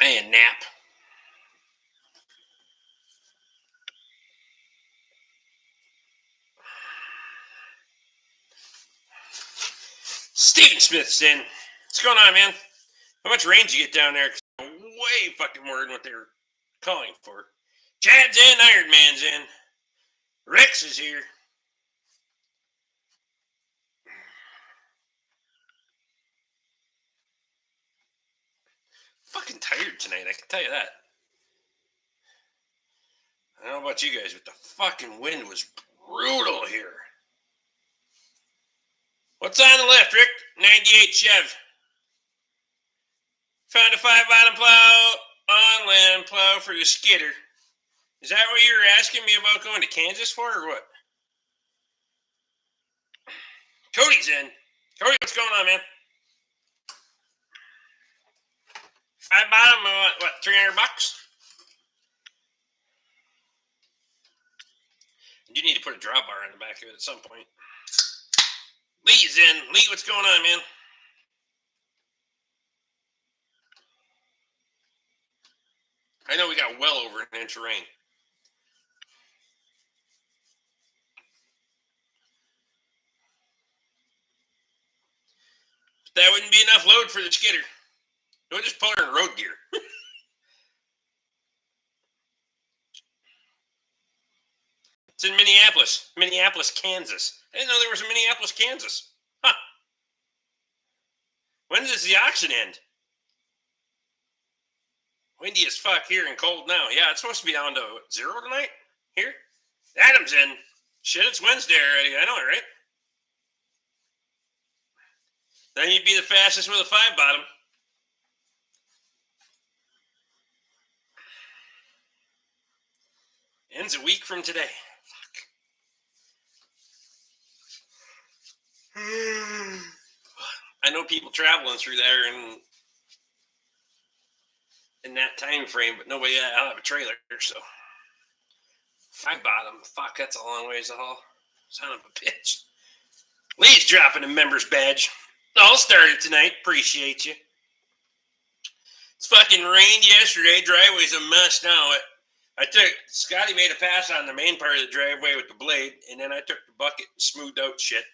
And nap. Steven Smith's in. What's going on, man? How much rain did you get down there? 'Cause I'm way fucking more than what they were calling for. Chad's in, Iron Man's in. Rex is here. Fucking tired tonight, I can tell you that. I don't know about you guys, but the fucking wind was brutal here. What's on the left, Rick? 98 Chev. Found a 5-bottom plow on land plow for the skidder. Is that what you were asking me about going to Kansas for, or what? Cody's in. Cody, what's going on, man? 5-bottom, what, $300? You need to put a drawbar on the back of it at some point. Lee's in. Lee, what's going on, man? I know we got well over an inch of rain. But that wouldn't be enough load for the skidder. Don't just put her in road gear. It's in Minneapolis, Kansas. I didn't know there was a Minneapolis, Kansas. Huh. When does the auction end? Windy as fuck here and cold now. Yeah, it's supposed to be down to 0 tonight here. Adam's in. Shit, it's Wednesday already. I know it, right? Then you'd be the fastest with a 5-bottom. Ends a week from today. Fuck. I know people traveling through there in that time frame, but nobody. I don't have a trailer, so 5-bottom. Fuck, that's a long ways to haul. Son of a bitch. Lee's dropping a member's badge. All started tonight. Appreciate you. It's fucking rained yesterday. Driveway's a mess now. Scotty made a pass on the main part of the driveway with the blade, and then I took the bucket and smoothed out shit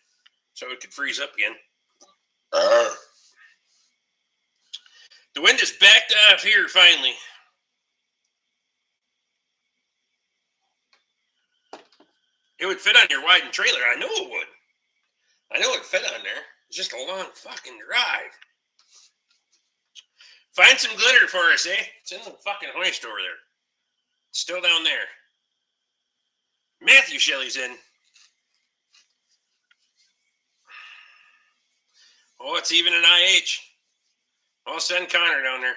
so it could freeze up again. The wind is backed off here finally. It would fit on your widened trailer. I know it would. I know it'd fit on there. It's just a long fucking drive. Find some glitter for us, eh? It's in the fucking hoist over there. It's still down there. Matthew Shelley's in. Oh, it's even an IH. I'll send Connor down there.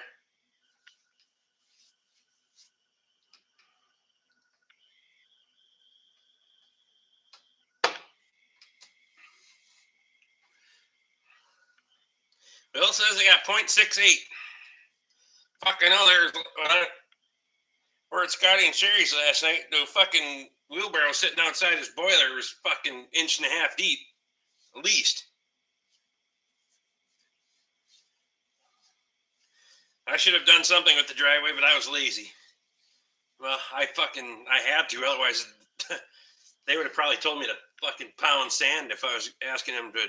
Bill says they got 0.68. Fuck, I know there's... We're at Scotty and Sherry's last night. The fucking wheelbarrow sitting outside his boiler was fucking 1.5 inches deep. At least. I should have done something with the driveway, but I was lazy. Well, I had to. Otherwise, they would have probably told me to fucking pound sand if I was asking them to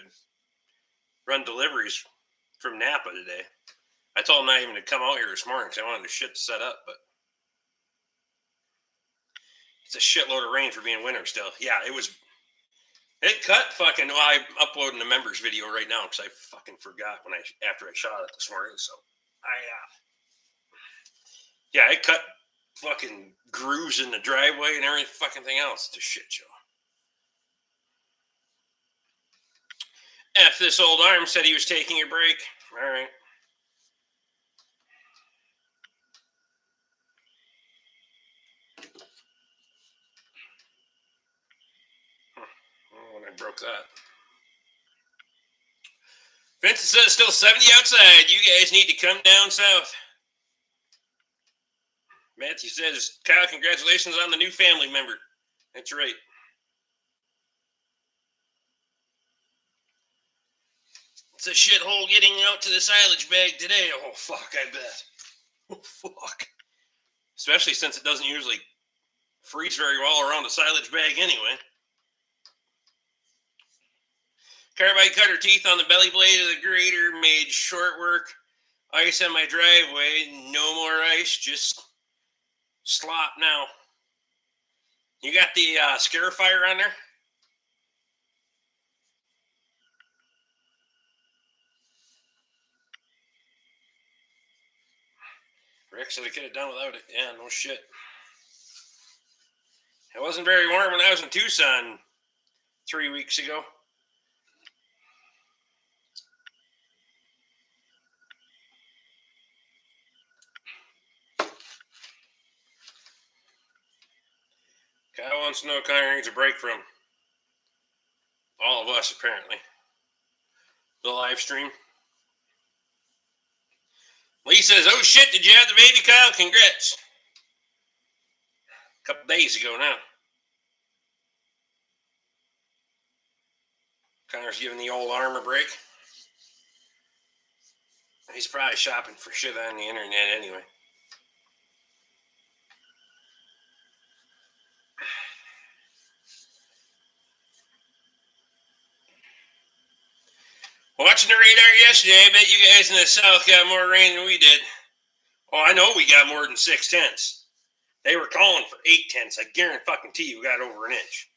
run deliveries from Napa today. I told them not even to come out here this morning because I wanted the shit set up, but it's a shitload of rain for being winter still. Yeah, it cut fucking... Well, I'm uploading the members video right now because I fucking forgot after I shot it this morning, so... Yeah, it cut fucking grooves in the driveway and every fucking thing else. It's a shit show. F this old arm said he was taking a break. All right. When I broke that. Vincent says still 70 outside. You guys need to come down south. Matthew says, Kyle, congratulations on the new family member. That's right. It's a shithole getting out to the silage bag today. Oh, fuck, I bet. Oh, fuck. Especially since it doesn't usually freeze very well around the silage bag anyway. Carbide cutter teeth on the belly blade of the grader made short work. Ice on my driveway. No more ice, just slop now. You got the Scarifier on there? Rick said I could have done without it. Yeah, no shit. It wasn't very warm when I was in Tucson 3 weeks ago. Kyle wants to know what Connor needs a break from. All of us, apparently. The live stream. Lee says, oh shit, did you have the baby, Kyle? Congrats. A couple days ago now. Connor's giving the old arm a break. He's probably shopping for shit on the internet anyway. Watching the radar yesterday, I bet you guys in the South got more rain than we did. Oh, I know we got more than 6/10. They were calling for 8/10. I guarantee you we got over an inch.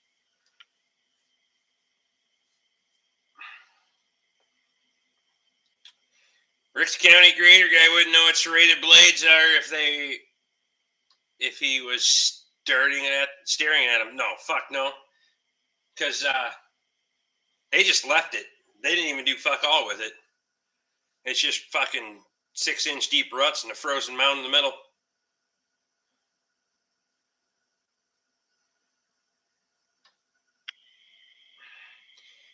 Ricks County grader guy wouldn't know what serrated blades are if he was staring at them. No, fuck no. Because they just left it. They didn't even do fuck all with it. It's just fucking 6-inch deep ruts and a frozen mound in the middle.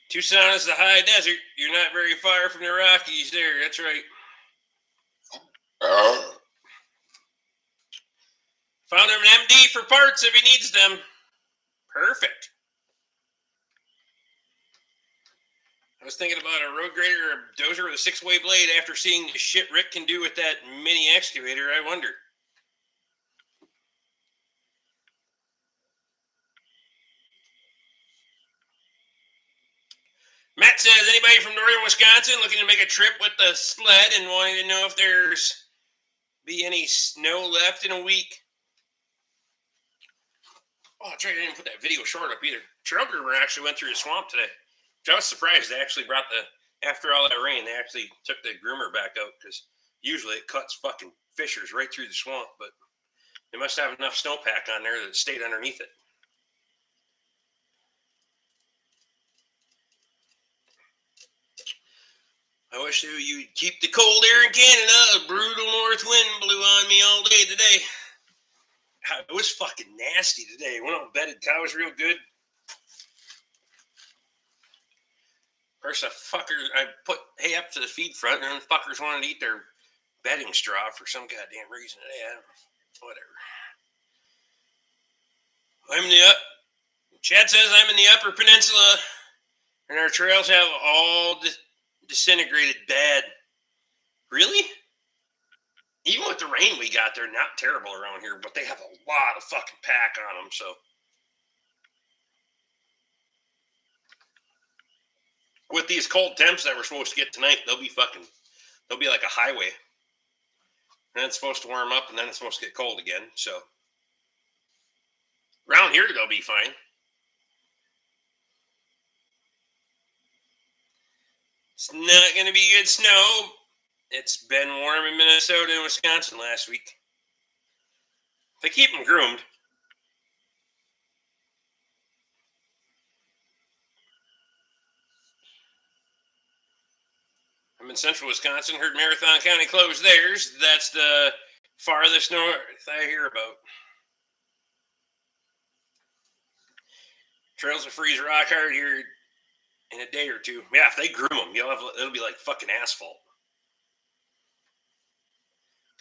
Tucson is the high desert. You're not very far from the Rockies there. That's right. Found him an MD for parts if he needs them. Perfect. I was thinking about a road grader or a dozer with a 6-way blade after seeing the shit Rick can do with that mini excavator. I wonder. Matt says, anybody from northern Wisconsin looking to make a trip with the sled and wanting to know if there's be any snow left in a week? Oh, that's right. I didn't put that video short up either. Trail Groomer actually went through the swamp today. I was surprised they actually brought after all that rain, they actually took the groomer back out because usually it cuts fucking fissures right through the swamp, but they must have enough snowpack on there that it stayed underneath it. I wish you'd keep the cold air in Canada. A brutal north wind blew on me all day today. It was fucking nasty today. Went on bedded cows real good. First, I put hay up to the feed front, and then the fuckers wanted to eat their bedding straw for some goddamn reason today. Whatever. Chad says I'm in the Upper Peninsula, and our trails have all disintegrated bad. Really? Even with the rain we got, they're not terrible around here, but they have a lot of fucking pack on them, so. With these cold temps that we're supposed to get tonight, they'll be like a highway. And it's supposed to warm up, and then it's supposed to get cold again, so. Around here, they'll be fine. It's not going to be good snow. It's been warm in Minnesota and Wisconsin last week. They keep them groomed. I'm in central Wisconsin. Heard Marathon County closed theirs. That's the farthest north I hear about. Trails will freeze rock hard here in a day or two. Yeah, if they groom them, it'll be like fucking asphalt.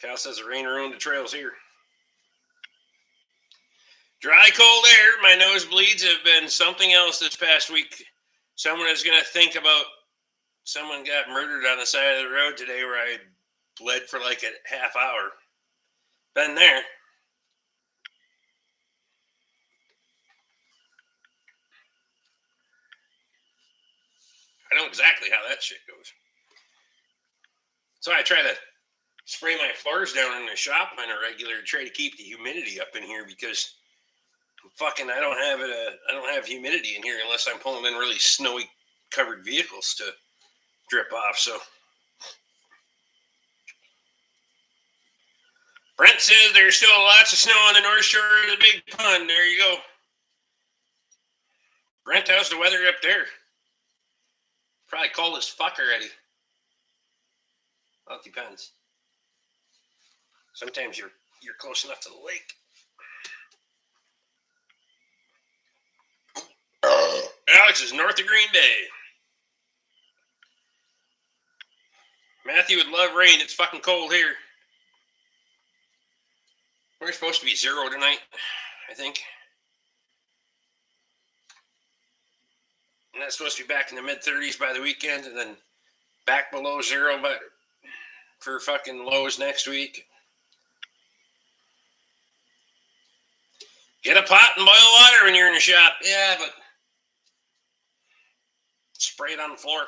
Cal says the rain ruined the trails here. Dry, cold air. My nosebleeds have been something else this past week. Someone is going to think about someone got murdered on the side of the road today where I bled for like a half hour. Been there. I know exactly how that shit goes. So I try to spray my floors down in the shop on a regular to try to keep the humidity up in here because I don't have humidity in here unless I'm pulling in really snowy covered vehicles to drip off. So Brent says there's still lots of snow on the north shore of the big pond. There you go. Brent, how's the weather up there? Probably cold as fuck already. Well, it depends. Sometimes you're close enough to the lake. Alex is north of Green Bay. Matthew would love rain. It's fucking cold here. We're supposed to be 0 tonight, I think. And that's supposed to be back in the mid-30s by the weekend, and then back below 0 but for fucking lows next week. Get a pot and boil water when you're in the shop. Yeah, but spray it on the floor.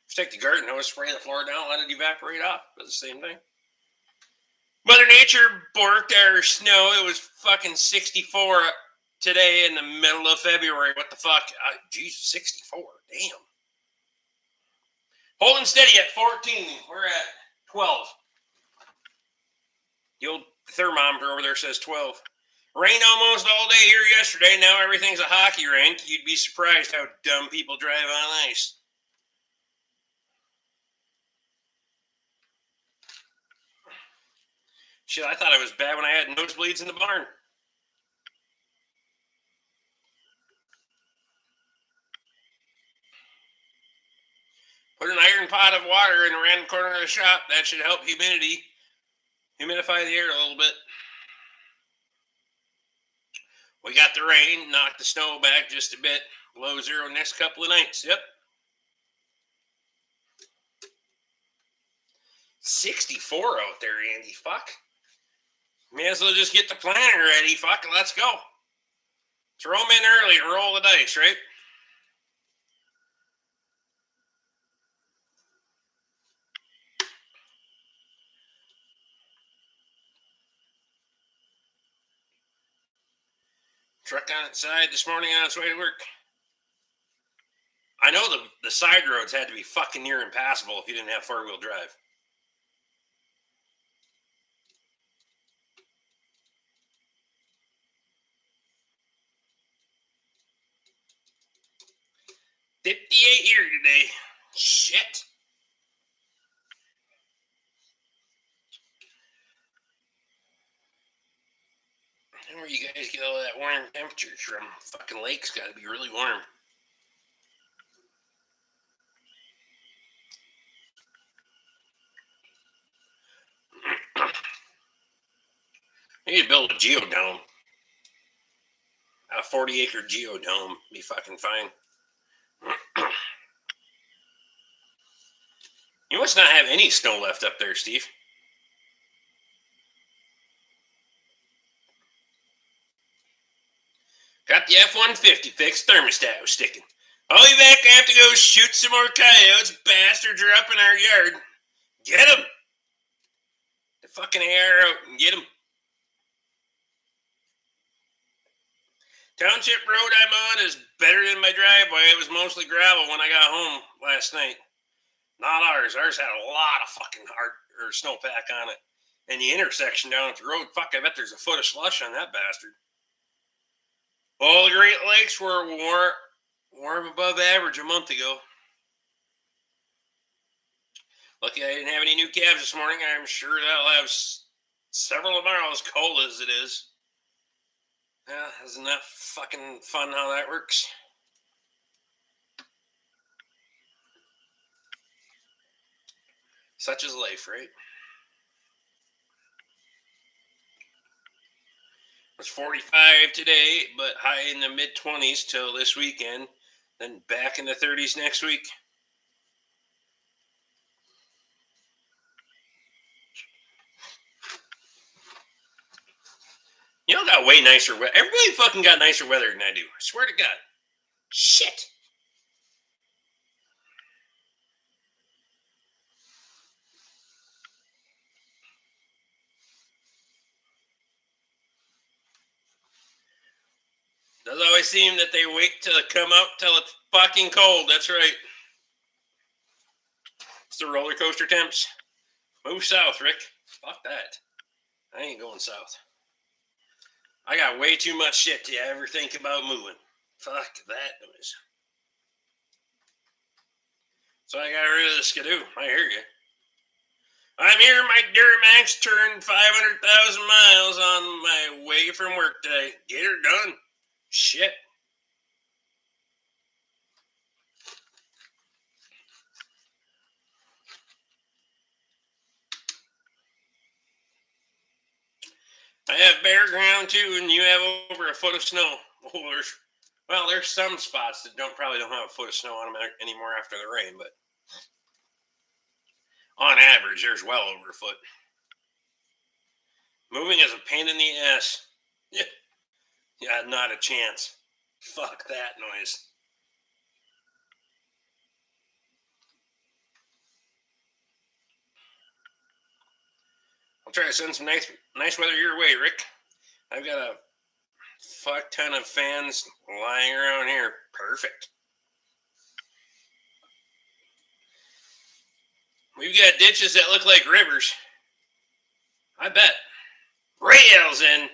Just take the garden hose, spray the floor down, let it evaporate off. It's the same thing. Mother Nature borked our snow. It was fucking 64 today in the middle of February. What the fuck? Jesus, 64. Damn. Holding steady at 14. We're at 12. The old thermometer over there says 12. Rain almost all day here yesterday. Now everything's a hockey rink. You'd be surprised how dumb people drive on ice. Shit, I thought it was bad when I had nosebleeds in the barn. Put an iron pot of water in a random corner of the shop. That should help humidify the air a little bit. We got the rain, knocked the snow back just a bit. Below 0 next couple of nights. Yep. 64 out there, Andy. Fuck. May as well just get the planner ready. Fuck it, let's go. Throw them in early and roll the dice, right? Truck on its side this morning on its way to work. I know the side roads had to be fucking near impassable if you didn't have four-wheel drive. $58 here today. Shit. Where you guys get all that warm temperatures from? Fucking lake's got to be really warm. I need to build a geodome. A 40-acre geodome. Be fucking fine. You must not have any snow left up there, Steve. Got the F-150 fixed. Thermostat was sticking. I'll be back. I have to go shoot some more coyotes. Bastards are up in our yard. Get them. The fucking AR out and get them. Township road I'm on is better than my driveway. It was mostly gravel when I got home last night. Not ours. Ours had a lot of fucking snowpack on it. And the intersection down at the road, fuck, I bet there's a foot of slush on that bastard. All the Great Lakes were warm above average a month ago. Lucky I didn't have any new calves this morning. I'm sure that'll have several tomorrow as cold as it is. Yeah, isn't that fucking fun how that works? Such is life, right? It was 45 today, but high in the mid-20s till this weekend. Then back in the 30s next week. Y'all got way nicer weather. Everybody fucking got nicer weather than I do. I swear to God. Shit. Does always seem that they wait till it come out till it's fucking cold. That's right. It's the roller coaster temps. Move south, Rick. Fuck that. I ain't going south. I got way too much shit to ever think about moving. Fuck that noise. So I got rid of the Skidoo. I hear you. I'm here. My Duramax turned 500,000 miles on my way from work today. Get her done. Shit. I have bare ground too, and you have over a foot of snow. Oh, there's some spots that probably don't have a foot of snow on them anymore after the rain, but on average, there's well over a foot. Moving is a pain in the ass. Yeah, not a chance. Fuck that noise. I'll try to send some nice weather your way, Rick. I've got a fuck ton of fans lying around here. Perfect. We've got ditches that look like rivers. I bet. Rails in.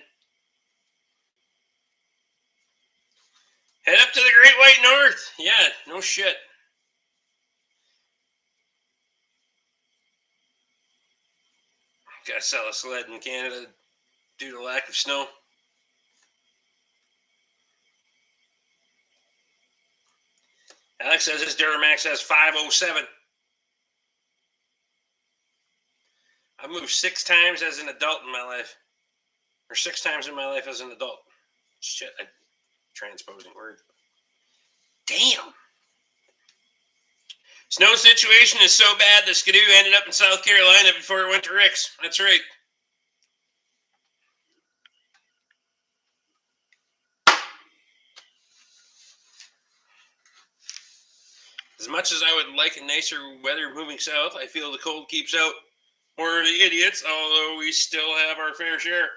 Head up to the Great White North. Yeah, no shit. Gotta sell a sled in Canada due to lack of snow. Alex says his Duramax has 507. I've moved 6 times as an adult in my life. Or 6 times in my life as an adult. Shit, I'm transposing words. Damn. Snow situation is so bad the Skidoo ended up in South Carolina before it went to Rick's. That's right. As much as I would like a nicer weather moving south, I feel the cold keeps out more of the idiots, although we still have our fair share.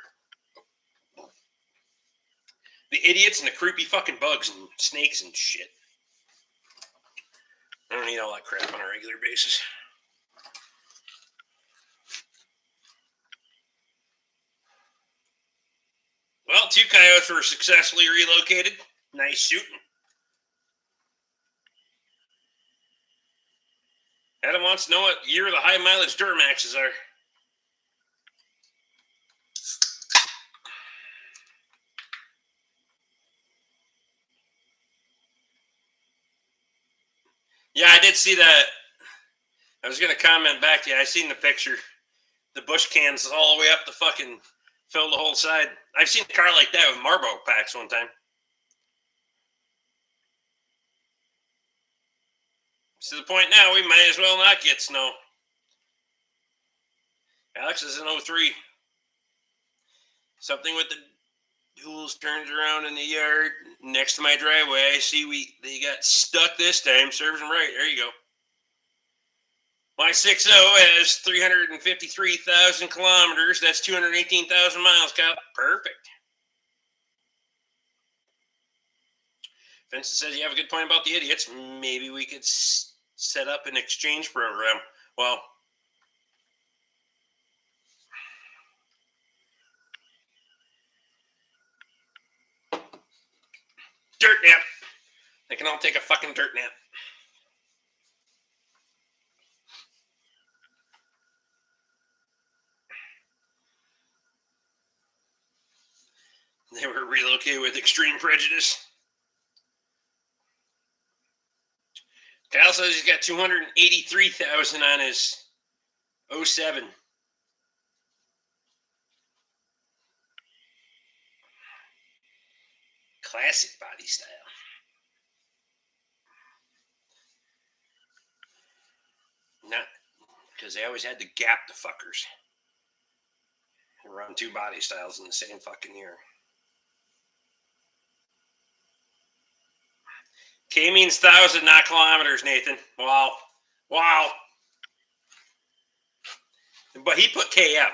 The idiots and the creepy fucking bugs and snakes and shit. I don't eat all that crap on a regular basis. Well, 2 coyotes were successfully relocated. Nice shooting. Adam wants to know what year the high mileage Duramaxes are. Yeah, I did see that. I was going to comment back to you. I seen the picture. The bush cans all the way up the fucking, fill the whole side. I've seen a car like that with Marlboro packs one time. To the point now, we might as well not get snow. Alex is in 03. Something with the duals turns around in the yard next to my driveway. I see they got stuck this time. Serves them right. There you go. My 6.0 has 353,000 kilometers. That's 218,000 miles, Kyle. Perfect. Vincent says you have a good point about the idiots. Maybe we could set up an exchange program. Well, dirt nap. They can all take a fucking dirt nap. They were relocated with extreme prejudice. Kyle says he's got 283,000 on his 07. Classic body style. Not because they always had to gap the fuckers. They run 2 body styles in the same fucking year. K means 1,000, not kilometers, Nathan. Wow. Wow. But he put KM.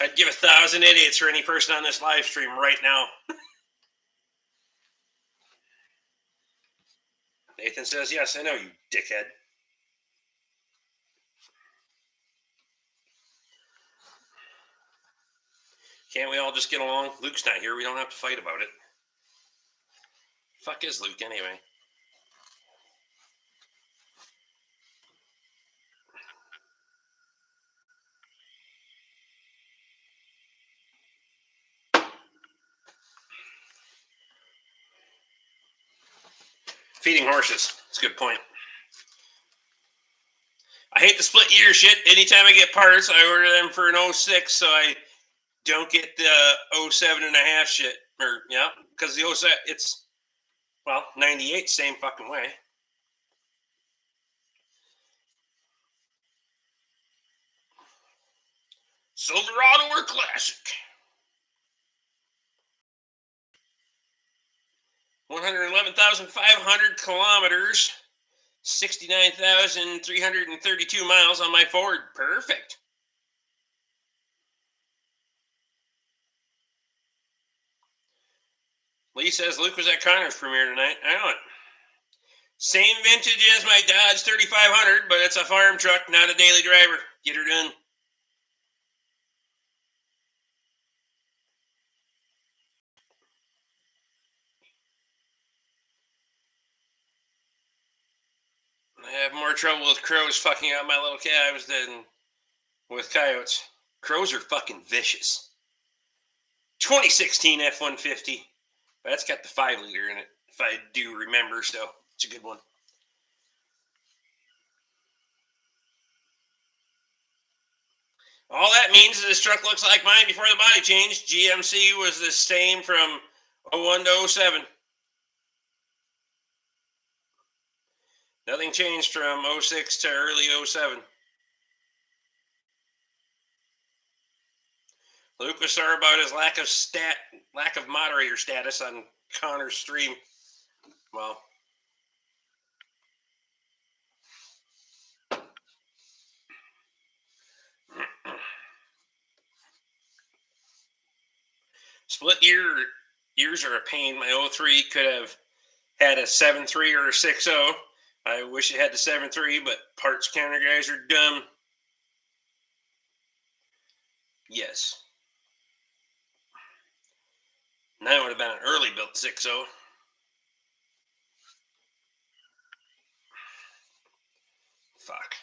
I'd give 1,000 idiots for any person on this live stream right now. Nathan says, yes, I know, you dickhead. Can't we all just get along? Luke's not here. We don't have to fight about it. Fuck is Luke anyway? Feeding horses. That's a good point. I hate the split year shit. Anytime I get parts, I order them for an 06, so I don't get the 07 and a half shit. Or, yeah, because the 07, it's, well, 98, same fucking way. Silverado or Classic? 111,500 kilometers, 69,332 miles on my Ford. Perfect. Lee says Luke was at Connor's premiere tonight. I know it. Same vintage as my Dodge 3500, but it's a farm truck, not a daily driver. Get her done. I have more trouble with crows fucking out my little calves than with coyotes. Crows are fucking vicious. 2016 F-150. That's got the 5-liter in it, if I do remember, so it's a good one. All that means is this truck looks like mine before the body changed. GMC was the same from 01 to 07. Nothing changed from 06 to early 07. Luke was sorry about his lack of moderator status on Connor's stream. Well, split years are a pain. My 03 could have had a 7.3 or a 6.0. I wish it had the 7.3, but parts counter guys are dumb. Yes. And that would have been an early built 6.0. Fuck.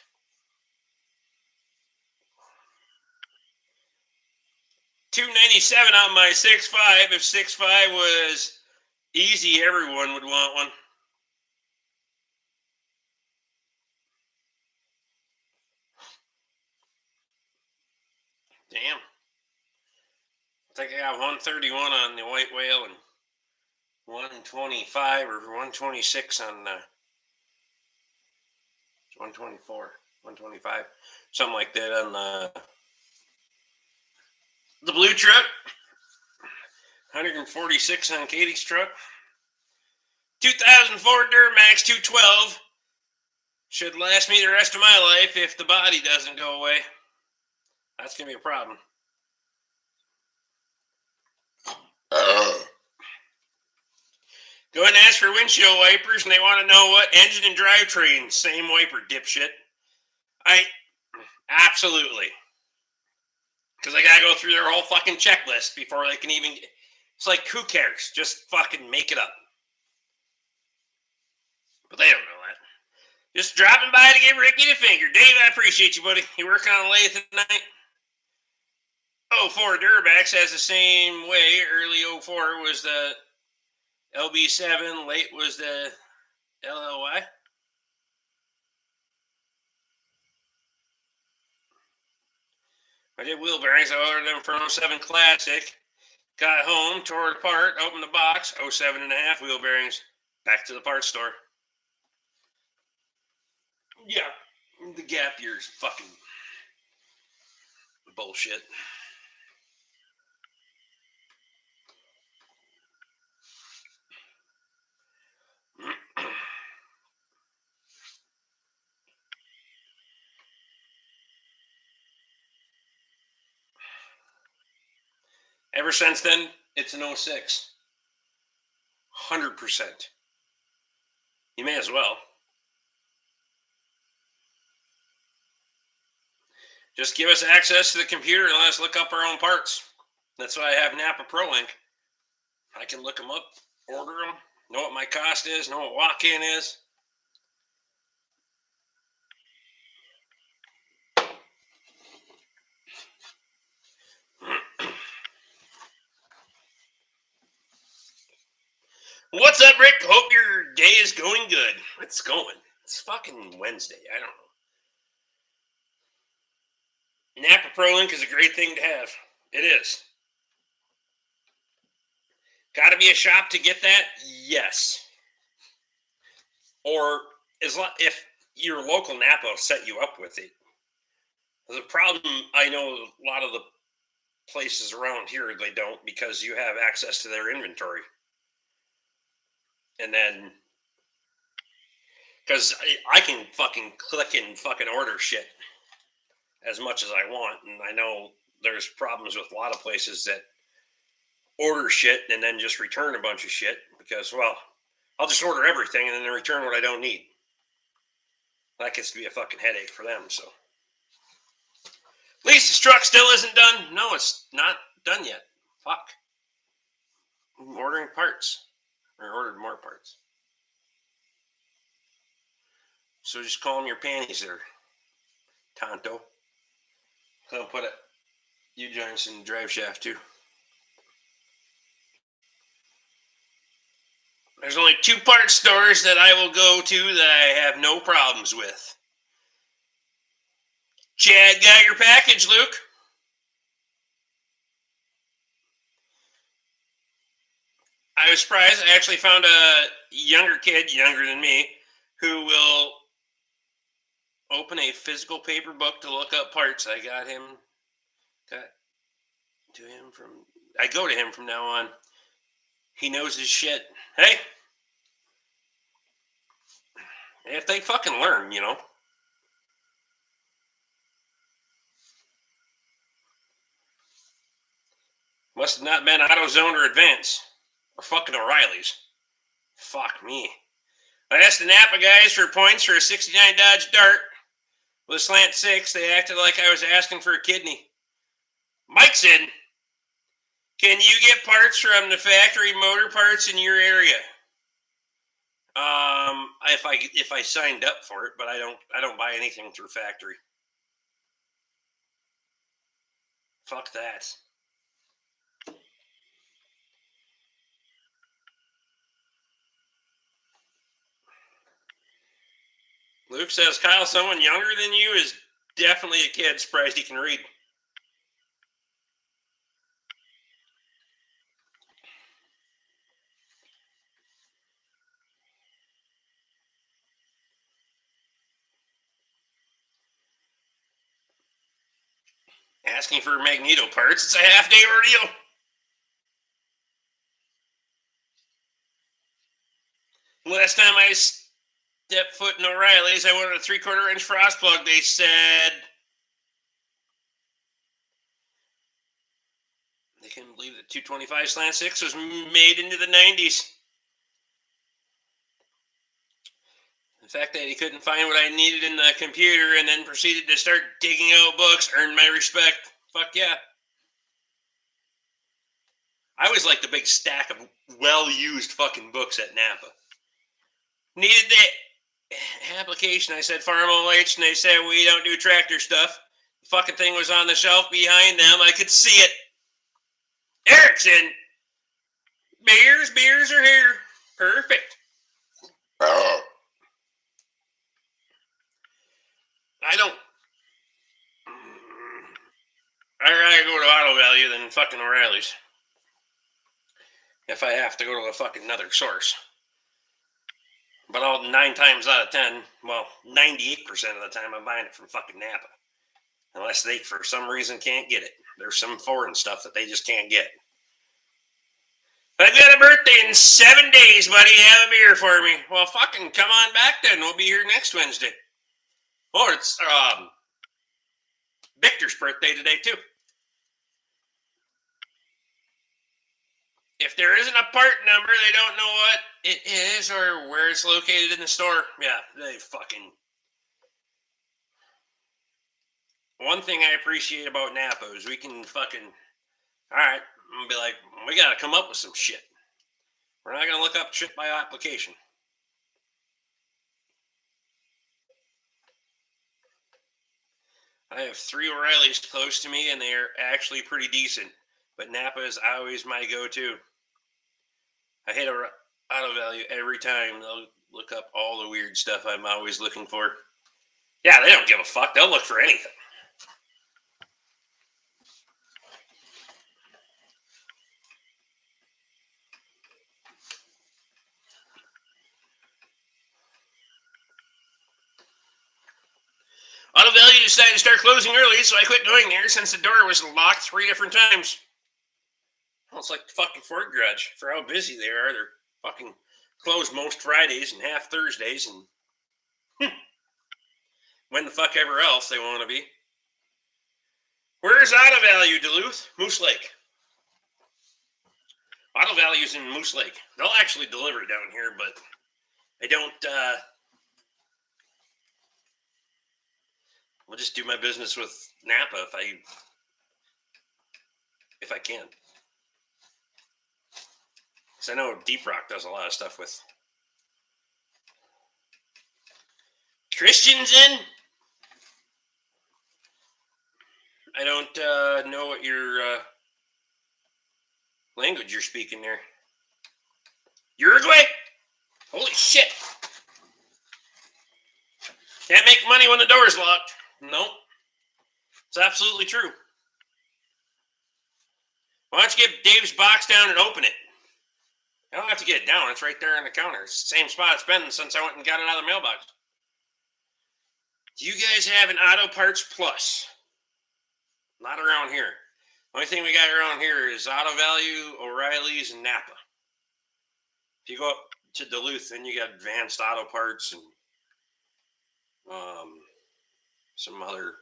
$297 on my 6.5. If 6.5 was easy, everyone would want one. Damn. I think I got 131 on the White Whale and 125 or 126 on 124, 125, something like that on the blue truck. 146 on Katie's truck. 2004 Duramax 212 should last me the rest of my life if the body doesn't go away. That's going to be a problem. Go and ask for windshield wipers, and they want to know what engine and drivetrain. Same wiper, dipshit. Absolutely. Because I got to go through their whole fucking checklist before they can even... It's like, who cares? Just fucking make it up. But they don't know that. Just dropping by to give Ricky the finger. Dave, I appreciate you, buddy. You working on a lathe tonight? 04 Duramax has the same way. Early 04 was the LB7. Late was the LLY. I did wheel bearings. I ordered them for 07 Classic. Got home, tore it apart, opened the box. 07 and a half wheel bearings. Back to the parts store. Yeah, the gap year's fucking bullshit. Ever since then, it's an 06. 100%. You may as well. Just give us access to the computer and let us look up our own parts. That's why I have Napa ProLink. I can look them up, order them, know what my cost is, know what walk-in is. What's up, Rick? Hope your day is going good. It's going. It's fucking Wednesday. I don't know. Napa ProLink is a great thing to have. It is. Got to be a shop to get that? Yes. Or if your local Napa will set you up with it. The problem, I know a lot of the places around here, they don't, because you have access to their inventory. And then, because I can fucking click and fucking order shit as much as I want. And I know there's problems with a lot of places that order shit and then just return a bunch of shit because, well, I'll just order everything and then return what I don't need. That gets to be a fucking headache for them, so. At least this truck still isn't done. No, it's not done yet. Fuck. I'm ordering parts. Or ordered more parts. So just call them your panties there, Tonto. I'll put it. U-joints in the drive shaft too. There's only 2 part stores that I will go to that I have no problems with. Chad got your package, Luke. I was surprised. I actually found a younger kid, younger than me, who will open a physical paper book to look up parts. I go to him from now on. He knows his shit. Hey, if they fucking learn, you know. Must have not been AutoZone or Advance. Or fucking O'Reilly's. Fuck me. I asked the Napa guys for points for a 69 Dodge Dart with a slant 6. They acted like I was asking for a kidney. Mike's in. Can you get parts from the factory motor parts in your area? If I signed up for it, but I don't buy anything through factory. Fuck that. Luke says, Kyle, someone younger than you is definitely a kid. Surprised he can read. Asking for Magneto parts. It's a half-day ordeal. Last time I stepped foot in O'Reilly's, I wanted a 3/4 inch frost plug. They said they couldn't believe that 225 slant 6 was made into the 90s. The fact that he couldn't find what I needed in the computer and then proceeded to start digging out books earned my respect. Fuck yeah. I always liked the big stack of well-used fucking books at Napa. Needed the application. I said Farm OH, and they said we don't do tractor stuff. The fucking thing was on the shelf behind them. I could see it. Erickson, beers are here. Perfect. Oh. I'd rather go to Auto Value than fucking O'Reilly's. If I have to go to a fucking another source. But 9 times out of 10, well, 98% of the time I'm buying it from fucking Napa. Unless they, for some reason, can't get it. There's some foreign stuff that they just can't get. I've got a birthday in 7 days, buddy. Have a beer for me. Well, fucking come on back then. We'll be here next Wednesday. Oh, it's Victor's birthday today, too. there isn't a part number, they don't know what it is or where it's located in the store. Yeah, they fucking... One thing I appreciate about Napa is we can fucking... All right, I'm going to be like, we got to come up with some shit. We're not going to look up shit by application. I have 3 O'Reillys close to me, and they are actually pretty decent. But Napa is always my go-to. I hit a auto value every time. They'll look up all the weird stuff I'm always looking for. Yeah, they don't give a fuck. They'll look for anything. Auto Value decided to start closing early, so I quit going there since the door was locked 3 different times. Well, it's like the fucking Ford Garage. For how busy they are, they're fucking closed most Fridays and half Thursdays, and when the fuck ever else they want to be. Where's Auto Value, Duluth? Moose Lake. Auto Value's in Moose Lake. They'll actually deliver down here, but I don't... I'll just do my business with Napa if I can. Because I know Deep Rock does a lot of stuff with Christians in. I don't know what your language you're speaking there. Uruguay? Holy shit. Can't make money when the door's locked. Nope. It's absolutely true. Why don't you get Dave's box down and open it? I don't have to get it down. It's right there on the counter. It's the same spot it's been since I went and got it out of the mailbox. Do you guys have an Auto Parts Plus? Not around here. Only thing we got around here is Auto Value, O'Reilly's, and Napa. If you go up to Duluth, then you got Advanced Auto Parts and some other.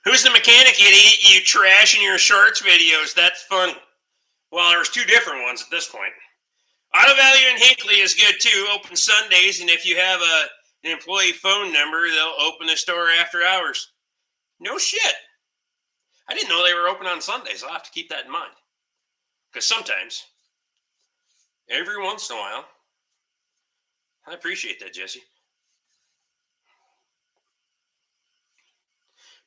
Who's the mechanic, idiot? You trash in your shorts videos. That's funny. Well, there's 2 different ones at this point. Auto Value in Hinckley is good too. Open Sundays, and if you have an employee phone number, they'll open the store after hours. No shit. I didn't know they were open on Sundays. I'll have to keep that in mind. Because sometimes, every once in a while, I appreciate that, Jesse.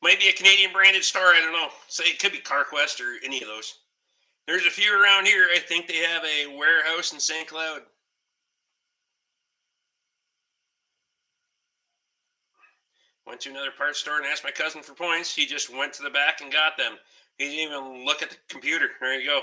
Might be a Canadian branded store, I don't know. Say it could be CarQuest or any of those. There's a few around here. I think they have a warehouse in St. Cloud. Went to another parts store and asked my cousin for points. He just went to the back and got them. He didn't even look at the computer. There you go.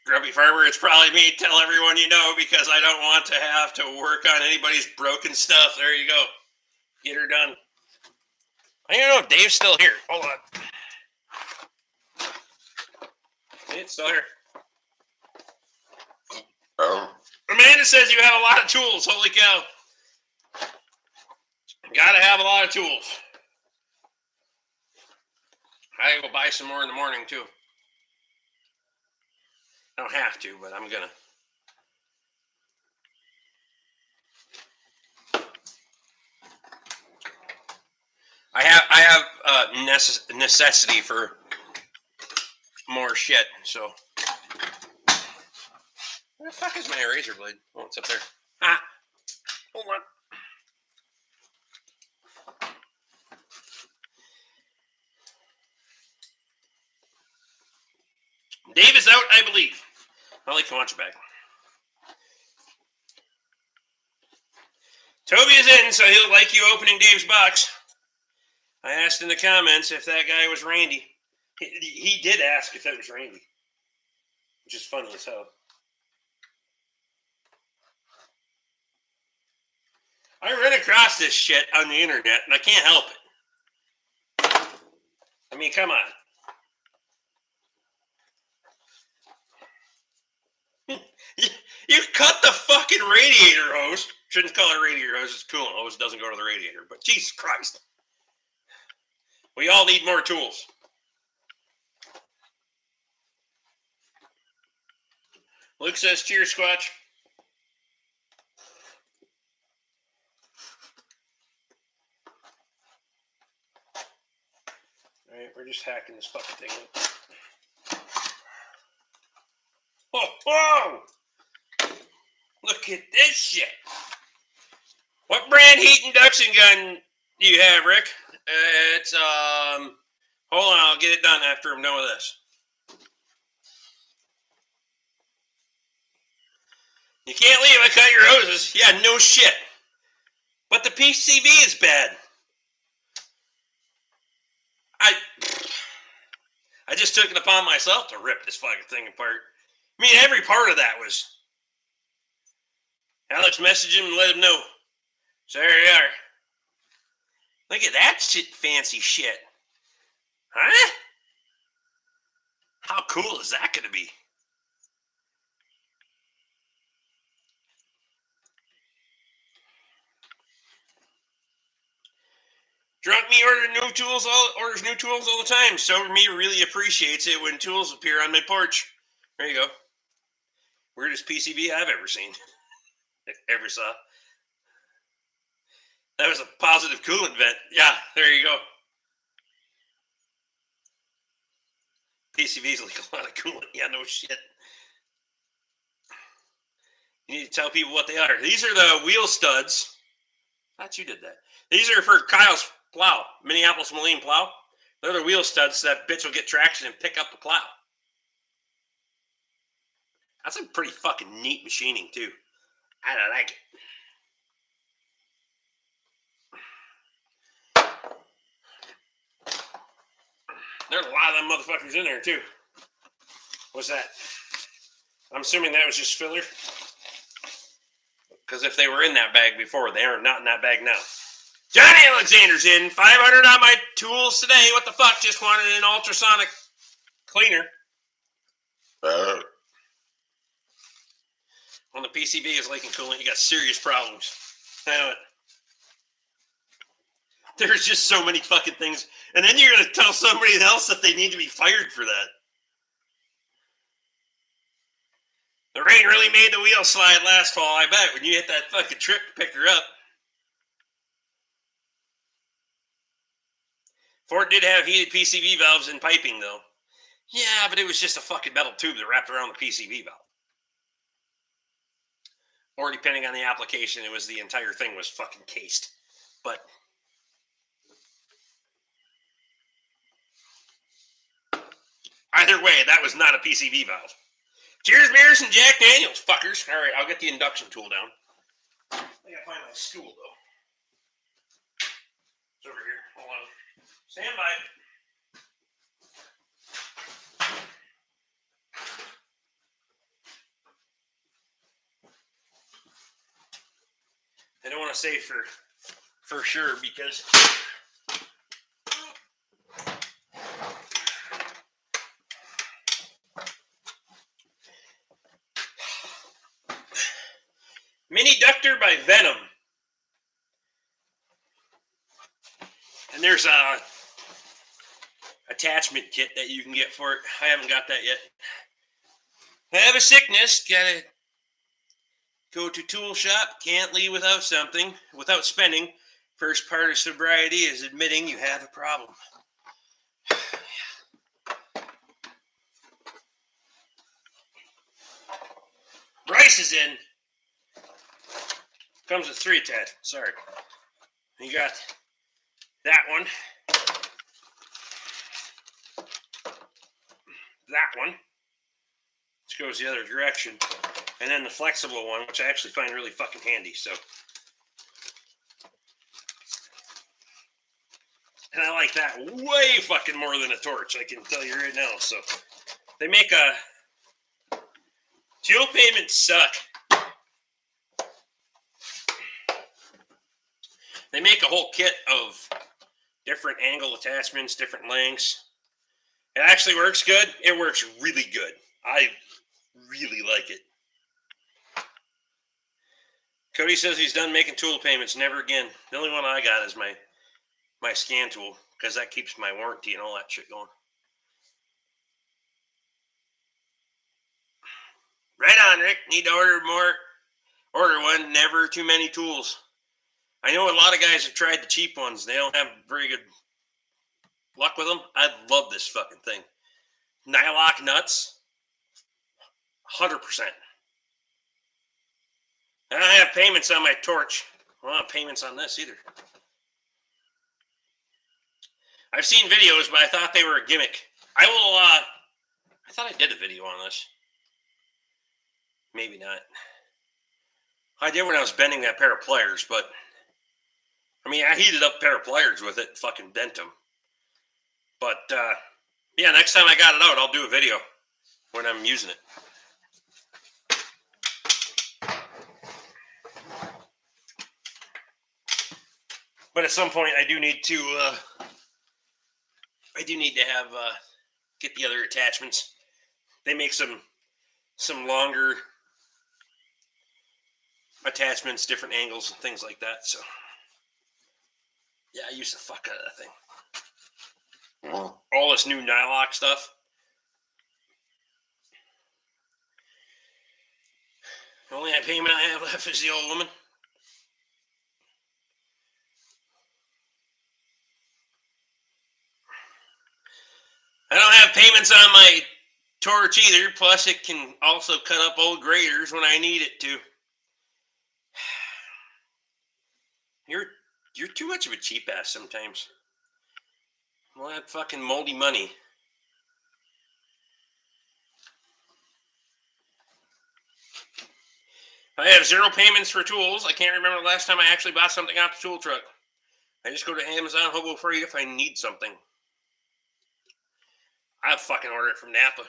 Grubby Farmer, it's probably me. Tell everyone you know because I don't want to have to work on anybody's broken stuff. There you go. Get her done. I don't know if Dave's still here. Hold on. It's still here. Amanda says you have a lot of tools. Holy cow. Gotta have a lot of tools. I will buy some more in the morning too. I don't have to, but I'm gonna. I have necessity for more shit. So, where the fuck is my razor blade? Oh, it's up there. Ah, hold on. Dave is out, I believe. I'll can watch it back. Toby is in, so he'll like you opening Dave's box. I asked in the comments if that guy was Randy. He did ask if that was Randy, which is funny as hell. I ran across this shit on the internet, and I can't help it. I mean, come on. You cut the fucking radiator hose. Shouldn't call it radiator hose. It's coolant hose. It doesn't go to the radiator. But Jesus Christ. We all need more tools. Luke says, cheers, Squatch. All right, we're just hacking this fucking thing up. Whoa! Look at this shit. What brand heat induction gun do you have, Rick? It's, hold on, I'll get it done after I'm done with this. You can't leave, I cut your hoses. Yeah, no shit. But the PCB is bad. I just took it upon myself to rip this fucking thing apart. I mean, every part of that was... Alex messaged him and let him know. So there you are. Look at that shit, fancy shit. Huh? How cool is that going to be? Drunk me orders new tools all the time. Sober me really appreciates it when tools appear on my porch. There you go. Weirdest PCB I've ever seen. Ever saw. That was a positive coolant vent. Yeah, there you go. PCBs leak a lot of coolant. Yeah, no shit. You need to tell people what they are. These are the wheel studs. I thought you did that. These are for Kyle's plow, Minneapolis Moline plow. They're the wheel studs so that bitch will get traction and pick up the plow. That's a pretty fucking neat machining, too. I don't like it. There's a lot of them motherfuckers in there, too. What's that? I'm assuming that was just filler. Because if they were in that bag before, they are not in that bag now. Johnny Alexander's in. 500 on my tools today. What the fuck? Just wanted an ultrasonic cleaner. When the PCB is leaking coolant, you got serious problems. I know it. There's just so many fucking things. And then you're going to tell somebody else that they need to be fired for that. The rain really made the wheel slide last fall, I bet, when you hit that fucking trip to pick her up. Ford did have heated PCV valves and piping, though. Yeah, but it was just a fucking metal tube that wrapped around the PCV valve. Or depending on the application, it was the entire thing was fucking cased. But either way, that was not a PCV valve. Cheers, beers, and Jack Daniels, fuckers. All right, I'll get the induction tool down. I gotta find my stool, though. It's over here. Hold on. Stand by. I don't want to say for sure because Mini Ductor by Venom. And there's a attachment kit that you can get for it. I haven't got that yet. I have a sickness. Gotta go to tool shop. Can't leave without something. Without spending. First part of sobriety is admitting you have a problem. Bryce is in. Comes with 3 attachments. Sorry. You got that one. That one. Which goes the other direction. And then the flexible one, which I actually find really fucking handy. So. And I like that way fucking more than a torch. I can tell you right now. So. They make a... Fuel payments suck. They make a whole kit of different angle attachments, different lengths. It actually works good. It works really good. I really like it. Cody says he's done making tool payments. Never again. The only one I got is my scan tool because that keeps my warranty and all that shit going. Right on, Rick. Need to order more. Order one. Never too many tools. I know a lot of guys have tried the cheap ones. They don't have very good luck with them. I love this fucking thing. Nylock nuts. 100%. I don't have payments on my torch. I don't have payments on this either. I've seen videos, but I thought they were a gimmick. I thought I did a video on this. Maybe not. I did when I was bending that pair of pliers, but I mean, I heated up a pair of pliers with it and fucking bent them. But yeah, next time I got it out, I'll do a video when I'm using it. But at some point, I do need to have get the other attachments. They make some longer attachments, different angles, and things like that. So yeah, I use the fuck out of that thing. All this new Nylock stuff. The only payment I have left is the old woman. I don't have payments on my torch either. Plus, it can also cut up old graders when I need it to. You're too much of a cheap ass sometimes. Well, that fucking moldy money. I have zero payments for tools. I can't remember the last time I actually bought something off the tool truck. I just go to Amazon, Hobo Freight if I need something. I'll fucking order it from Napa.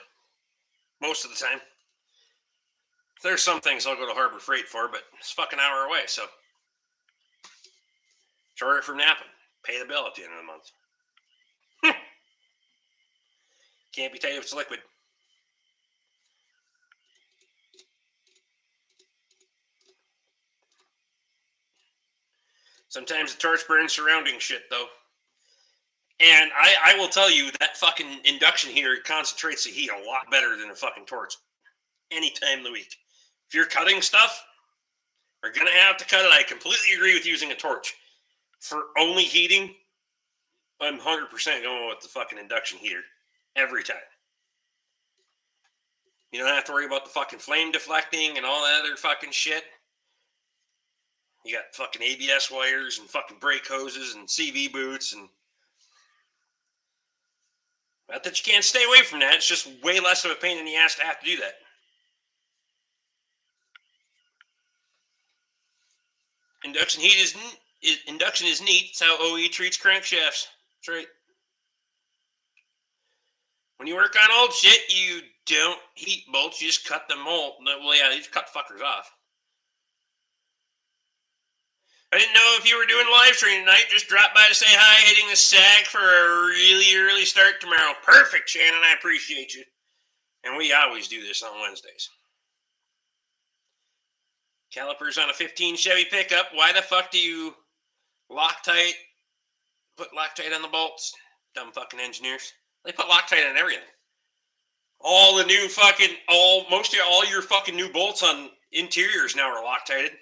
Most of the time. There's some things I'll go to Harbor Freight for, but it's a fucking hour away, so. Just order it from Napa. Pay the bill at the end of the month. Can't be tight if it's liquid. Sometimes the torch burns surrounding shit, though. And I will tell you, that fucking induction heater concentrates the heat a lot better than a fucking torch. Any time of the week. If you're cutting stuff, you're going to have to cut it. I completely agree with using a torch. For only heating, I'm 100% going with the fucking induction heater. Every time. You don't have to worry about the fucking flame deflecting and all that other fucking shit. You got fucking ABS wires and fucking brake hoses and CV boots and... Not that you can't stay away from that. It's just way less of a pain in the ass to have to do that. Induction is neat. It's how OE treats crankshafts. That's right. When you work on old shit, you don't heat bolts. You just cut the mold. Well, yeah, you just cut fuckers off. I didn't know if you were doing live stream tonight. Just drop by to say hi, hitting the sag for a really early start tomorrow. Perfect, Shannon. I appreciate you. And we always do this on Wednesdays. Calipers on a 15 Chevy pickup. Why the fuck do you put Loctite on the bolts? Dumb fucking engineers. They put Loctite on everything. All the new fucking, most of all your fucking new bolts on interiors now are Loctited.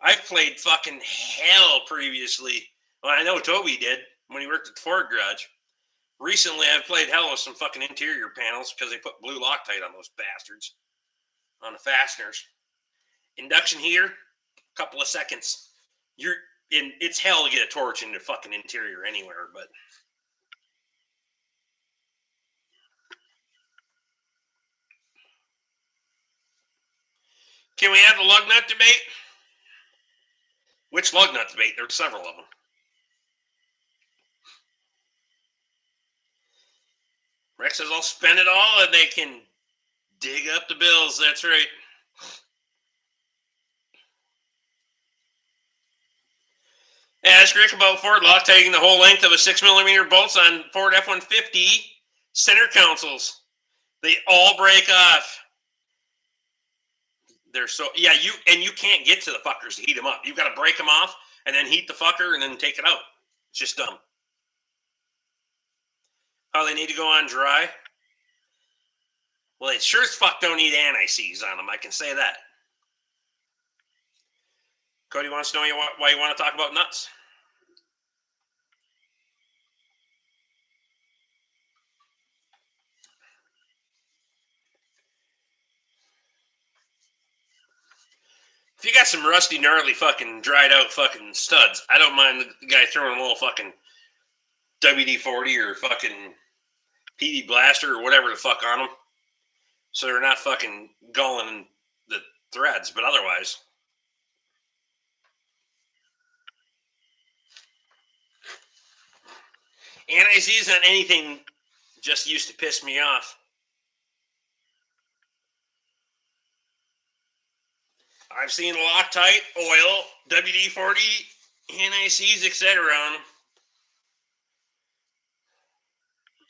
I've played fucking hell previously. Well, I know Toby did when he worked at the Ford garage. Recently, I've played hell with some fucking interior panels because they put blue Loctite on those bastards. On the fasteners. Induction heater, couple of seconds. It's hell to get a torch in the fucking interior anywhere, but... Can we have the lug nut debate? Which lug nut debate? There's several of them. Rex says, I'll spend it all and they can dig up the bills. That's right. Ask Rick about Ford Loctiting the whole length of a 6mm bolts on Ford F-150 center consoles. They all break off. they're so you can't get to the fuckers to heat them up. You've got to break them off and then heat the fucker and then take it out. It's just dumb. Oh, they need to go on dry. Well, it sure as fuck don't need anti-seize on them. I can say that. Cody wants to know why you want to talk about nuts. If you got some rusty, gnarly, fucking dried out fucking studs, I don't mind the guy throwing a little fucking WD-40 or fucking PD Blaster or whatever the fuck on them, so they're not fucking gulling the threads. But otherwise, anti-seize on anything just used to piss me off. I've seen Loctite, oil, WD-40, anti-seize, etc. on them.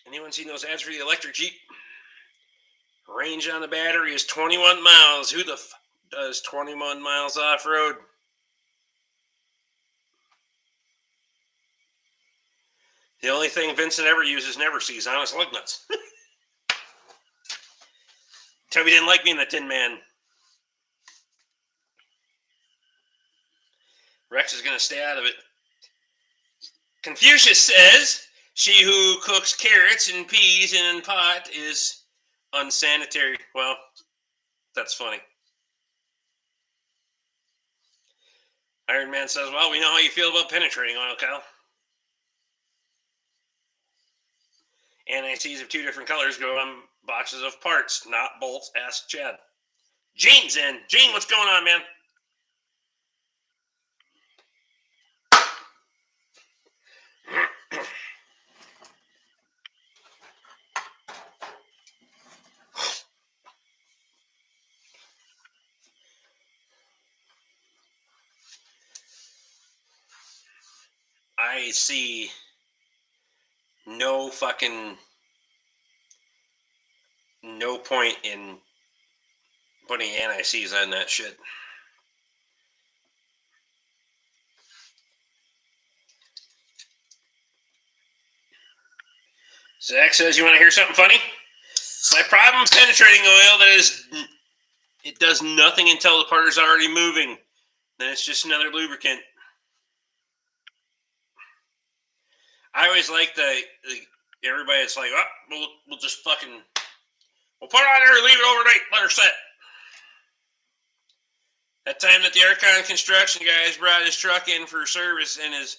Anyone seen those ads for the electric Jeep? Range on the battery is 21 miles. Who the fuck does 21 miles off-road? The only thing Vincent ever uses Never-Seez on is lug nuts. Toby didn't like being the Tin Man. Rex is going to stay out of it. Confucius says, she who cooks carrots and peas in a pot is unsanitary. Well, that's funny. Iron Man says, well, we know how you feel about penetrating oil, Kyle. Anti-seize of 2 different colors go on boxes of parts, not bolts. Ask Chad. Gene's in. Gene, what's going on, man? I see no point in putting anti-seize on that shit. Zach says, you want to hear something funny? My problem with penetrating oil it does nothing until the part is already moving. Then it's just another lubricant. I always like everybody that's like, oh, we'll just fucking, we'll put it on there and leave it overnight, let her set. That time that the Archon construction guys brought his truck in for service and his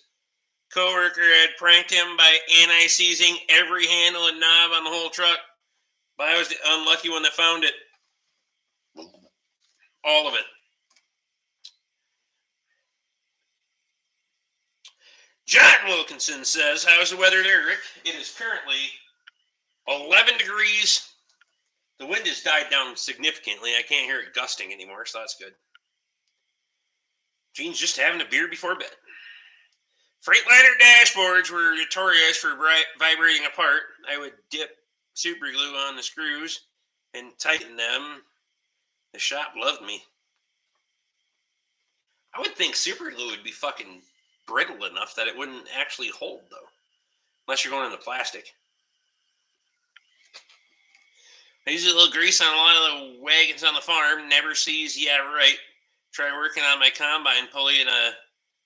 coworker had pranked him by anti-seizing every handle and knob on the whole truck, but I was the unlucky one that found it. All of it. John Wilkinson says, how's the weather there, Rick? It is currently 11 degrees. The wind has died down significantly. I can't hear it gusting anymore, so that's good. Gene's just having a beer before bed. Freightliner dashboards were notorious for vibrating apart. I would dip super glue on the screws and tighten them. The shop loved me. I would think super glue would be fucking brittle enough that it wouldn't actually hold, though. Unless you're going into plastic. I use a little grease on a lot of the wagons on the farm. Never-Seez, yeah, right. Try working on my combine pulley in a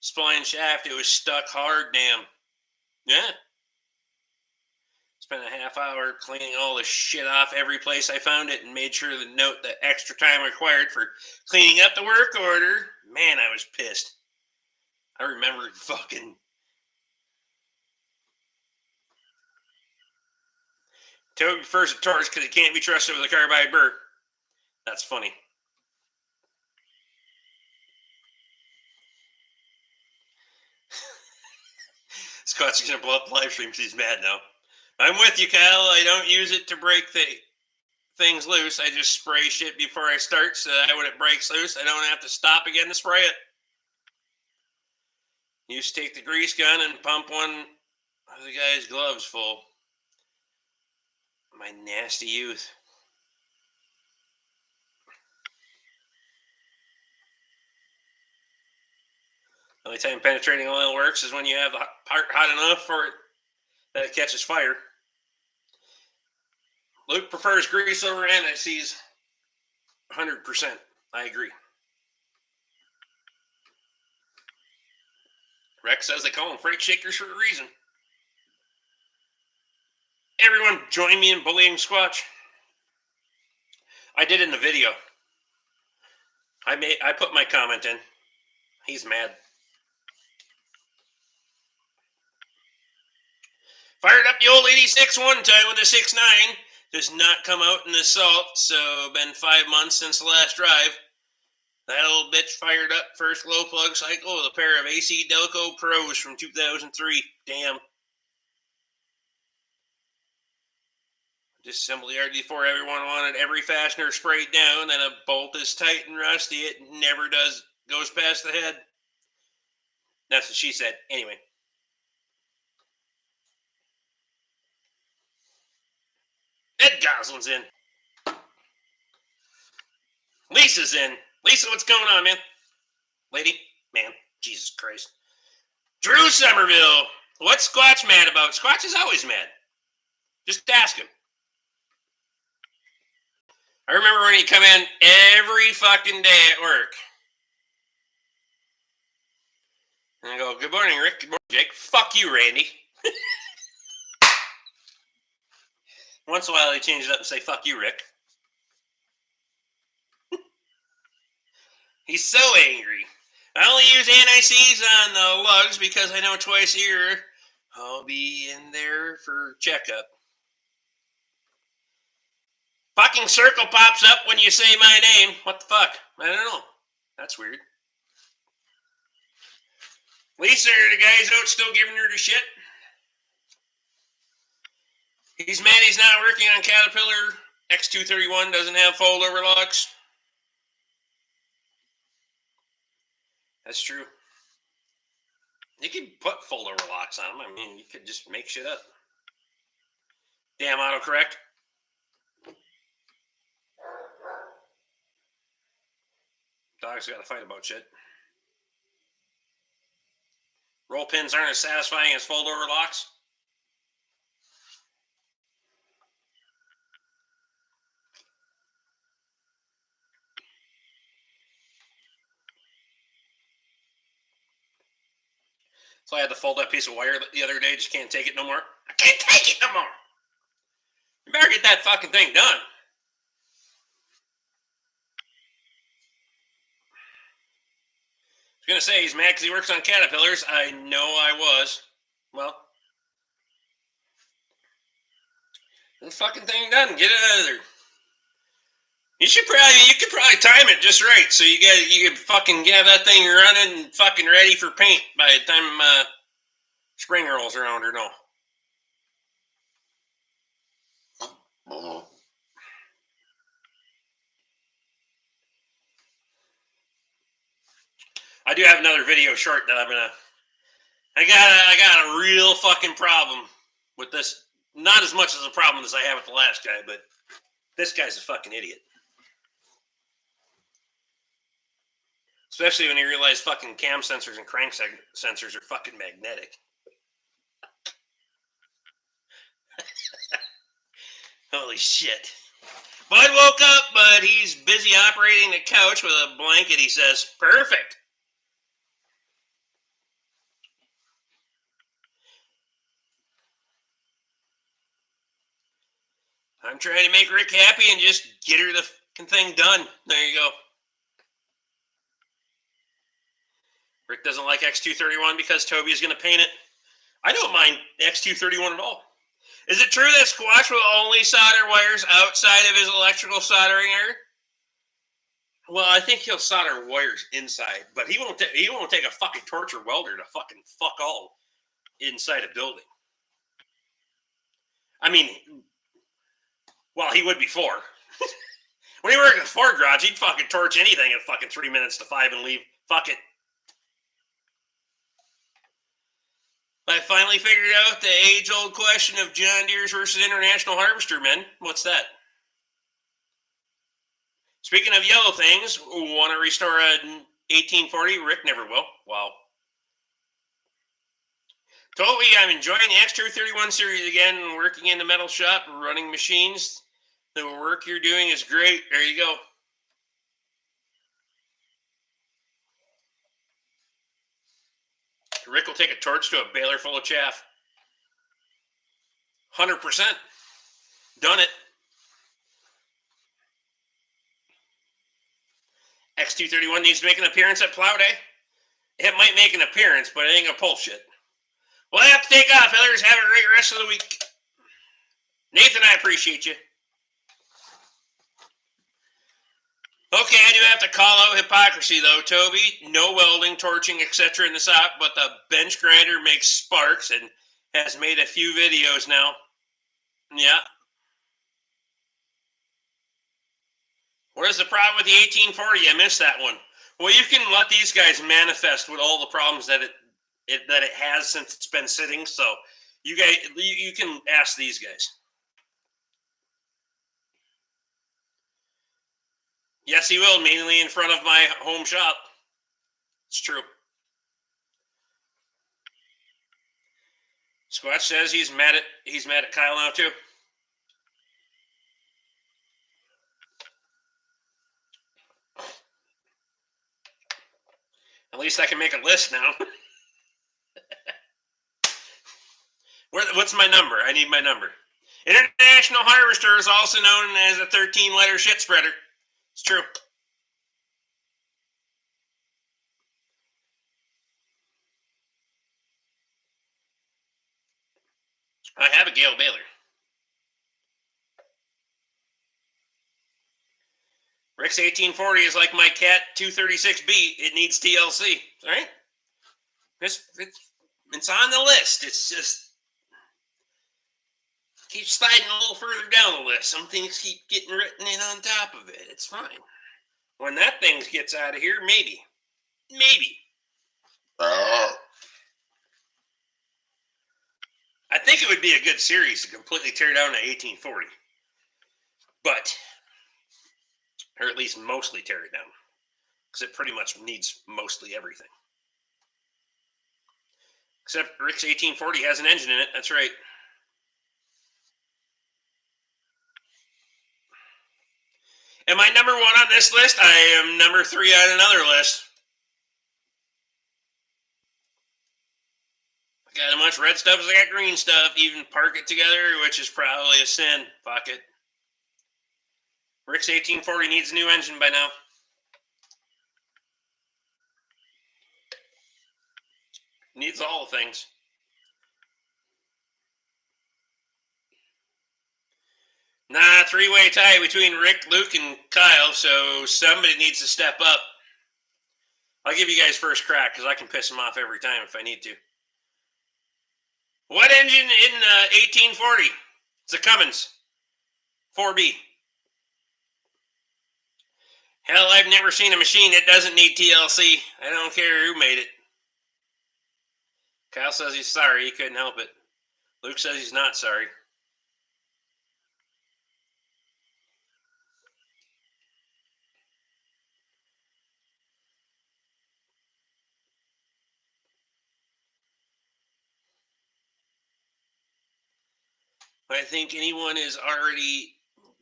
spline shaft. It was stuck hard, damn. Yeah. Spent a half hour cleaning all the shit off every place I found it and made sure to note the extra time required for cleaning up the work order. Man, I was pissed. I remember fucking... Toby prefers a torch because he can't be trusted with a carbide burr. That's funny. Scott's going to blow up the live stream because he's mad now. I'm with you, Kyle. I don't use it to break things loose. I just spray shit before I start so that when it breaks loose, I don't have to stop again to spray it. You just take the grease gun and pump one of the guy's gloves full. My nasty youth. The only time penetrating oil works is when you have the part hot enough for it that it catches fire. Luke prefers grease over anti-seize. 100%. I agree. Rex says they call them freight shakers for a reason. Everyone join me in bullying Squatch. I did in the video. I put my comment in. He's mad. Fired up the old 86 one time with a 6.9. Does not come out in the salt, so been 5 months since the last drive. That old bitch fired up first glow plug cycle with a pair of AC Delco Pros from 2003. Damn. Disassembled the RD4. Everyone wanted every fastener sprayed down, and a bolt is tight and rusty. It never goes past the head. That's what she said. Anyway. Ed Goslin's in. Lisa's in. Lisa, what's going on, man? Lady? Man, Jesus Christ. Drew Somerville. What's Squatch mad about? Squatch is always mad. Just ask him. I remember when he'd come in every fucking day at work. And I go, good morning, Rick. Good morning, Jake. Fuck you, Randy. Once in a while, he changes it up and say, fuck you, Rick. He's so angry. I only use anti-seize on the lugs because I know twice a year I'll be in there for checkup. Fucking circle pops up when you say my name. What the fuck? I don't know. That's weird. Lisa, are the guys out still giving her the shit? He's mad he's not working on Caterpillar. X231 doesn't have fold-over locks. That's true. You could put fold-over locks on them. I mean, you could just make shit up. Damn autocorrect. Dogs got to fight about shit. Roll pins aren't as satisfying as fold-over locks. So I had to fold that piece of wire the other day. Just can't take it no more. I can't take it no more. You better get that fucking thing done. I was going to say he's mad because he works on Caterpillars. I know I was. Well, get the fucking thing done. Get it out of there. You could probably time it just right so you could fucking have that thing running and fucking ready for paint by the time spring rolls around, or no? I do have another video short that I got a real fucking problem with this. Not as much as a problem as I have with the last guy, but this guy's a fucking idiot. Especially when you realize fucking cam sensors and crank sensors are fucking magnetic. Holy shit. Bud woke up, but he's busy operating the couch with a blanket, he says. Perfect. I'm trying to make Rick happy and just get her the fucking thing done. There you go. Rick doesn't like X231 because Toby is going to paint it. I don't mind X231 at all. Is it true that Squatch will only solder wires outside of his electrical soldering area? Well, I think he'll solder wires inside, but he won't take a fucking torture welder to fucking fuck all inside a building. I mean, well, he would before. When he worked at the Ford garage, he'd fucking torch anything at fucking 3 minutes to 5 and leave. Fuck it. I finally figured out the age-old question of John Deere's versus International Harvester, men. What's that? Speaking of yellow things, want to restore a 1840? Rick never will. Wow. Toby, I'm enjoying the X231 series again, working in the metal shop, running machines. The work you're doing is great. There you go. Rick will take a torch to a baler full of chaff. 100%. Done it. X231 needs to make an appearance at Plow Day. It might make an appearance, but it ain't gonna pull shit. Well, I have to take off, others. Have a great rest of the week. Nathan, I appreciate you. Okay, I do have to call out hypocrisy, though, Toby. No welding, torching, etc. in the shop, but the bench grinder makes sparks and has made a few videos now. Yeah. What is the problem with the 1840? I missed that one. Well, you can let these guys manifest with all the problems that it has since it's been sitting. So you guys, you can ask these guys. Yes, he will, mainly in front of my home shop. It's true. Squatch says he's mad at Kyle now too. At least I can make a list now. What's my number? I need my number. International Harvester is also known as a 13-letter shit spreader. It's true. I have a Gale baler. Rick's 1840 is like my Cat 236B. It needs TLC. All right? It's on the list. It's just keeps sliding a little further down the list. Some things keep getting written in on top of it. It's fine. When that thing gets out of here, maybe. I think it would be a good series to completely tear down the 1840. But, or at least mostly tear it down. Because it pretty much needs mostly everything. Except Rick's 1840 has an engine in it. That's right. Am I number 1 on this list? I am number 3 on another list. I got as much red stuff as I got green stuff. Even park it together, which is probably a sin. Fuck it. Rick's 1840 needs a new engine by now. Needs all the things. Nah, 3-way tie between Rick, Luke, and Kyle, so somebody needs to step up. I'll give you guys first crack, because I can piss them off every time if I need to. What engine in 1840? It's a Cummins 4B. Hell, I've never seen a machine that doesn't need TLC. I don't care who made it. Kyle says he's sorry, he couldn't help it. Luke says he's not sorry. I think anyone is already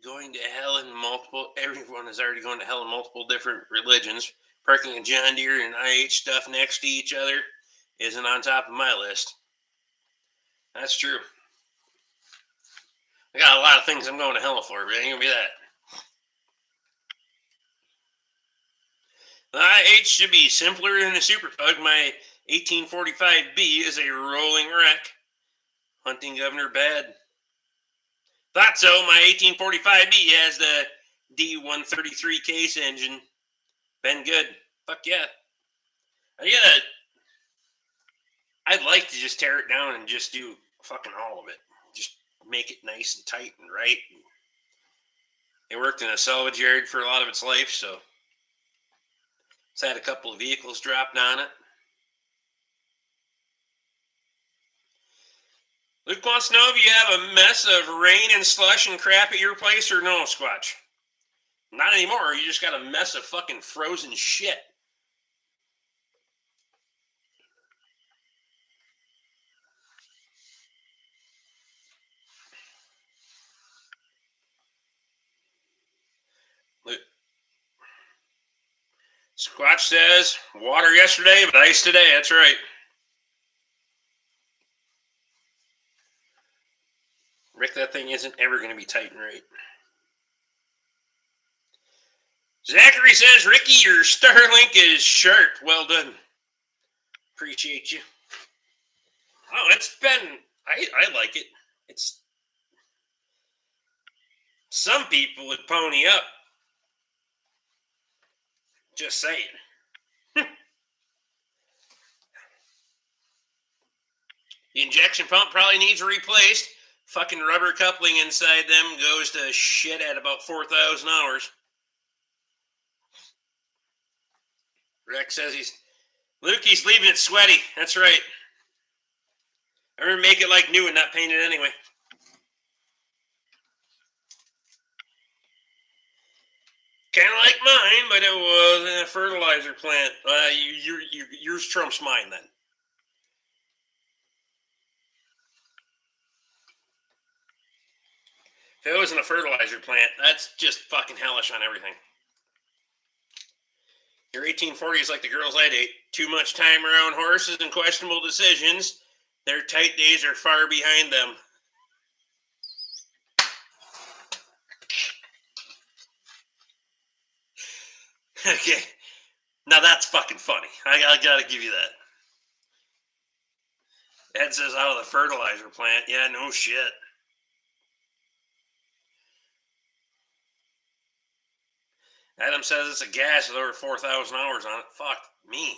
going to hell in multiple. Everyone is already going to hell in multiple different religions. Parking a John Deere and IH stuff next to each other isn't on top of my list. That's true. I got a lot of things I'm going to hell for, but it ain't gonna be that. The IH should be simpler than a Super Pug. My 1845B is a rolling wreck. Hunting Governor bad. Thought so. My 1845B has the D133 case engine. Been good. Fuck yeah. I'd like to just tear it down and just do fucking all of it. Just make it nice and tight and right. It worked in a salvage yard for a lot of its life, so it's had a couple of vehicles dropped on it. Luke wants to know if you have a mess of rain and slush and crap at your place or no, Squatch. Not anymore. You just got a mess of fucking frozen shit. Squatch says, water yesterday, but ice today. That's right. Rick, that thing isn't ever going to be tight and right. Zachary says, Ricky, your Starlink is sharp. Well done. Appreciate you. Oh, it's been, I like it. It's, some people would pony up. Just saying. The injection pump probably needs replaced. Fucking rubber coupling inside them goes to shit at about 4,000 hours. Rex says he's leaving it sweaty. That's right. I'm going to make it like new and not paint it anyway. Kind of like mine, but it was in a fertilizer plant. Yours trumps mine then. If it was in a fertilizer plant, that's just fucking hellish on everything. Your 1840s like the girls I date. Too much time around horses and questionable decisions. Their tight days are far behind them. Okay. Now that's fucking funny. I gotta give you that. Ed says out of the fertilizer plant. Yeah, no shit. Adam says it's a gas with over 4,000 hours on it. Fuck me.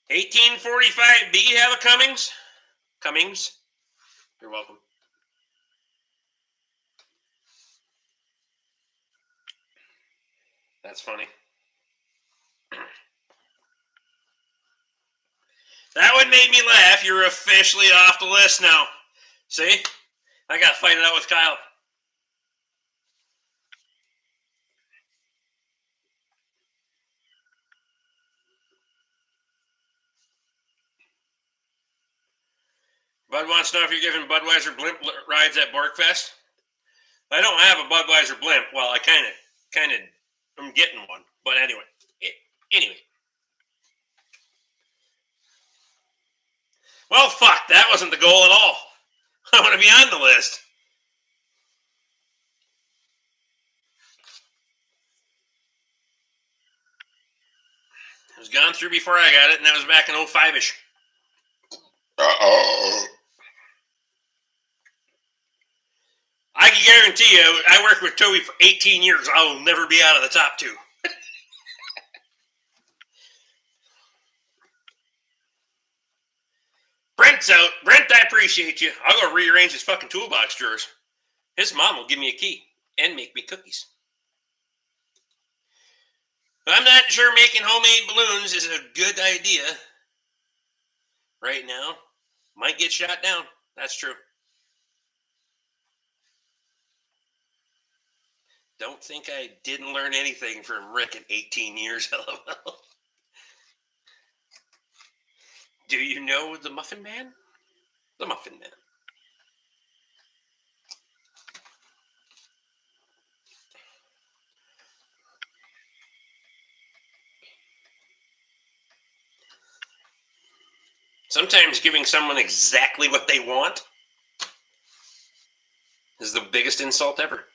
1845. Do you have a Cummings? Cummings? You're welcome. That's funny. That one made me laugh. You're officially off the list now. See? I got to fight it out with Kyle. Bud wants to know if you're giving Budweiser blimp rides at Borkfest. I don't have a Budweiser blimp. Well, I kind of, I'm getting one. But anyway. Well, fuck. That wasn't the goal at all. I want to be on the list. It was gone through before I got it, and that was back in 05-ish. I can guarantee you, I worked with Toby for 18 years. I will never be out of the top two. Brent's out. Brent, I appreciate you. I'll go rearrange his fucking toolbox drawers. His mom will give me a key and make me cookies. I'm not sure making homemade balloons is a good idea right now. Might get shot down. That's true. Don't think I didn't learn anything from Rick in 18 years, LOL. Do you know the Muffin Man? The Muffin Man. Sometimes giving someone exactly what they want is the biggest insult ever.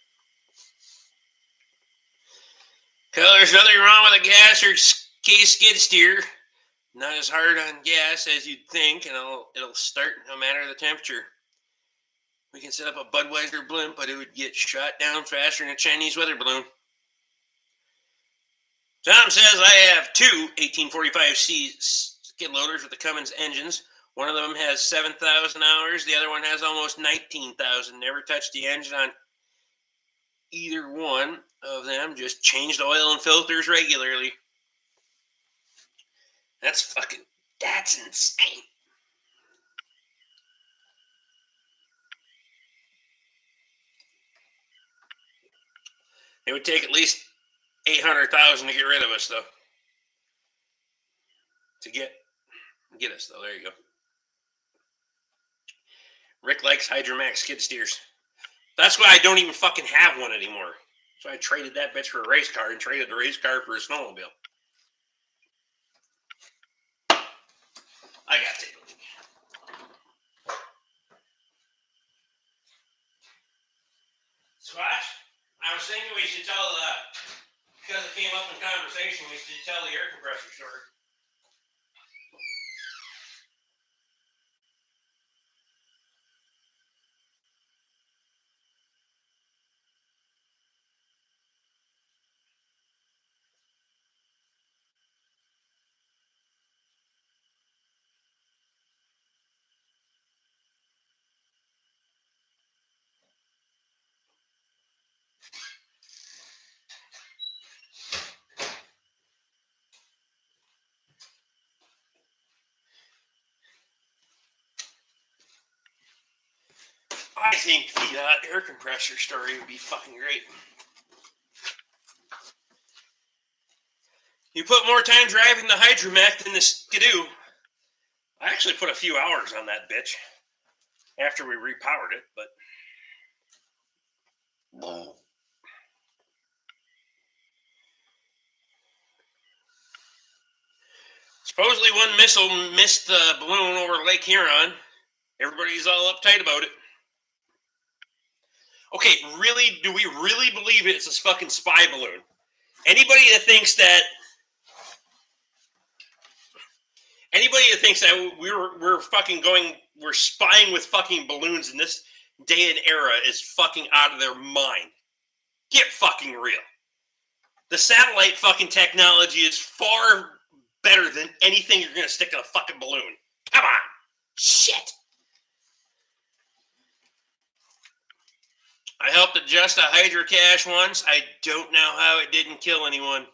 There's nothing wrong with a gas or case skid steer. Not as hard on gas as you'd think, and it'll start no matter the temperature. We can set up a Budweiser blimp, but it would get shot down faster than a Chinese weather balloon. Tom says I have two 1845C skid loaders with the Cummins engines. One of them has 7,000 hours. The other one has almost 19,000. Never touched the engine on either one of them. Just changed oil and filters regularly. That's insane. It would take at least 800,000 to get rid of us, though. To get us, though. There you go. Rick likes Hydromax skid steers. That's why I don't even fucking have one anymore. So I traded that bitch for a race car and traded the race car for a snowmobile. I got to take a look. Squash, I was thinking we should tell, because it came up in conversation, we should tell the air compressor story. I think the air compressor story would be fucking great. You put more time driving the Hydromech than the Skidoo. I actually put a few hours on that bitch after we repowered it, but... Supposedly one missile missed the balloon over Lake Huron. Everybody's all uptight about it. Okay, really? Do we really believe it's a fucking spy balloon? Anybody that thinks that we're spying with fucking balloons in this day and era is fucking out of their mind. Get fucking real. The satellite fucking technology is far better than anything you're gonna stick in a fucking balloon. Come on. Shit. I helped adjust a Hydro Cache once. I don't know how it didn't kill anyone.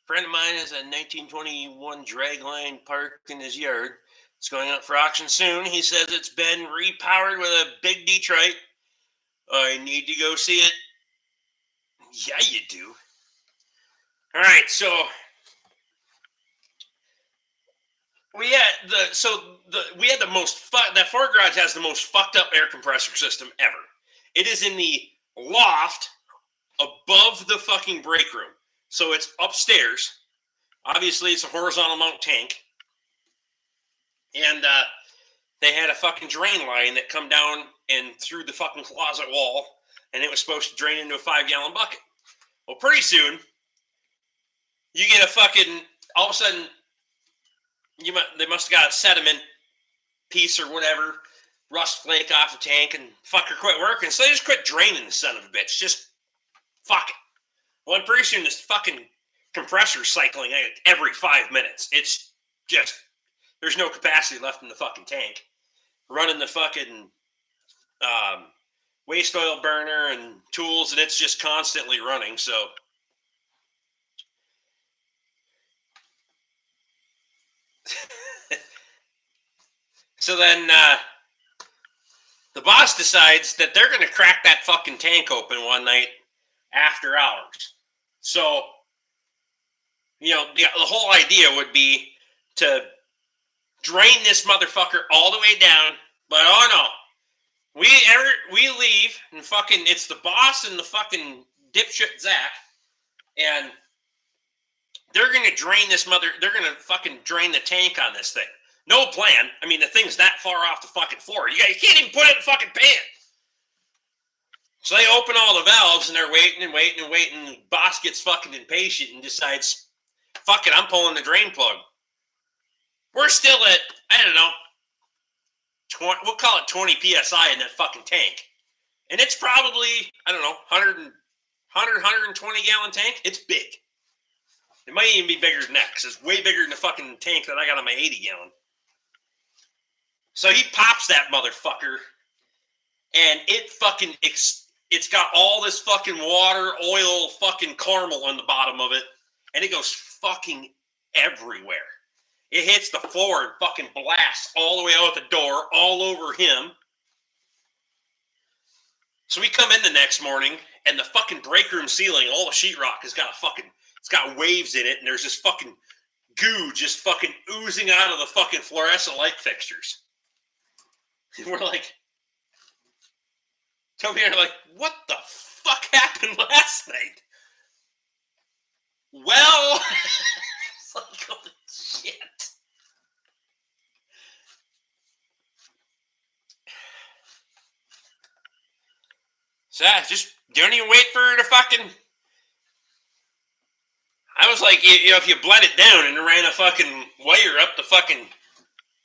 A friend of mine has a 1921 dragline parked in his yard. It's going up for auction soon. He says it's been repowered with a big Detroit. I need to go see it. Yeah, you do. All right, so we had the most that Ford garage has the most fucked up air compressor system ever. It is in the loft above the fucking break room. So it's upstairs. Obviously, it's a horizontal mount tank. And they had a fucking drain line that come down and through the fucking closet wall, and it was supposed to drain into a 5-gallon bucket. Well, pretty soon, you get a fucking, all of a sudden, they must have got a sediment piece or whatever, rust flake off the tank, and fucker quit working. So they just quit draining the son of a bitch. Just fuck it. Well, pretty soon this fucking compressor's cycling every 5 minutes. It's just, there's no capacity left in the fucking tank. Running the fucking waste oil burner and tools, and it's just constantly running. So so then the boss decides that they're going to crack that fucking tank open one night after hours. So, the whole idea would be to drain this motherfucker all the way down. But oh no, we leave and fucking it's the boss and the fucking dipshit Zach, and they're gonna drain this they're gonna fucking drain the tank on this thing. No plan. I mean, the thing's that far off the fucking floor. You can't even put it in the fucking pan. So they open all the valves and they're waiting and waiting and waiting. And the boss gets fucking impatient and decides, fuck it, I'm pulling the drain plug. We're still at, I don't know, we'll call it 20 PSI in that fucking tank. And it's probably, I don't know, 120 gallon tank. It's big. It might even be bigger than that because it's way bigger than the fucking tank that I got on my 80 gallon. So he pops that motherfucker and it fucking, it's got all this fucking water, oil, fucking caramel on the bottom of it. And it goes fucking everywhere. It hits the floor and fucking blasts all the way out the door, all over him. So we come in the next morning, and the fucking break room ceiling, all the sheetrock has got it's got waves in it, and there's this fucking goo just fucking oozing out of the fucking fluorescent light fixtures. And we're like, Toby and I are like, what the fuck happened last night? Well, it's like, holy shit. So just don't even wait for her to fucking. I was like, if you bled it down and ran a fucking wire up the fucking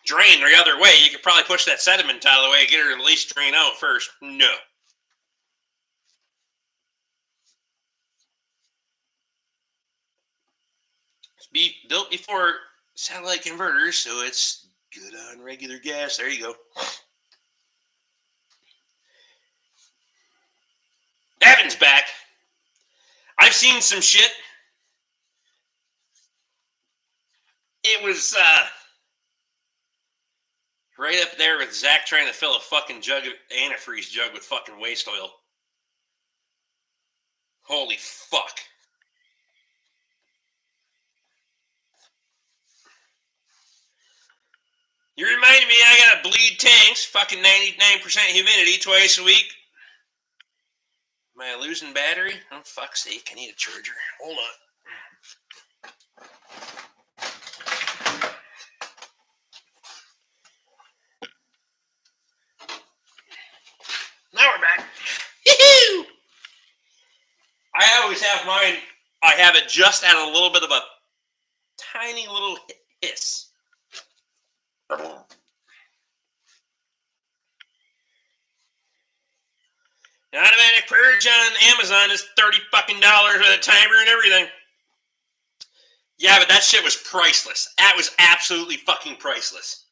drain the other way, you could probably push that sediment tile away and get her to at least drain out first. No. It's built before satellite converters, so it's good on regular gas. There you go. Evan's back. I've seen some shit. It was right up there with Zach trying to fill a fucking antifreeze jug with fucking waste oil. Holy fuck. You reminded me I gotta bleed tanks, fucking 99% humidity twice a week. Am I losing battery? Oh, fuck's sake, I need a charger. Hold on. Now we're back. Yee-hoo! I always have mine, I have it just at a little bit of a tiny little hiss. The automatic purge on Amazon is $30 with a timer and everything. Yeah, but that shit was priceless. That was absolutely fucking priceless.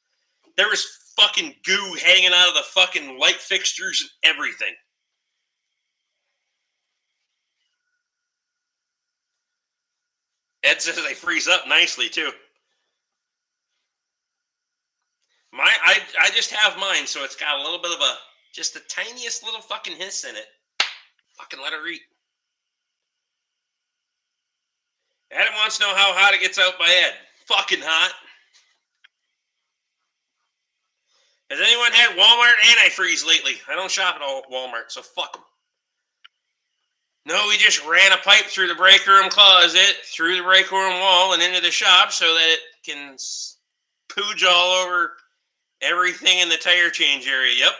There was fucking goo hanging out of the fucking light fixtures and everything. Ed says they freeze up nicely too. I just have mine, so it's got a little bit of just the tiniest little fucking hiss in it. Fucking let her eat. Adam wants to know how hot it gets out by Ed. Fucking hot. Has anyone had Walmart antifreeze lately? I don't shop at Walmart, so fuck them. No, we just ran a pipe through the break room closet, through the break room wall, and into the shop so that it can pooge all over everything in the tire change area. Yep.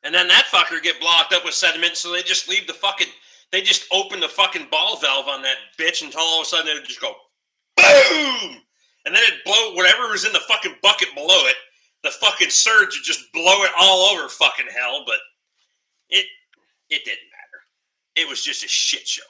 And then that fucker get blocked up with sediment, so they just open the fucking ball valve on that bitch until all of a sudden it would just go boom! And then it'd blow whatever was in the fucking bucket below it. The fucking surge would just blow it all over fucking hell, but it didn't matter. It was just a shit show.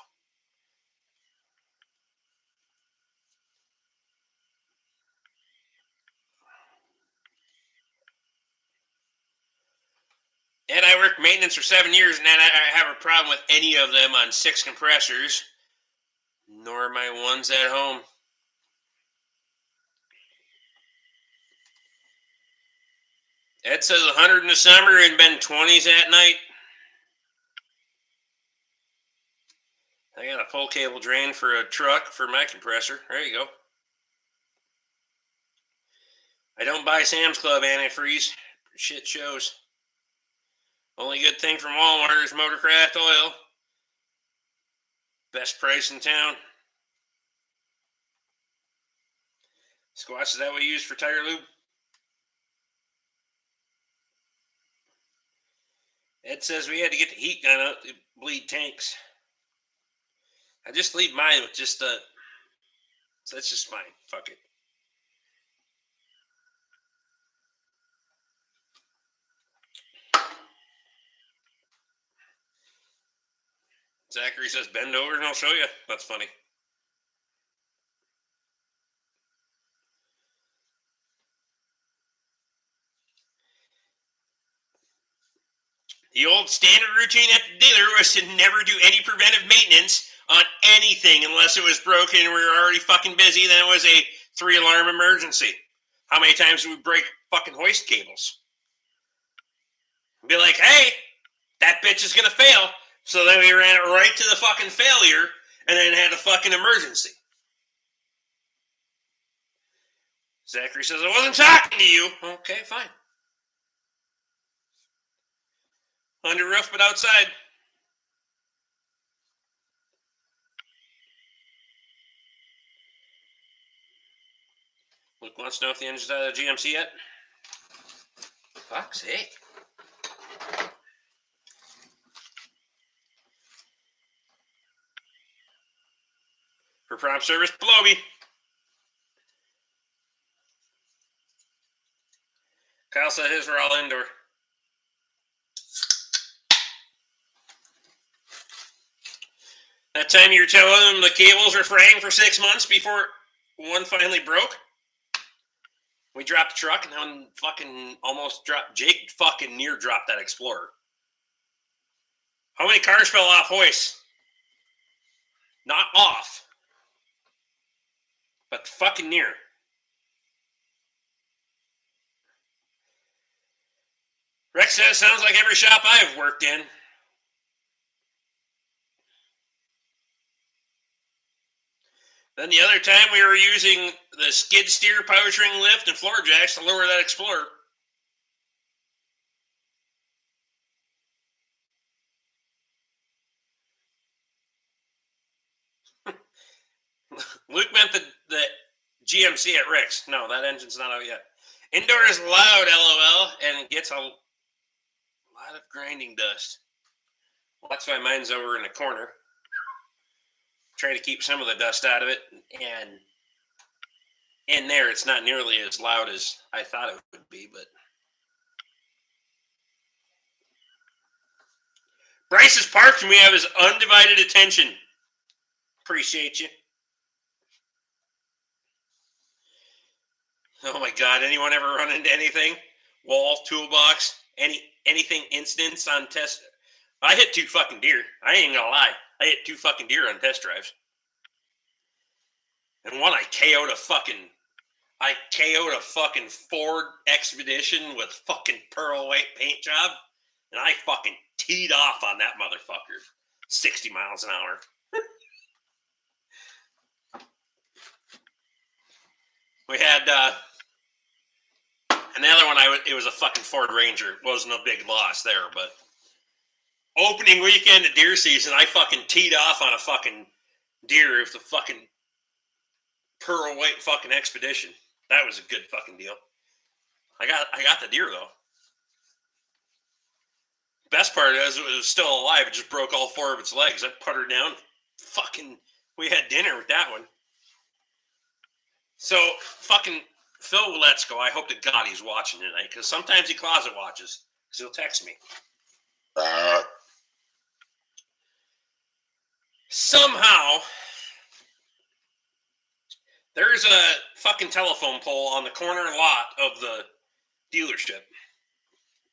And I worked maintenance for 7 years, and I have a problem with any of them on 6 compressors, nor my ones at home. Ed says 100 in the summer and been 20s at night. I got a pull cable drain for a truck for my compressor. There you go. I don't buy Sam's Club antifreeze. Shit shows. Only good thing from Walmart is Motorcraft oil. Best price in town. Squatch, is that what you use for tire lube? Ed says we had to get the heat gun out to bleed tanks. I just leave mine with just so that's just mine. Fuck it. Zachary says bend over and I'll show you. That's funny. The old standard routine at the dealer was to never do any preventive maintenance on anything unless it was broken and we were already fucking busy. Then it was a 3-alarm emergency. How many times did we break fucking hoist cables? Be like, hey, that bitch is going to fail. So then we ran it right to the fucking failure and then had a fucking emergency. Zachary says, I wasn't talking to you. Okay, fine. Under roof, but outside. Luke wants to know if the engine's out of the GMC yet. Fuck's sake. For prompt service, Bloby. Kyle said his were all indoor. That time you were telling them the cables were fraying for 6 months before one finally broke? We dropped the truck and then fucking almost dropped. Jake fucking near dropped that Explorer. How many cars fell off hoists? Not off. But fucking near. Rex says, sounds like every shop I've worked in. Then the other time we were using the skid steer powertrain lift and floor jacks to lower that Explorer. Luke meant the GMC at Rick's. No, that engine's not out yet. Indoor is loud, LOL, and gets a lot of grinding dust. Well, that's why mine's over in the corner. Trying to keep some of the dust out of it, and in there it's not nearly as loud as I thought it would be, but Bryce is parked and we have his undivided attention. Appreciate you. Oh my God, anyone ever run into anything? Wall, toolbox, anything incidents on test? I hit 2 fucking deer. I ain't gonna lie. I hit 2 fucking deer on test drives. And one I KO'd a fucking Ford Expedition with fucking pearl white paint job. And I fucking teed off on that motherfucker. 60 miles an hour. We had another one. It was a fucking Ford Ranger. It wasn't a big loss there, but opening weekend of deer season, I fucking teed off on a fucking deer with the fucking pearl white fucking Expedition. That was a good fucking deal. I got the deer though. Best part is it was still alive. It just broke all 4 of its legs. I put her down. Fucking, we had dinner with that one. So fucking Phil Let's Go. I hope to God he's watching tonight, because sometimes he closet watches. Because he'll text me. Somehow, there's a fucking telephone pole on the corner lot of the dealership.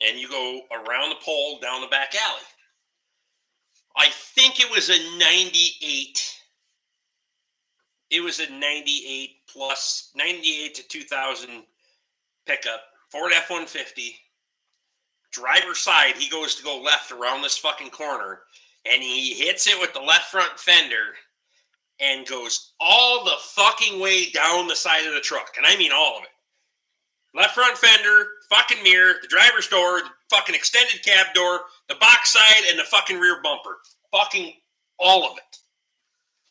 And you go around the pole down the back alley. I think it was a 98. It was a 98 plus, 98 to 2000 pickup. Ford F-150. Driver's side, he goes to go left around this fucking corner. And he hits it with the left front fender. And goes all the fucking way down the side of the truck. And I mean all of it. Left front fender, fucking mirror, the driver's door, the fucking extended cab door, the box side, and the fucking rear bumper. Fucking all of it.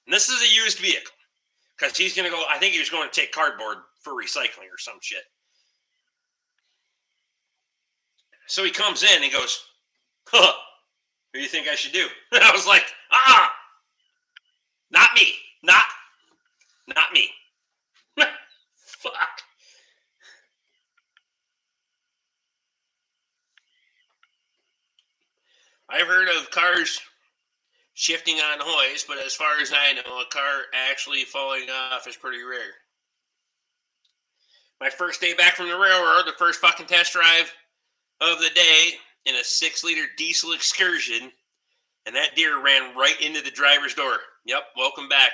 And this is a used vehicle. Because he's going to go, I think he was going to take cardboard for recycling or some shit. So he comes in and he goes, huh, what do you think I should do? And I was like, not me. Not me. Fuck. I've heard of cars shifting on hoist, but as far as I know, a car actually falling off is pretty rare. My first day back from the railroad, the first fucking test drive of the day in a 6-liter diesel Excursion, and that deer ran right into the driver's door. Yep, welcome back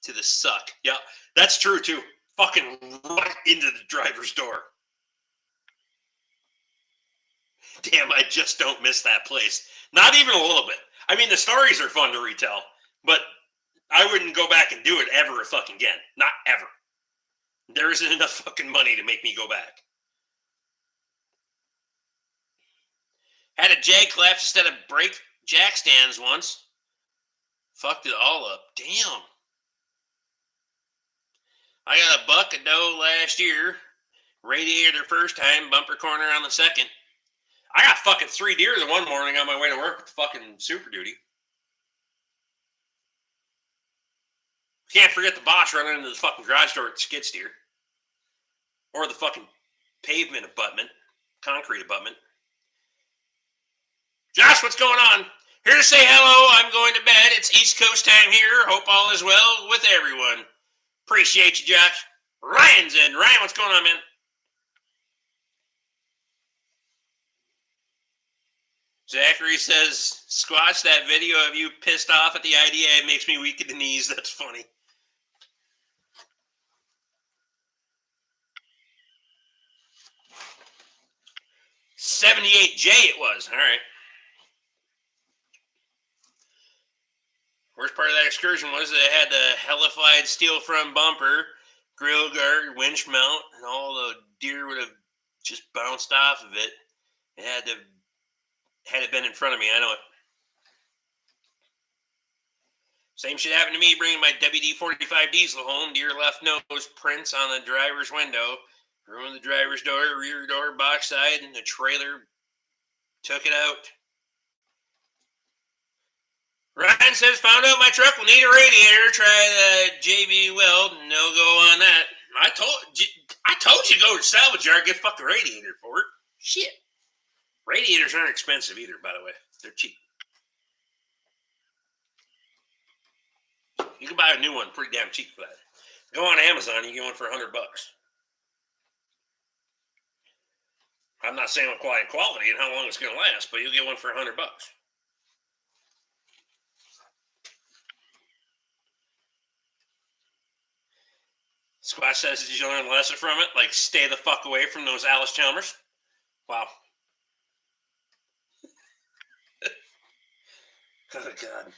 to the suck. Yep, that's true too. Fucking right into the driver's door. Damn, I just don't miss that place. Not even a little bit. I mean, the stories are fun to retell, but I wouldn't go back and do it ever fucking again. Not ever. There isn't enough fucking money to make me go back. Had a jag collapse instead of brake jack stands once. Fucked it all up. Damn. I got a buck of doe last year. Radiator first time, bumper corner on the second. I got fucking 3 deer the one morning on my way to work with fucking Super Duty. Can't forget the Bosch running into the fucking garage door at skid steer. Or the fucking pavement abutment. Concrete abutment. Josh, what's going on? Here to say hello. I'm going to bed. It's East Coast time here. Hope all is well with everyone. Appreciate you, Josh. Ryan's in. Ryan, what's going on, man? Zachary says, Squatch, that video of you pissed off at the idea, it makes me weak at the knees. That's funny. $78J it was. All right. Worst part of that excursion was that it had the hellified steel front bumper, grill guard, winch mount, and all the deer would have just bounced off of it. It had it been in front of me, I know it. Same shit happened to me bringing my WD-45 diesel home. Deer left nose prints on the driver's window. Ruined the driver's door, rear door, box side, and the trailer took it out. Ryan says, found out my truck will need a radiator. Try the JB Weld. No go on that. I told you to go to salvage yard, get fucking radiator for it. Shit. Radiators aren't expensive either, by the way. They're cheap. You can buy a new one pretty damn cheap for that. Go on Amazon, you get one for $100. I'm not saying what quality and how long it's going to last, but you'll get one for $100. Squash says, did you learn a lesson from it? Like, stay the fuck away from those Alice Chalmers? Wow. Oh, God.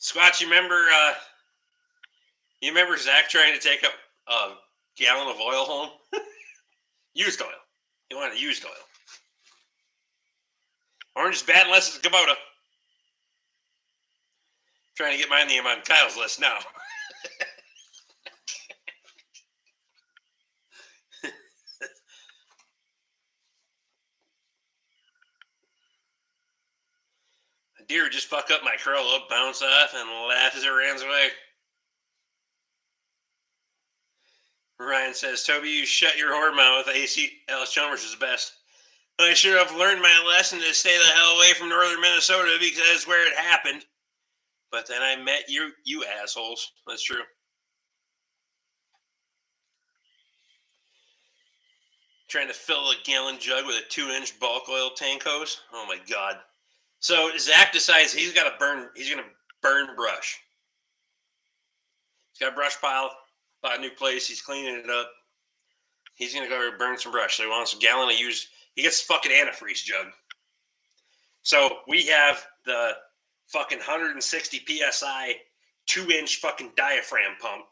Squatch, you remember Zach trying to take a gallon of oil home? Used oil. He wanted used oil. Orange is bad unless it's Kubota. Trying to get my name on Kyle's list now. A deer would just fuck up my curl up, bounce off, and laugh as it runs away. Ryan says, Toby, you shut your whore mouth. AC Alice Chalmers is the best. I sure have learned my lesson to stay the hell away from northern Minnesota because that's where it happened. But then I met you assholes. That's true. Trying to fill a gallon jug with a 2-inch bulk oil tank hose. Oh my God. So Zach decides he's going to burn brush. He's got a brush pile, bought a new place. He's cleaning it up. He's going to go burn some brush. So he wants a gallon of used. He gets a fucking antifreeze jug. So we have the fucking 160 PSI 2-inch fucking diaphragm pump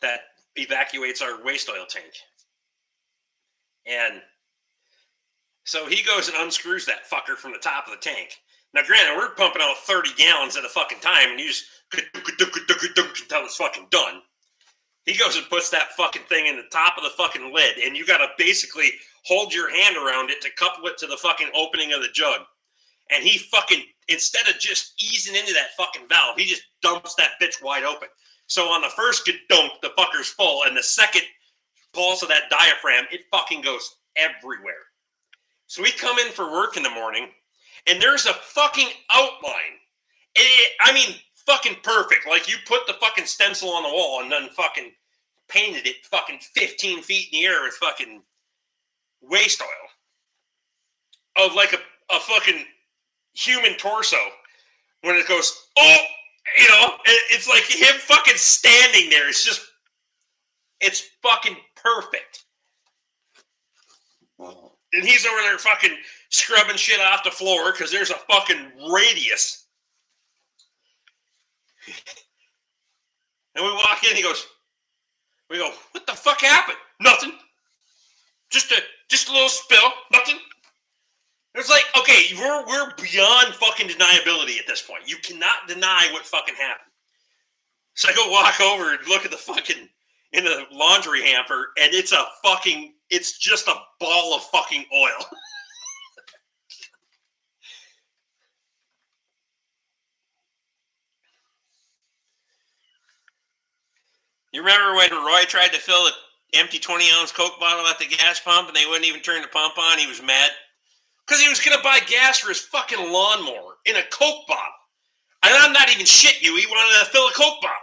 that evacuates our waste oil tank. And so he goes and unscrews that fucker from the top of the tank. Now, granted, we're pumping out 30 gallons at a fucking time, and you just until it's fucking done. He goes and puts that fucking thing in the top of the fucking lid, and you got to basically hold your hand around it to couple it to the fucking opening of the jug. And he fucking, instead of just easing into that fucking valve, he just dumps that bitch wide open. So on the first dunk, the fucker's full, and the second pulse of that diaphragm, it fucking goes everywhere. So we come in for work in the morning, and there's a fucking outline. I mean, fucking perfect. Like you put the fucking stencil on the wall and then fucking painted it fucking 15 feet in the air with fucking waste oil. Of like a fucking human torso. When it goes, oh, you know, it's like him fucking standing there. It's fucking perfect. And he's over there fucking scrubbing shit off the floor because there's a fucking radius. And we walk in, he goes, We go, what the fuck happened? Nothing. Just a little spill. Nothing. It's like, okay, we're beyond fucking deniability at this point. You cannot deny what fucking happened. So I go walk over and look at the fucking in the laundry hamper, and it's just a ball of fucking oil. You remember when Roy tried to fill an empty 20-ounce Coke bottle at the gas pump and they wouldn't even turn the pump on? He was mad. Because he was going to buy gas for his fucking lawnmower in a Coke bottle. And I'm not even shitting you. He wanted to fill a Coke bottle.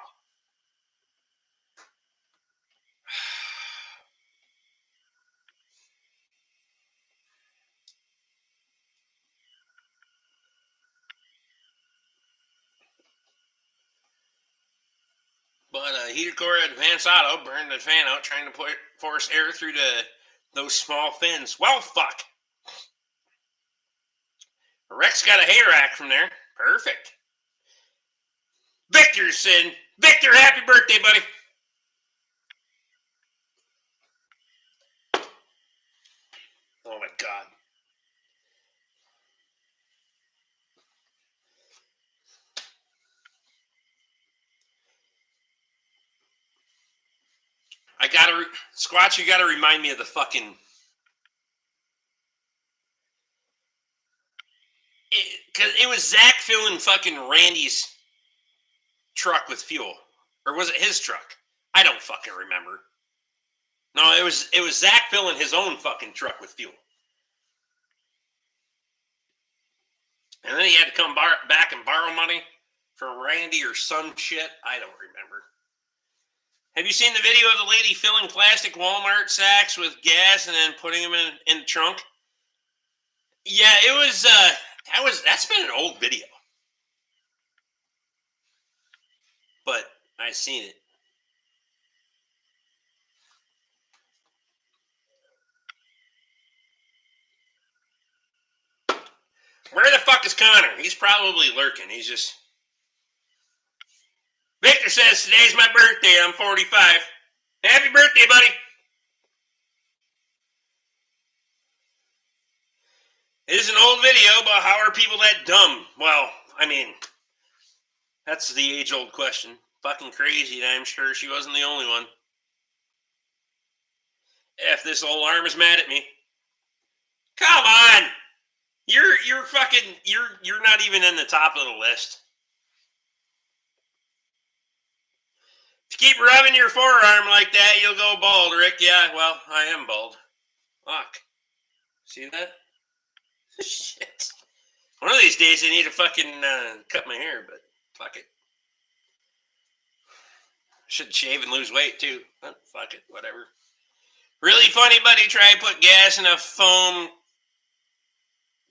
But heated core advanced auto burned the fan out trying to force air through those small fins. Well, fuck. Rex got a hair rack from there. Perfect. Victor said, Victor, happy birthday, buddy. Oh, my God. Squatch, you gotta remind me of the fucking... Because it was Zach filling fucking Randy's truck with fuel. Or was it his truck? I don't fucking remember. No, it was Zach filling his own fucking truck with fuel. And then he had to come back and borrow money from Randy or some shit. I don't remember. Have you seen the video of the lady filling plastic Walmart sacks with gas and then putting them in the trunk? Yeah, it was... That's been an old video. But I seen it. Where the fuck is Connor? He's probably lurking. He's just... Victor says, today's my birthday. I'm 45. Happy birthday, buddy. It is an old video, but how are people that dumb? Well, I mean, that's the age-old question. Fucking crazy, and I'm sure she wasn't the only one. If this old arm is mad at me. Come on! You're fucking... You're not even in the top of the list. If you keep rubbing your forearm like that, you'll go bald, Rick. Yeah, well, I am bald. Fuck. See that? Shit. One of these days I need to fucking cut my hair, but fuck it. Should shave and lose weight too. But fuck it, whatever. Really funny, buddy. Try to put gas in a foam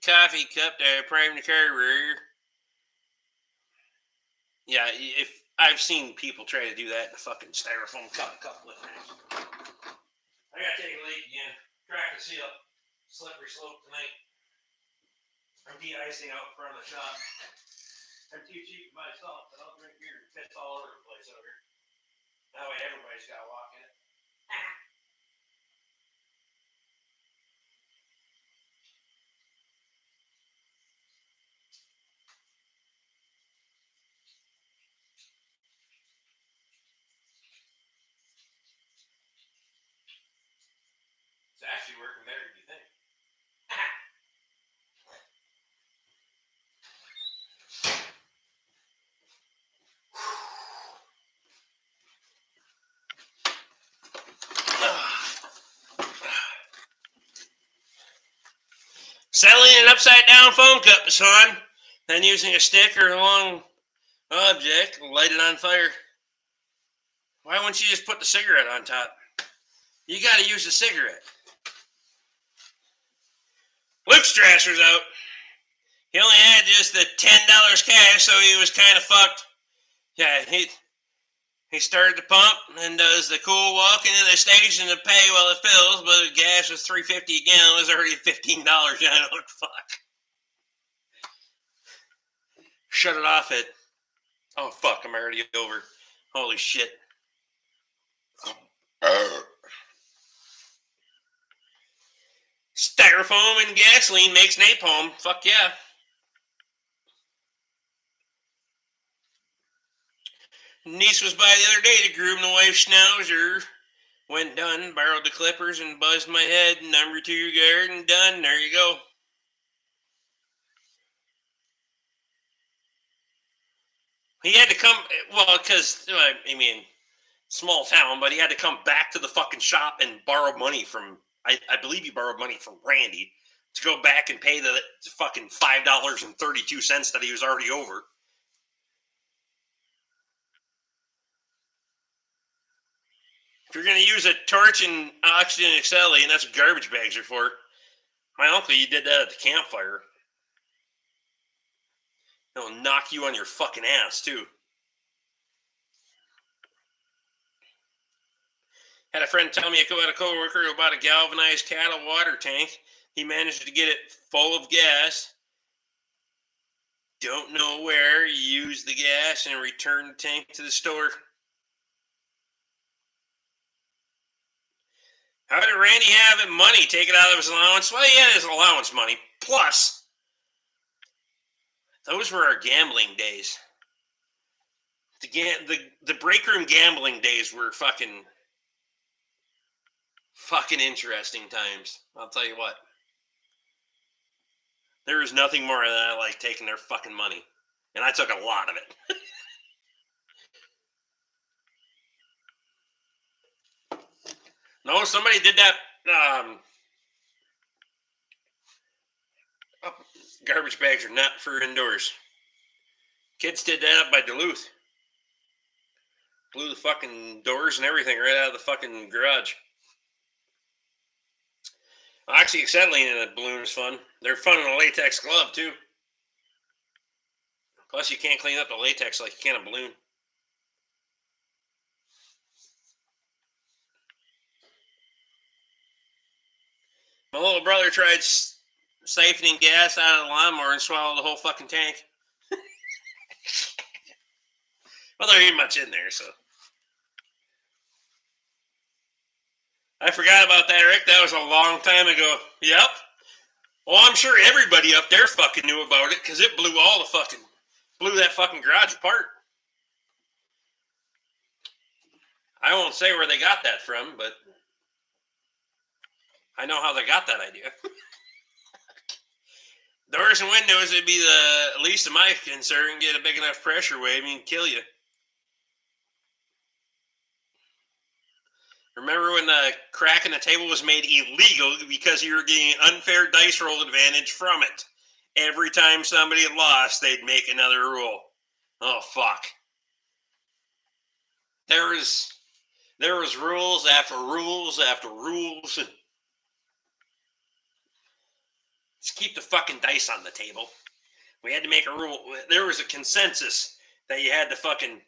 coffee cup to prime the carburetor. Yeah, if I've seen people try to do that in a fucking styrofoam cup of times. I gotta take a leak again. Crack the seal. Slippery slope tonight. I'm de-icing out in front of the shop. I'm too cheap to buy salt, but I'll drink beer and piss all over the place over here. That way everybody's got to walk in it. It's actually working better than you think. Settling an upside-down foam cup is fun. Then using a stick or a long object, light it on fire. Why wouldn't you just put the cigarette on top? You got to use the cigarette. Luke Strasser's out. He only had just the $10 cash, so he was kind of fucked. Yeah, he started the pump and does the cool walk into the station to pay while it fills, but the gas was $3.50 a gallon. It was already $15. I don't fuck. Shut it off at... Oh, fuck, I'm already over. Holy shit. Styrofoam and gasoline makes napalm. Fuck yeah. Niece was by the other day to groom the wife's schnauzer. Went done, borrowed the clippers and buzzed my head. Number 2 garden done. There you go. He had to come, well, because, I mean, small town, but he had to come back to the fucking shop and borrow money from, I believe he borrowed money from Randy to go back and pay the fucking $5.32 that he was already over. If you're going to use a torch and oxygen acetylene, that's what garbage bags are for. My uncle, you did that at the campfire. It'll knock you on your fucking ass, too. Had a friend tell me about a coworker who bought a galvanized cattle water tank. He managed to get it full of gas. Don't know where. Use the gas and return the tank to the store. How did Randy have money taken out of his allowance? Well, he had his allowance money. Plus, those were our gambling days. The break room gambling days were fucking interesting times. I'll tell you what. There was nothing more than I like taking their fucking money. And I took a lot of it. No, somebody did that. Garbage bags are not for indoors. Kids did that up by Duluth. Blew the fucking doors and everything right out of the fucking garage. Oxyacetylene in a balloon is fun. They're fun in a latex glove, too. Plus, you can't clean up the latex like you can a balloon. My little brother tried siphoning gas out of the lawnmower and swallowed the whole fucking tank. Well, there ain't much in there, so. I forgot about that, Rick. That was a long time ago. Yep. Well, I'm sure everybody up there fucking knew about it because it blew that fucking garage apart. I won't say where they got that from, but I know how they got that idea. Doors and windows would be the least of my concern. Get a big enough pressure wave and kill you. Remember when the crack in the table was made illegal because you were getting an unfair dice roll advantage from it? Every time somebody lost, they'd make another rule. Oh, fuck. There was rules after rules after rules. Let's keep the fucking dice on the table. We had to make a rule. There was a consensus that you had to fucking...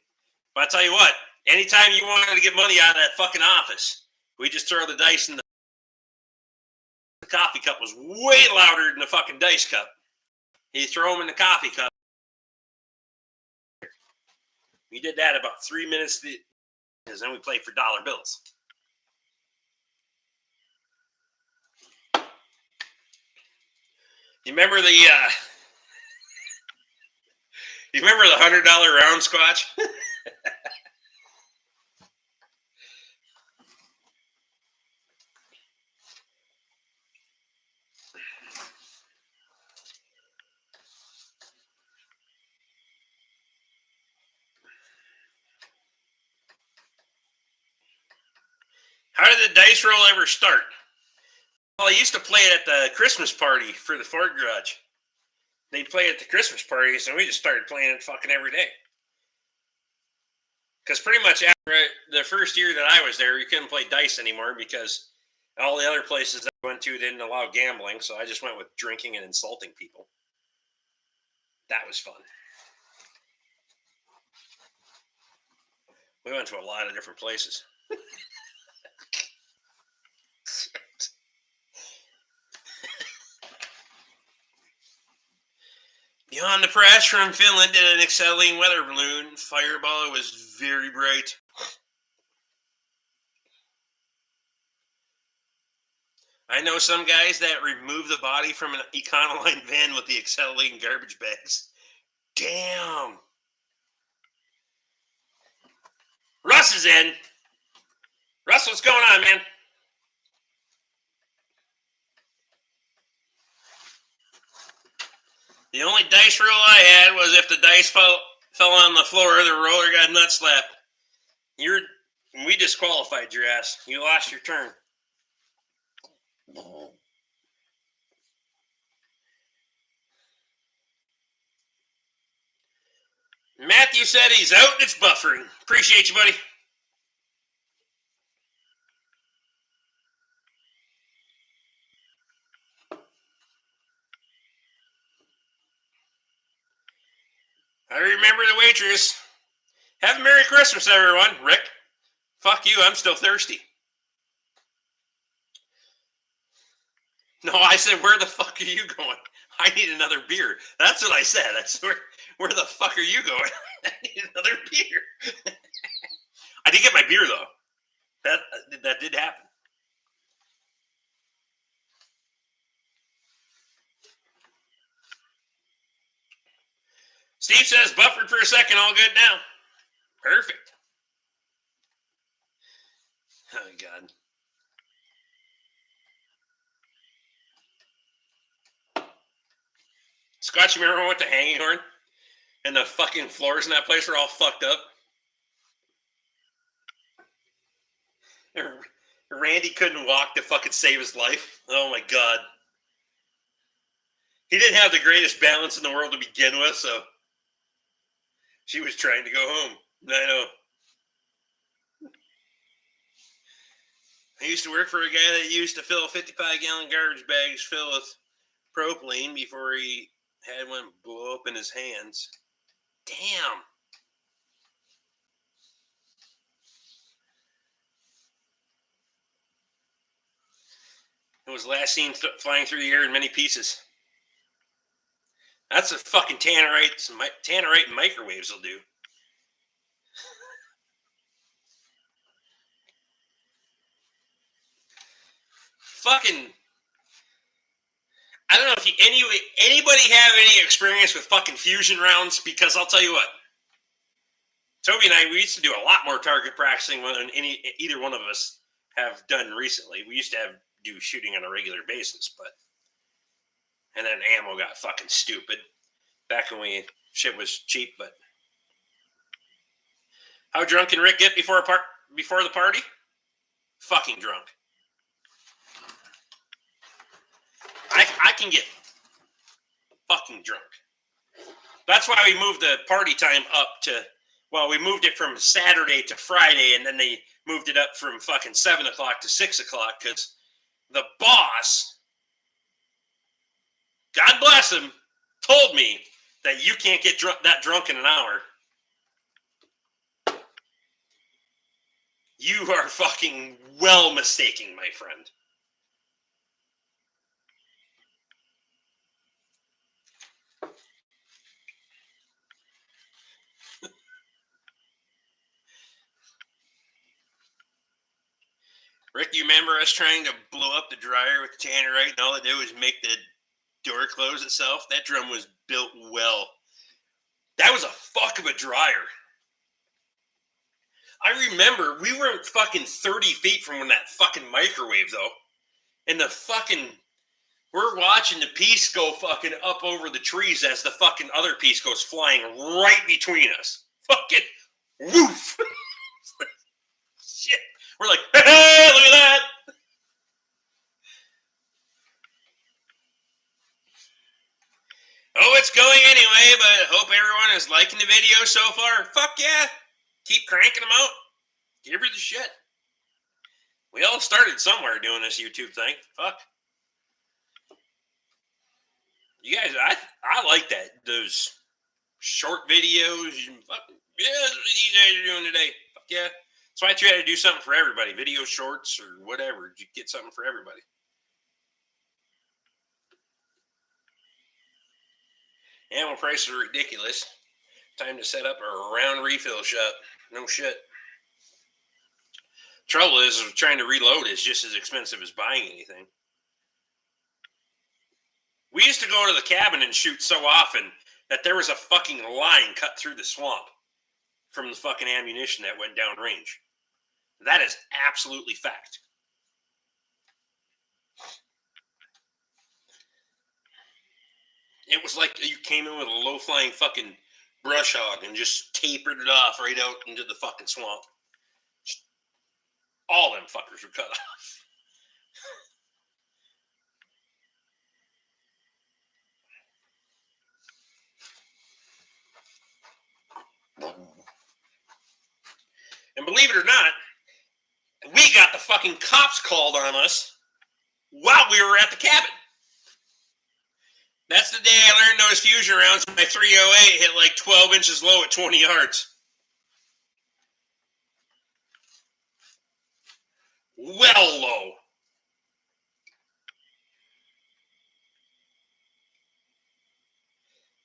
But I'll tell you what, anytime you wanted to get money out of that fucking office, we just throw the dice in the coffee cup was way louder than the fucking dice cup. You throw them in the coffee cup. We did that about 3 minutes, because then we played for dollar bills. You remember the $100 round squatch? How did the dice roll ever start? Well, I used to play it at the Christmas party for the Ford Garage. They'd play it at the Christmas parties, and we just started playing it fucking every day. Because pretty much after the first year that I was there, we couldn't play dice anymore because all the other places that I went to didn't allow gambling, so I just went with drinking and insulting people. That was fun. We went to a lot of different places. Beyond the press from Finland did an acetylene weather balloon. Fireball was very bright. I know some guys that remove the body from an Econoline van with the accelerating garbage bags. Damn. Russ is in. Russ, what's going on, man? The only dice rule I had was if the dice fell on the floor, the roller got nut slapped. We disqualified your ass. You lost your turn. Matthew said he's out and it's buffering. Appreciate you, buddy. I remember the waitress. Have a Merry Christmas, everyone. Rick, fuck you. I'm still thirsty. No, I said, where the fuck are you going? I need another beer. That's what I said. That's where the fuck are you going? I need another beer. I did get my beer, though. That did happen. Steve says, buffered for a second, all good now. Perfect. Oh, God. Scott, you remember when we went to Hanging Horn? And the fucking floors in that place were all fucked up? Randy couldn't walk to fucking save his life. Oh, my God. He didn't have the greatest balance in the world to begin with, so she was trying to go home. I know. I used to work for a guy that used to fill 55-gallon garbage bags filled with propylene before he had one blow up in his hands. Damn. It was last seen flying through the air in many pieces. That's a fucking Tannerite. Tannerite and microwaves will do. Fucking, I don't know if anybody have any experience with fucking fusion rounds, because I'll tell you what, Toby and I, we used to do a lot more target practicing than either one of us have done recently. We used to do shooting on a regular basis, and then ammo got fucking stupid back when shit was cheap. But how drunk can Rick get before the party? Fucking drunk. I can get fucking drunk. That's why we moved the party time up to, well, we moved it from Saturday to Friday, and then they moved it up from fucking 7 o'clock to 6 o'clock, because the boss, God bless him, told me that you can't get that drunk in an hour. You are fucking well mistaken, my friend. Rick, you remember us trying to blow up the dryer with the Tannerite, and all it did was make the door close itself? That drum was built well. That was a fuck of a dryer. I remember we were fucking 30 feet from that fucking microwave, though. And the fucking, we're watching the piece go fucking up over the trees as the fucking other piece goes flying right between us. Fucking woof. Shit. We're like, hey, look at that. Oh, it's going anyway, but hope everyone is liking the video so far. Fuck yeah. Keep cranking them out. Give her the shit. We all started somewhere doing this YouTube thing. Fuck. You guys, I like that. Those short videos. Fuck, yeah, that's what you guys are doing today. Fuck yeah. That's why I try to do something for everybody. Video shorts or whatever. You get something for everybody. Ammo prices are ridiculous. Time to set up a round refill shop. No shit. Trouble is trying to reload is just as expensive as buying anything. We used to go to the cabin and shoot so often that there was a fucking line cut through the swamp from the fucking ammunition that went downrange. That is absolutely fact. It was like you came in with a low-flying fucking brush hog and just tapered it off right out into the fucking swamp. All them fuckers were cut off. And believe it or not, we got the fucking cops called on us while we were at the cabin. That's the day I learned those fusion rounds. My 308 hit like 12 inches low at 20 yards. Well low.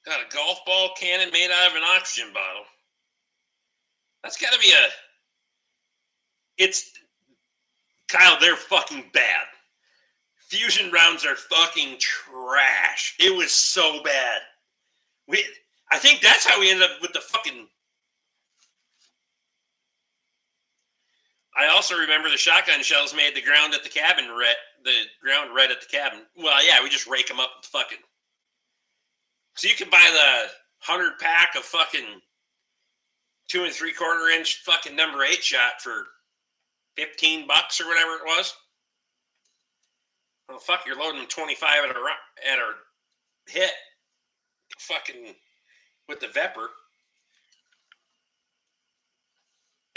Got a golf ball cannon made out of an oxygen bottle. That's got to be it's, Kyle, they're fucking bad. Fusion rounds are fucking trash. It was so bad. I think that's how we ended up with the fucking... I also remember the shotgun shells made the ground at the cabin red. The ground red at the cabin. Well, yeah, we just rake them up with fucking... So you can buy the 100 pack of fucking 2 3/4 inch fucking number 8 shot for $15 or whatever it was. Oh fuck, you're loading 25 at a hit. Fucking with the Vepr.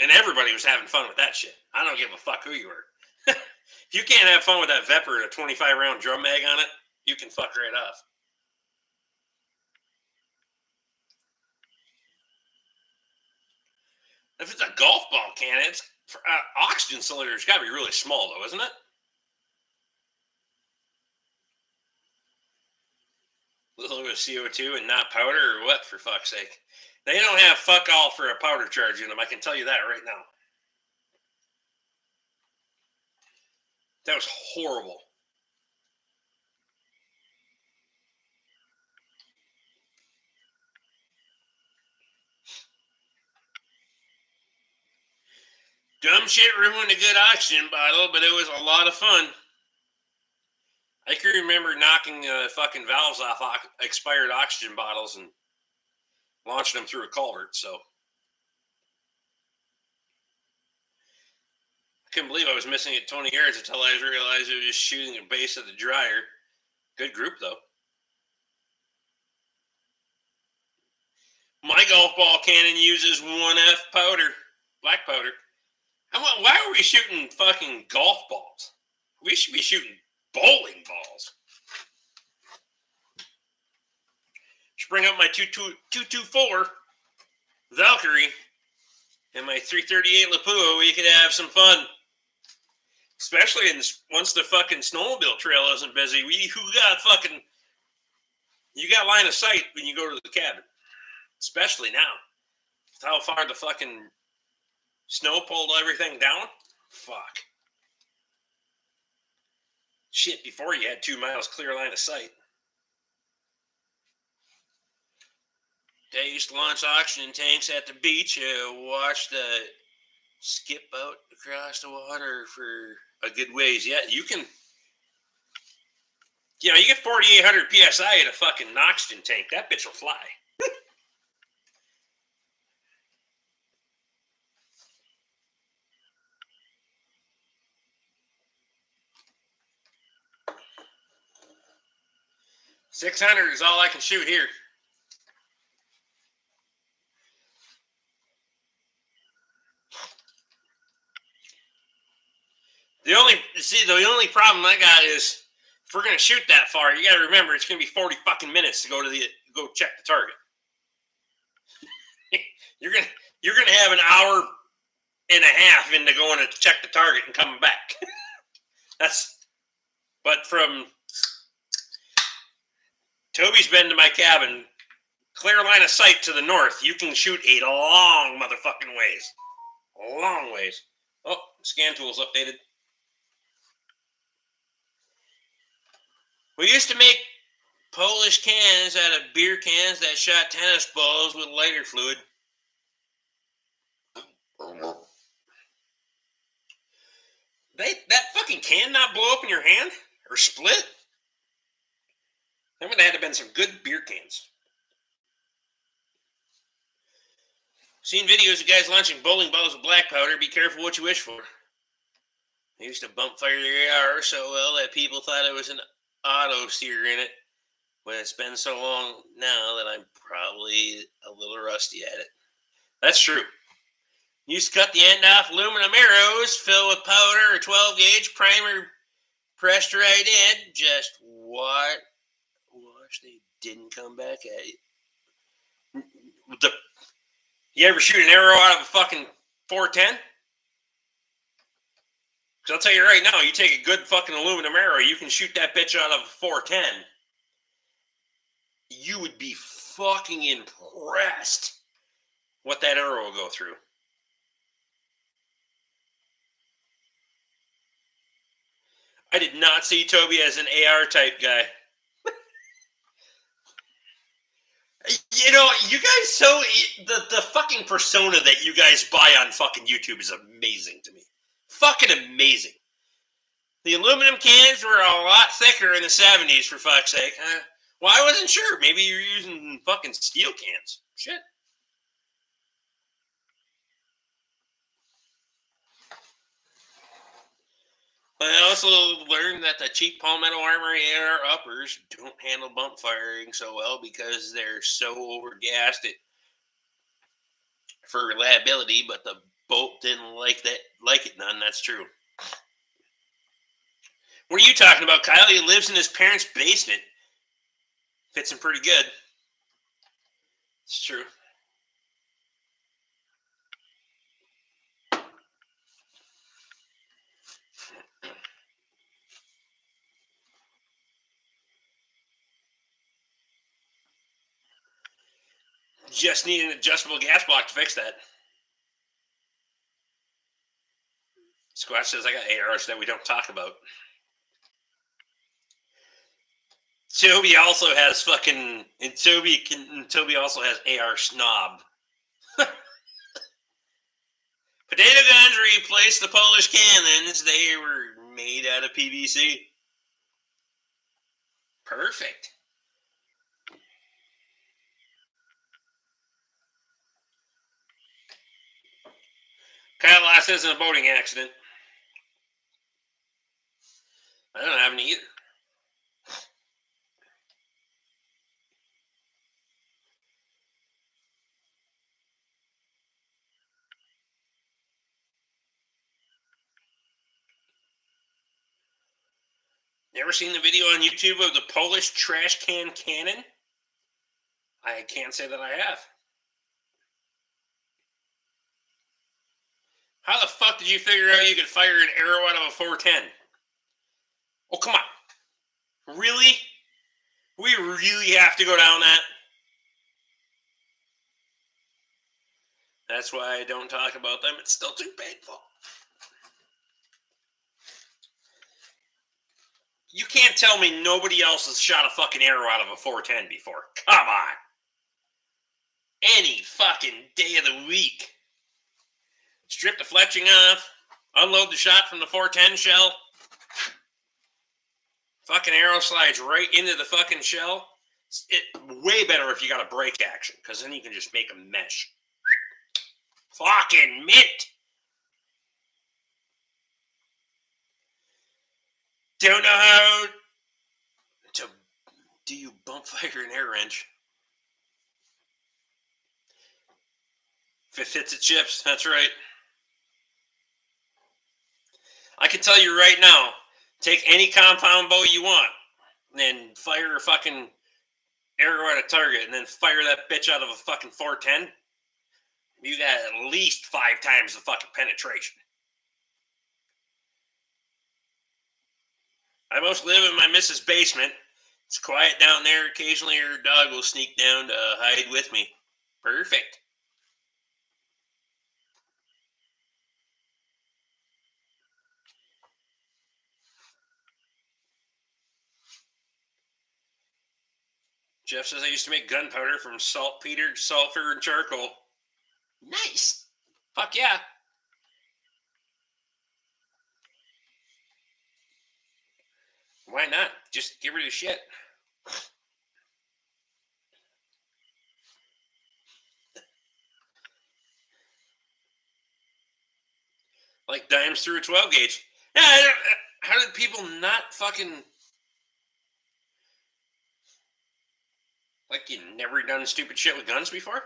And everybody was having fun with that shit. I don't give a fuck who you were. If you can't have fun with that Vepr and a 25 round drum mag on it, you can fuck right off. If it's a golf ball cannon, it's oxygen cylinder's got to be really small, though, isn't it? A little bit of CO2 and not powder, or what? For fuck's sake, they don't have fuck all for a powder charge in them. I can tell you that right now. That was horrible. Dumb shit ruined a good oxygen bottle, but it was a lot of fun. I can remember knocking fucking valves off expired oxygen bottles and launching them through a culvert, so. I couldn't believe I was missing at 20 yards until I realized it was just shooting the base of the dryer. Good group, though. My golf ball cannon uses 1F powder, black powder. Why are we shooting fucking golf balls? We should be shooting bowling balls. Should bring up my 224 Valkyrie and my 338 Lapua. We could have some fun. Especially once the fucking snowmobile trail isn't busy. You got line of sight when you go to the cabin. Especially now. How far the fucking snow pulled everything down? Fuck. Shit, before you had 2 miles clear line of sight. They used to launch oxygen tanks at the beach, watch the skip out across the water for a good ways. Yeah, you can... You know, you get 4,800 PSI in a fucking oxygen tank. That bitch will fly. 600 is all I can shoot here. The only problem I got is if we're gonna shoot that far, you gotta remember it's gonna be 40 fucking minutes to go check the target. You're gonna have an hour and a half into going to check the target and coming back. But from Toby's been to my cabin, clear line of sight to the north, you can shoot a long motherfucking ways. A long ways. Oh, scan tool's updated. We used to make Polish cans out of beer cans that shot tennis balls with lighter fluid. That fucking can not blow up in your hand? Or split? There would have had to been some good beer cans. Seen videos of guys launching bowling balls with black powder. Be careful what you wish for. They used to bump fire their AR so well that people thought it was an auto sear in it. But it's been so long now that I'm probably a little rusty at it. That's true. Used to cut the end off aluminum arrows, fill with powder or 12 gauge primer, pressed right in. Just watch they didn't come back at you. You ever shoot an arrow out of a fucking 410? Because I'll tell you right now, you take a good fucking aluminum arrow, you can shoot that bitch out of a 410. You would be fucking impressed what that arrow will go through. I did not see Toby as an AR type guy. You know, you guys, the fucking persona that you guys buy on fucking YouTube is amazing to me. Fucking amazing. The aluminum cans were a lot thicker in the 70s, for fuck's sake. Well, I wasn't sure. Maybe you're using fucking steel cans. Shit. I also learned that the cheap Palmetto Armory AR uppers don't handle bump firing so well because they're so overgassed for reliability, but the bolt didn't like it none. That's true. What are you talking about, Kyle? He lives in his parents' basement. Fits him pretty good. It's true. Just need an adjustable gas block to fix that. Squatch says I got ARs that we don't talk about. Toby also has fucking, and Toby also has AR snob. Potato guns replaced the Polish cannons. They were made out of PVC. Perfect. Kyle lost this in a boating accident. I don't have any either. You ever seen the video on YouTube of the Polish trash can cannon? I can't say that I have. How the fuck did you figure out you could fire an arrow out of a 410? Oh, come on. Really? We really have to go down that? That's why I don't talk about them. It's still too painful. You can't tell me nobody else has shot a fucking arrow out of a 410 before. Come on. Any fucking day of the week. Strip the fletching off. Unload the shot from the 410 shell. Fucking arrow slides right into the fucking shell. It's way better if you got a break action, because then you can just make a mesh. Fucking mint. Don't know how to do you bump fire an air wrench. If it fits, it chips. That's right. I can tell you right now, take any compound bow you want, and fire a fucking arrow at a target, and then fire that bitch out of a fucking 410. You got at least 5 times the fucking penetration. I most live in my missus' basement. It's quiet down there. Occasionally her dog will sneak down to hide with me. Perfect. Jeff says I used to make gunpowder from saltpeter, sulfur, and charcoal. Nice. Fuck yeah. Why not? Just get rid of shit. Like dimes through a 12 gauge. Yeah, how did people not fucking... Like, you never done stupid shit with guns before?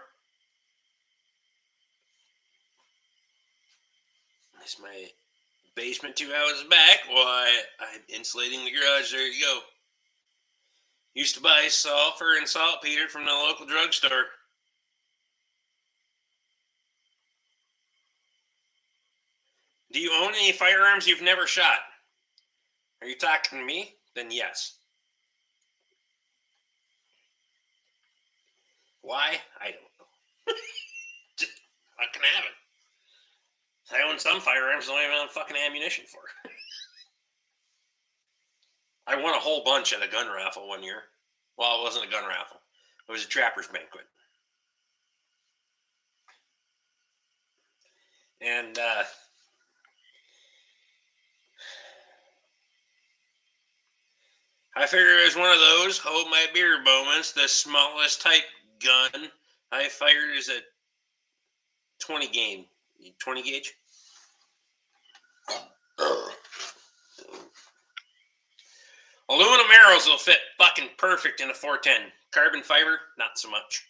That's my basement 2 hours back. Why, I'm insulating the garage. There you go. Used to buy sulfur and saltpeter from the local drugstore. Do you own any firearms you've never shot? Are you talking to me? Then yes. Why? I don't know. Just fucking have it. I own some firearms I don't even have fucking ammunition for. I won a whole bunch at a gun raffle one year. Well, it wasn't a gun raffle. It was a trapper's banquet. And I figure it was one of those hold my beer moments. The smallest type gun I fired is a 20 gauge. Aluminum arrows will fit fucking perfect in a 410. Carbon fiber, not so much.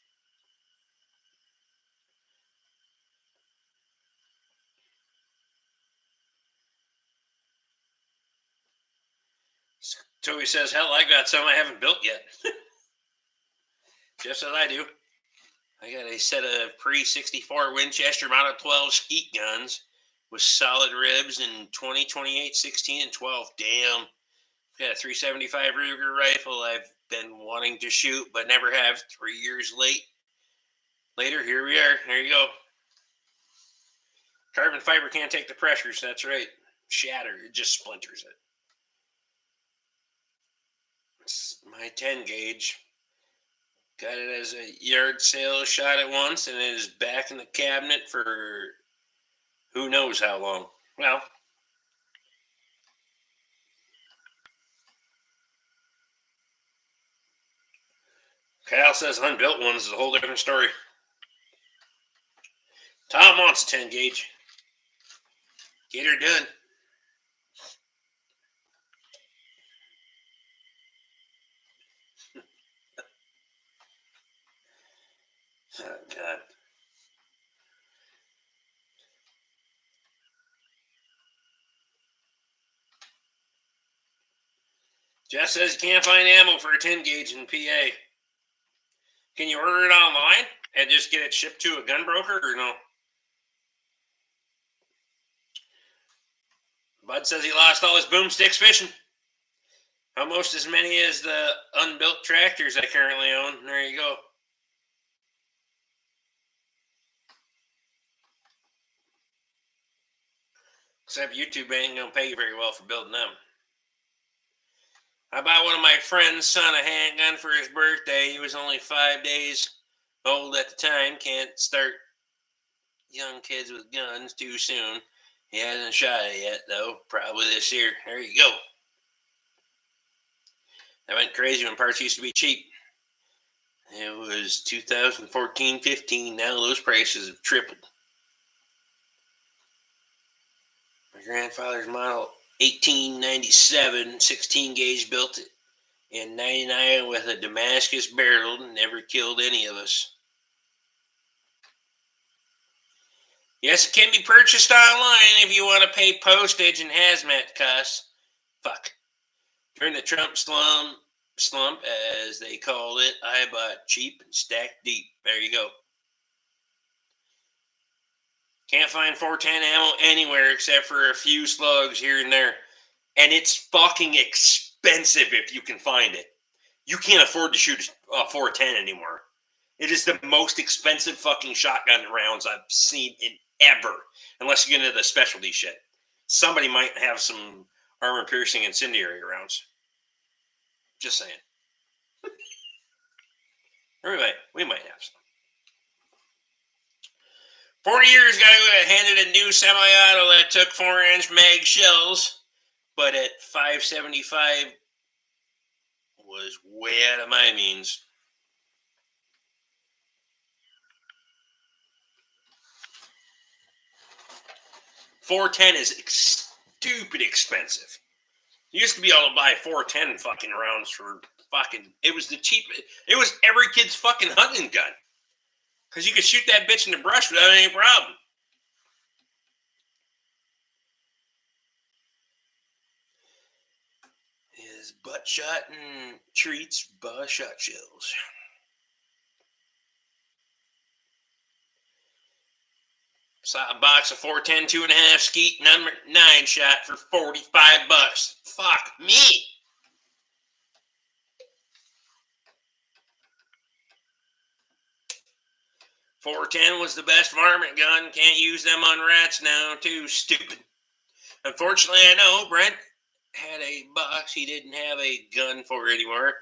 Toby says, hell, I got some I haven't built yet. Just as I do. I got a set of pre-64 Winchester Model 12 skeet guns with solid ribs in 20, 28, 16, and 12. Damn. Got a 375 Ruger rifle I've been wanting to shoot, but never have. 3 years later, here we are. There you go. Carbon fiber can't take the pressures. That's right. Shatter. It just splinters it. It's my 10 gauge. Got it as a yard sale shot it once, and it is back in the cabinet for who knows how long. Well, Kyle says unbuilt ones is a whole different story. Tom wants a 10 gauge. Get her done. Oh, God. Jeff says you can't find ammo for a 10 gauge in PA. Can you order it online and just get it shipped to a gun broker or no? Bud says he lost all his boomsticks fishing. Almost as many as the unbuilt tractors I currently own. There you go. Except YouTube ain't going to pay you very well for building them. I bought one of my friend's son a handgun for his birthday. He was only 5 days old at the time. Can't start young kids with guns too soon. He hasn't shot it yet, though. Probably this year. There you go. I went crazy when parts used to be cheap. It was 2014-15. Now those prices have tripled. My grandfather's model 1897 16 gauge built it in 99 with a Damascus barrel and never killed any of us. Yes, it can be purchased online if you want to pay postage and hazmat costs. Fuck. During the Trump slump, as they called it, I bought cheap and stacked deep. There you go. Can't find 410 ammo anywhere except for a few slugs here and there. And it's fucking expensive if you can find it. You can't afford to shoot a 410 anymore. It is the most expensive fucking shotgun rounds I've seen in ever. Unless you get into the specialty shit. Somebody might have some armor-piercing incendiary rounds. Just saying. We might have some. 40 years ago, I handed a new semi-auto that took 4-inch mag shells, but at $575 was way out of my means. .410 is stupid expensive. You used to be able to buy .410 fucking rounds for fucking. It was the cheapest. It was every kid's fucking hunting gun. Because you could shoot that bitch in the brush without any problem. Is butt shot and treats butt shot shells. Saw a box of .410 2.5 skeet number 9 shot for $45. Fuck me. .410 was the best varmint gun. Can't use them on rats now. Too stupid. Unfortunately, I know Brent had a box he didn't have a gun for anymore.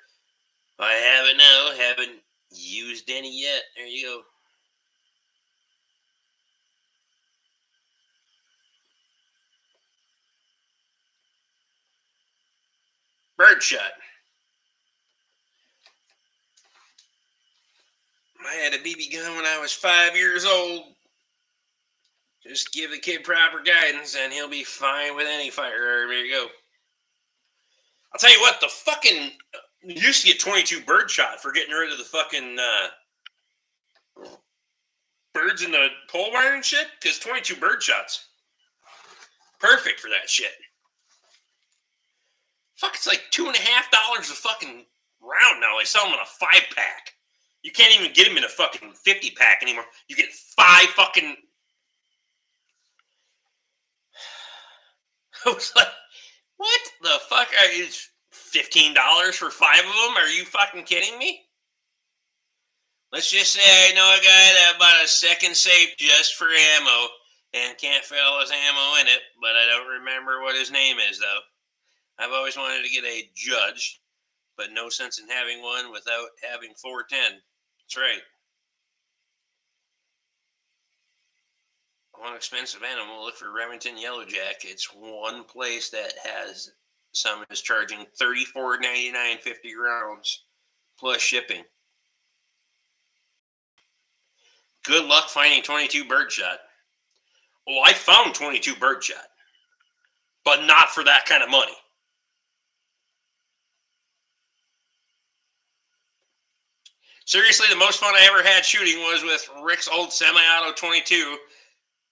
I have it now. Haven't used any yet. There you go. Birdshot. I had a BB gun when I was 5 years old. Just give the kid proper guidance and he'll be fine with any firearm. There you go. I'll tell you what, the fucking... You used to get 22 birdshot for getting rid of the fucking birds in the pole barn and shit, because 22 birdshots. Perfect for that shit. Fuck, it's like $2.50 a fucking round now. They sell them in a 5-pack. You can't even get them in a fucking 50-pack anymore. You get 5 fucking... I was like, what the fuck? Is $15 for 5 of them? Are you fucking kidding me? Let's just say I know a guy that bought a second safe just for ammo and can't fill his ammo in it, but I don't remember what his name is, though. I've always wanted to get a judge, but no sense in having one without having .410. That's right. One expensive animal, look for Remington Yellowjack. It's one place that has some is charging $34.99 50 rounds plus shipping. Good luck finding 22 birdshot. Well, I found 22 birdshot, but not for that kind of money. Seriously, the most fun I ever had shooting was with Rick's old semi-auto 22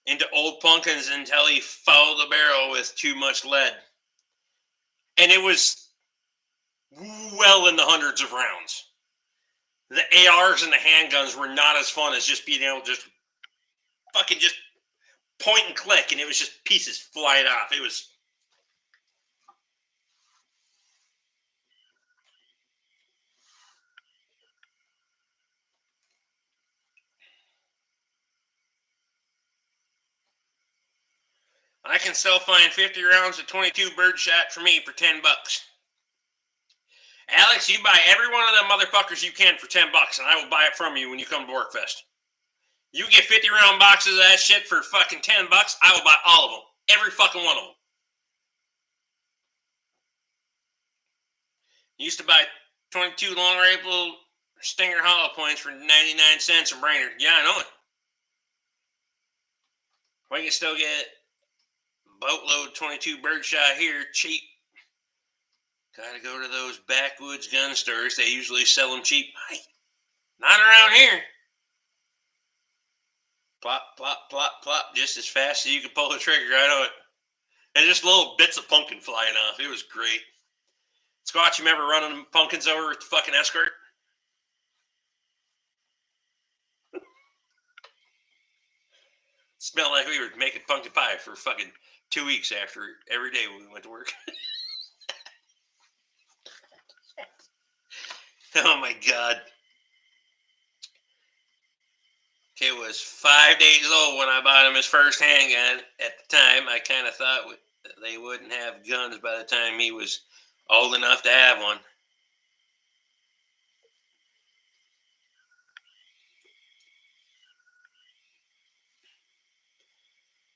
into old pumpkins until he fouled the barrel with too much lead. And it was well in the hundreds of rounds. The ARs and the handguns were not as fun as just being able to just fucking just point and click, and it was just pieces flying off. It was... I can still find 50 rounds of 22 birdshot for me for $10. Alex, you buy every one of them motherfuckers you can for $10, and I will buy it from you when you come to Workfest. You get 50 round boxes of that shit for fucking $10, I will buy all of them. Every fucking one of them. You used to buy 22 long rifle Stinger hollow points for 99 cents in Brainerd. Yeah, I know it. We can still get boatload 22 birdshot here, cheap. Gotta go to those backwoods gun stores. They usually sell them cheap. Not around here. Plop, plop, plop, plop, just as fast as you can pull the trigger. I know it. And just little bits of pumpkin flying off. It was great. Squatch, you remember running pumpkins over with the fucking escort? Smelled like we were making pumpkin pie for fucking 2 weeks after every day when we went to work. Oh my God. It was 5 days old when I bought him his first handgun. At the time, I kind of thought they wouldn't have guns by the time he was old enough to have one.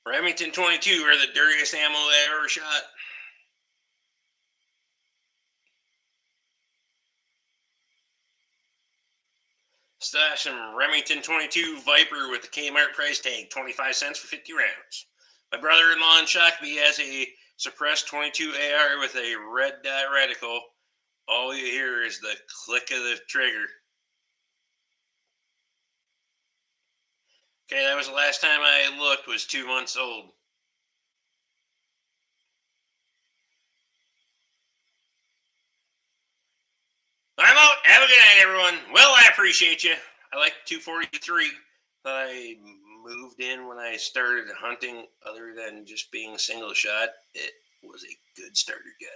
Remington 22 are the dirtiest ammo I ever shot. Stash some Remington 22 Viper with the Kmart price tag, 25 cents for 50 rounds. My brother-in-law in Shakopee has a suppressed 22 AR with a red dot reticle. All you hear is the click of the trigger. Okay, that was the last time I looked, was 2 months old. I'm out. Have a good night, everyone. Well, I appreciate you. I like 243. I moved in when I started hunting, other than just being single shot. It was a good starter gun.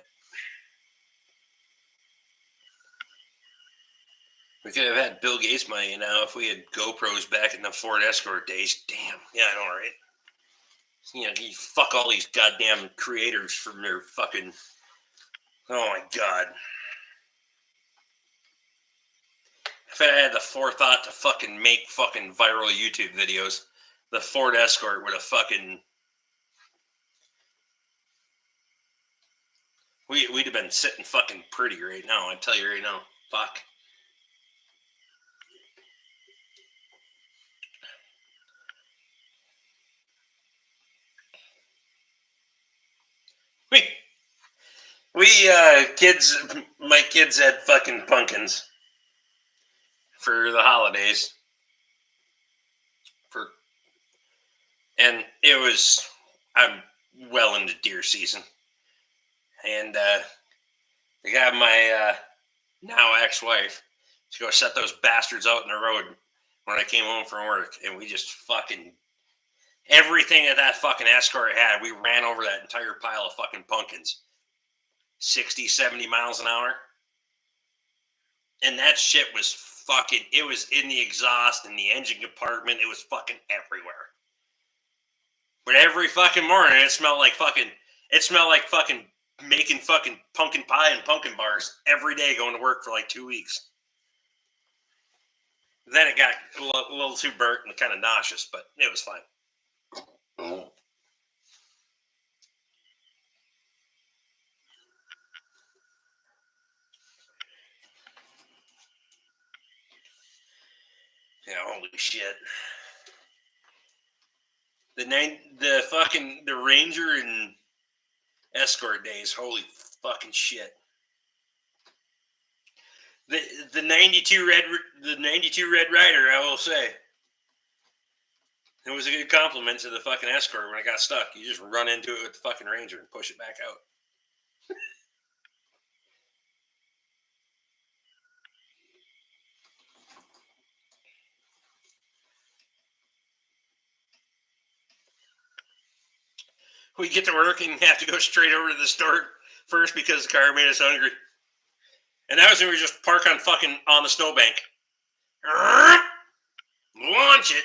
We could have had Bill Gates money now if we had GoPros back in the Ford Escort days. Damn. Yeah, I know, right? You know, you fuck all these goddamn creators from their fucking. Oh my god. If I had the forethought to fucking make fucking viral YouTube videos, the Ford Escort would have fucking. We'd have been sitting fucking pretty right now. I tell you right now. Fuck. My kids had fucking pumpkins for the holidays. And it was, I'm well into deer season. And I got my now ex-wife to go set those bastards out in the road when I came home from work. And we just fucking, everything that fucking Escort had, we ran over that entire pile of fucking pumpkins. 60, 70 miles an hour. And that shit was fucking, it was in the exhaust, in the engine compartment. It was fucking everywhere. But every fucking morning, it smelled like fucking making fucking pumpkin pie and pumpkin bars every day going to work for like 2 weeks. Then it got a little too burnt and kind of nauseous, but it was fine. Oh. Yeah, holy shit. The Ranger and Escort days, holy fucking shit. The 92 Red Rider, I will say. It was a good compliment to the fucking Escort when it got stuck. You just run into it with the fucking Ranger and push it back out. We get to work and have to go straight over to the store first because the car made us hungry. And that was when we just park on fucking on the snowbank. Launch it.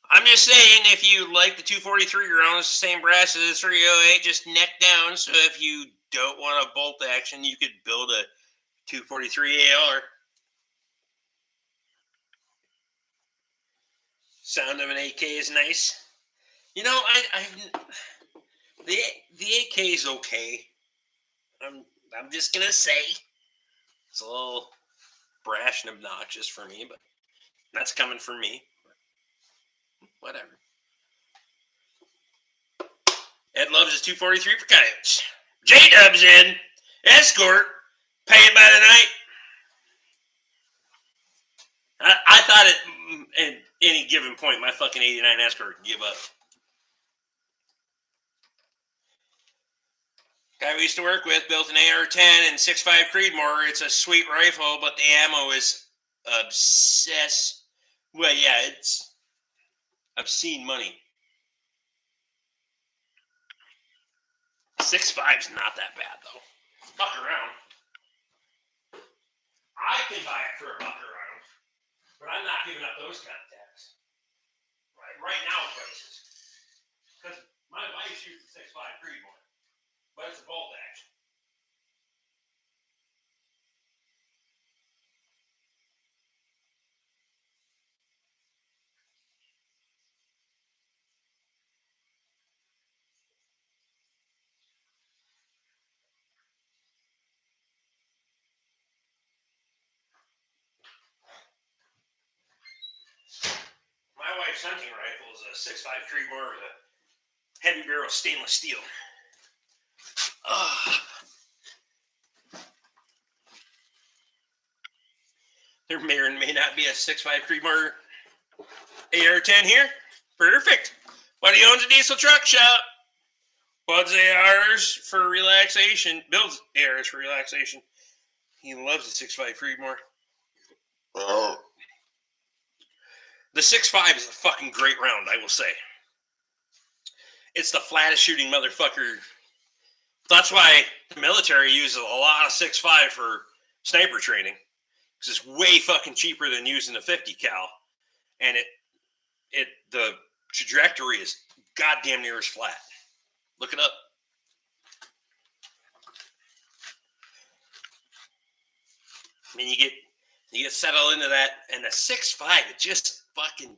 I'm just saying, if you like the 243 round, it's the same brass as the 308, just neck down. So if you don't want a bolt action, you could build a 243 AR. Sound of an AK is nice. You know, the AK is okay. I'm just gonna say it's a little brash and obnoxious for me, but that's coming from me. Whatever. Ed loves his 243 for coyotes. J-Dub's in. Escort. Paying by the night. I thought at any given point my fucking 89 Escort could give up. Guy we used to work with built an AR-10 and 6.5 Creedmoor. It's a sweet rifle, but the ammo is well, yeah, it's obscene money. 6.5's not that bad, though. Buck around. I can buy it for a buck around, but I'm not giving up those kind of tax. Right now, prices. Because my wife shoots a 6.5 Creedmoor, but it's a bolt action. wife's hunting rifle is a 6.5 Creedmoor with a heavy barrel stainless steel. There may or may not be a 6.5 Creedmoor AR-10 here. Perfect. Buddy owns a diesel truck shop. Builds ARs for relaxation. Builds ARs for relaxation. He loves the 6.5 Creedmoor. Oh. The 6.5 is a fucking great round, I will say. It's the flattest shooting motherfucker. That's why the military uses a lot of 6.5 for sniper training. Because it's way fucking cheaper than using a 50 cal. And the trajectory is goddamn near as flat. Look it up. I mean, you get settled into that, and the 6.5, it just fucking,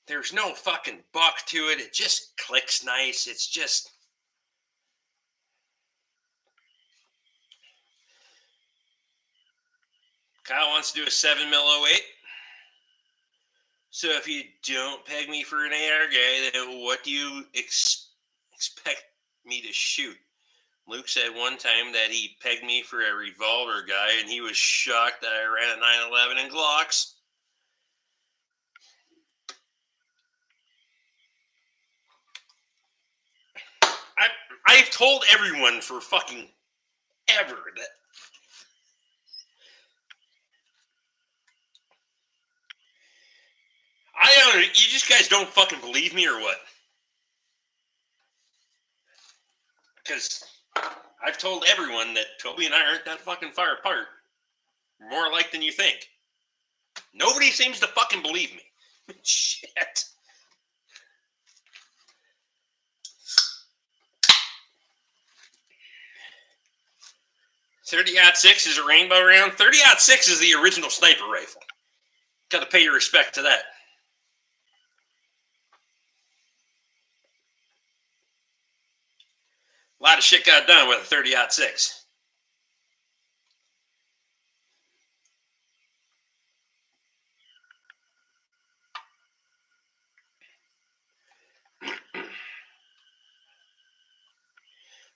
there's no fucking buck to it. It just clicks nice. It's just, Kyle wants to do a 7mm 08. So if you don't peg me for an AR guy, then what do you expect me to shoot? Luke said one time that he pegged me for a revolver guy, and he was shocked that I ran a 911 and Glocks. I've told everyone for fucking ever that I don't know. You just guys don't fucking believe me or what? Because I've told everyone that Toby and I aren't that fucking far apart. More alike than you think. Nobody seems to fucking believe me. Shit. .30-06 is a rainbow round. .30-06 is the original sniper rifle. Got to pay your respect to that. A lot of shit got done with a .30-06.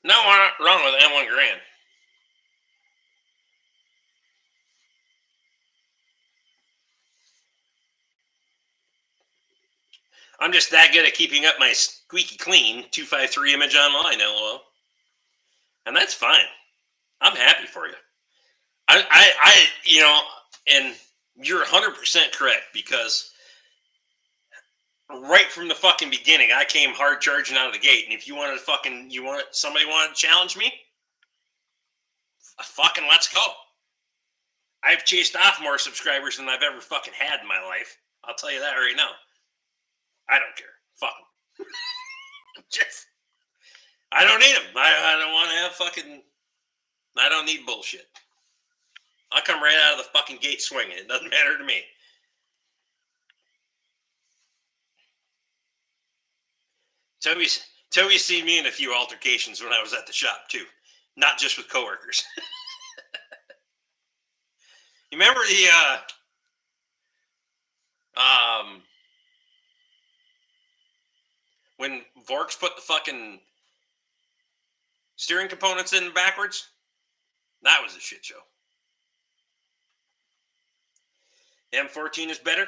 No wrong with M1 Garand. I'm just that good at keeping up my squeaky clean 253 image online, LOL. And that's fine. I'm happy for you. I you know, and you're 100% correct, because right from the fucking beginning, I came hard charging out of the gate. And if you wanted to somebody wanted to challenge me, fucking let's go. I've chased off more subscribers than I've ever fucking had in my life. I'll tell you that right now. I don't care. Fuck them. Just, I don't need them. I don't want to have fucking, I don't need bullshit. I'll come right out of the fucking gate swinging. It doesn't matter to me. Toby's seen me in a few altercations when I was at the shop too. Not just with coworkers. You remember the when Vorks put the fucking steering components in backwards? That was a shit show. M14 is better.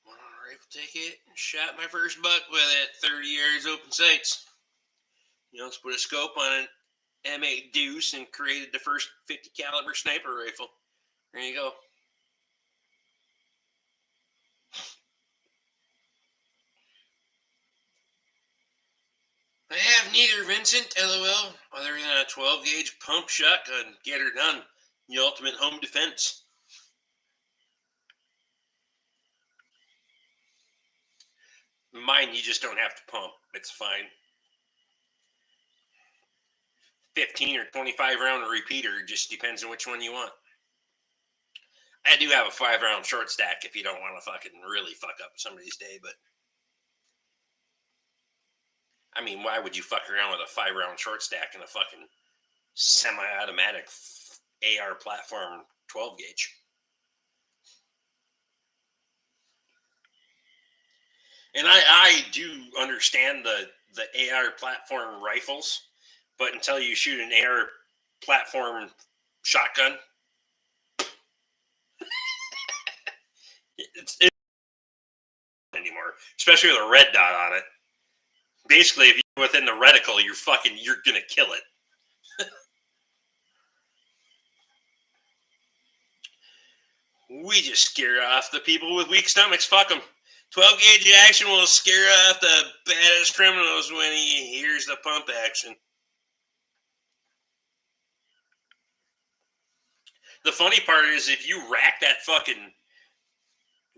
Won on a rifle ticket and shot my first buck with it. 30 yards open sights. You know, let's put a scope on an M8 Deuce and created the first 50 caliber sniper rifle. There you go. I have neither, Vincent, LOL, other than a 12 gauge pump shotgun. Get her done. The ultimate home defense. Mine, you just don't have to pump. It's fine. 15 or 25 round repeater, just depends on which one you want. I do have a 5 round short stack if you don't want to fucking really fuck up somebody's day, but I mean, why would you fuck around with a 5-round short stack and a fucking semi-automatic AR platform 12 gauge? And I do understand the AR platform rifles, but until you shoot an AR platform shotgun, it's anymore, especially with a red dot on it. Basically, if you're within the reticle, you're gonna kill it. We just scare off the people with weak stomachs. Fuck them. 12 gauge action will scare off the baddest criminals when he hears the pump action. The funny part is if you rack that fucking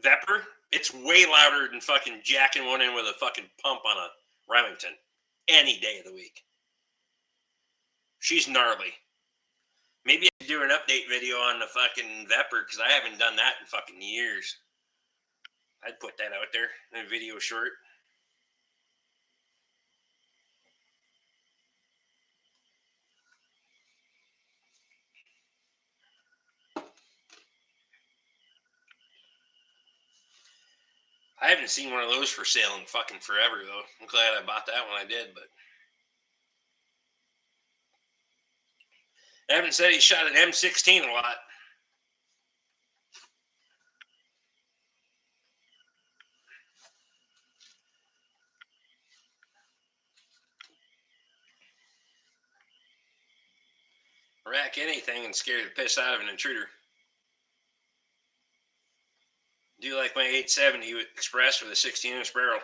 Vepr, it's way louder than fucking jacking one in with a fucking pump on a Remington any day of the week. She's gnarly. Maybe I should do an update video on the fucking Vepr because I haven't done that in fucking years. I'd put that out there in a video short. I haven't seen one of those for sale in fucking forever, though. I'm glad I bought that when I did, but Evan said he shot an M16 a lot. Rack anything and scare the piss out of an intruder. Do you like my 870 Express with a 16-inch barrel?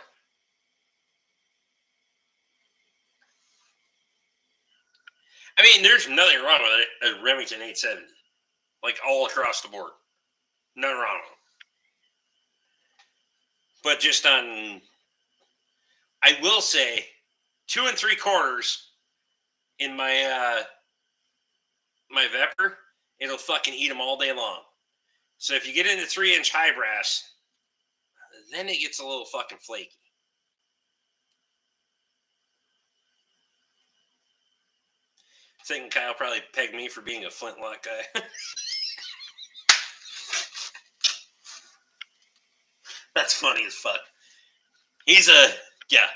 I mean, there's nothing wrong with a Remington 870. Like, all across the board. Nothing wrong with them. But just on... I will say, 2 3/4 in my my Vepr, it'll fucking eat them all day long. So if you get into 3-inch high brass, then it gets a little fucking flaky. I think Kyle probably pegged me for being a flintlock guy. That's funny as fuck. He's a... Yeah.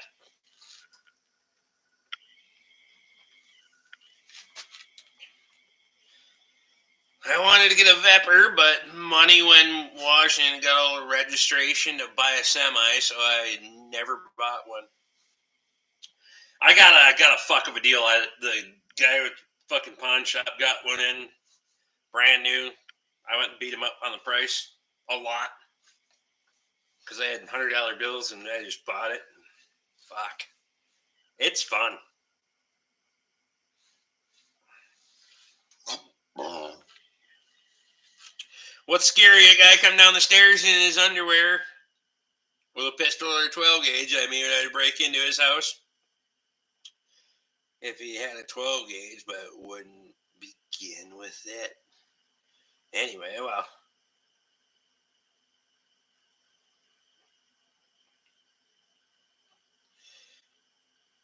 I wanted to get a Vepr, but money when Washington got all the registration to buy a semi, so I never bought one. I got a fuck of a deal. The guy with the fucking pawn shop got one in, brand new. I went and beat him up on the price a lot because I had $100 bills and I just bought it. Fuck, it's fun. What's scary? A guy come down the stairs in his underwear with a pistol or a 12 gauge. I mean, I'd break into his house if he had a 12 gauge, but wouldn't begin with it. Anyway, well.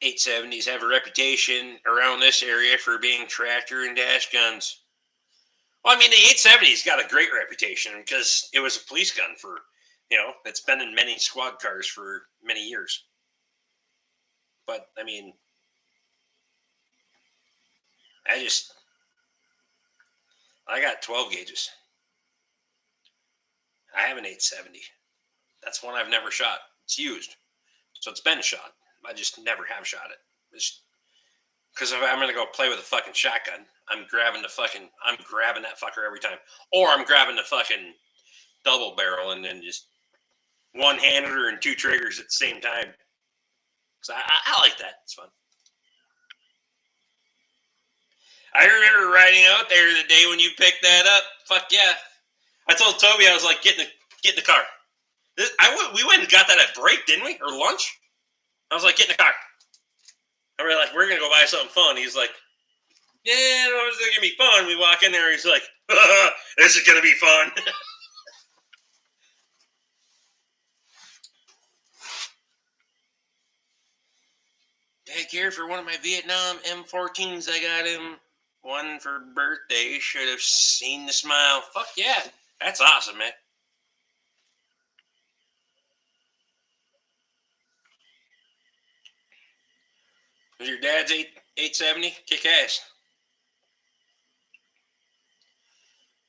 .870s have a reputation around this area for being tractor and dash guns. Well, I mean, the 870's got a great reputation because it was a police gun for, it's been in many squad cars for many years. But, I mean, I got 12 gauges. I have an 870. That's one I've never shot. It's used. So it's been shot. I just never have shot it. Because if I'm going to go play with a fucking shotgun, I'm grabbing that fucker every time. Or I'm grabbing the fucking double barrel and then just one-handed or in 2 triggers at the same time. So I like that. It's fun. I remember riding out there the day when you picked that up. Fuck yeah. I told Toby, I was like, get in the car. We went and got that at break, didn't we? Or lunch? I was like, get in the car. And we're like, we're going to go buy something fun. He's like, yeah, it's going to be fun. We walk in there. He's like, this is going to be fun. Heck, here for one of my Vietnam M14s, I got him one for birthday. Should have seen the smile. Fuck yeah, that's awesome, man. Was your dad's 870? Kick ass.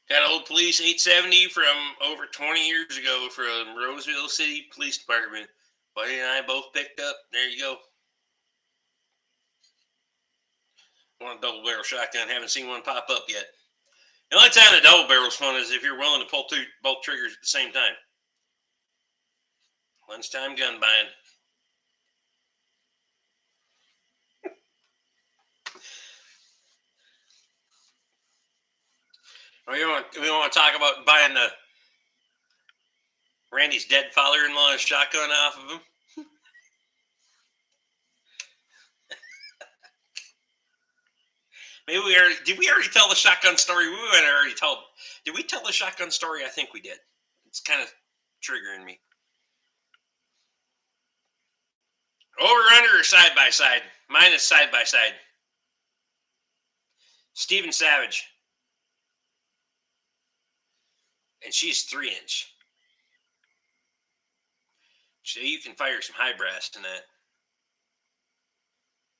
Got old police 870 from over 20 years ago from Roseville City Police Department. Buddy and I both picked up. There you go. Want a double barrel shotgun. Haven't seen one pop up yet. The only time the double barrel's fun is if you're willing to pull both triggers at the same time. Lunchtime gun buying. We want to talk about buying Randy's dead father-in-law's shotgun off of him. Maybe did we already tell the shotgun story? Did we tell the shotgun story? I think we did. It's kind of triggering me. Over under or side by side? Mine is side by side. Steven Savage. And she's 3-inch. So you can fire some high brass in that.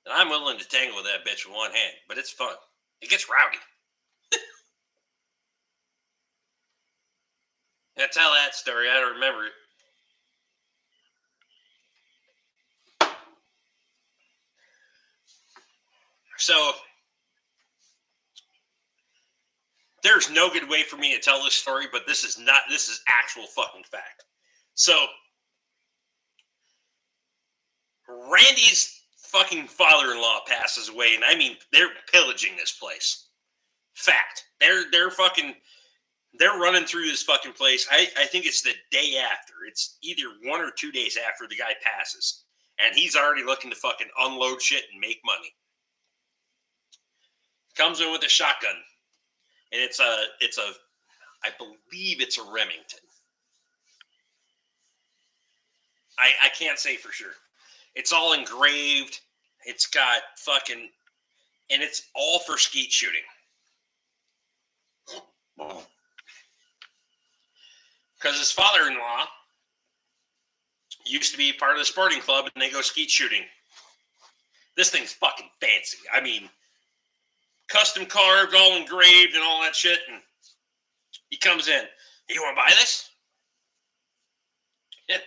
And I'm willing to tangle with that bitch with one hand, but it's fun. It gets rowdy. I tell that story. I don't remember it. So there's no good way for me to tell this story, but this is actual fucking fact. So Randy's fucking father-in-law passes away, and I mean they're pillaging this place. Fact. They're running through this fucking place. I think it's the day after. It's either 1 or 2 days after the guy passes, and he's already looking to fucking unload shit and make money. Comes in with a shotgun, and it's a I believe it's a Remington. I can't say for sure. It's all engraved. It's got fucking, and it's all for skeet shooting. Because his father-in-law used to be part of the sporting club, and they go skeet shooting. This thing's fucking fancy. I mean, custom carved, all engraved, and all that shit. And he comes in. You want to buy this? Yeah.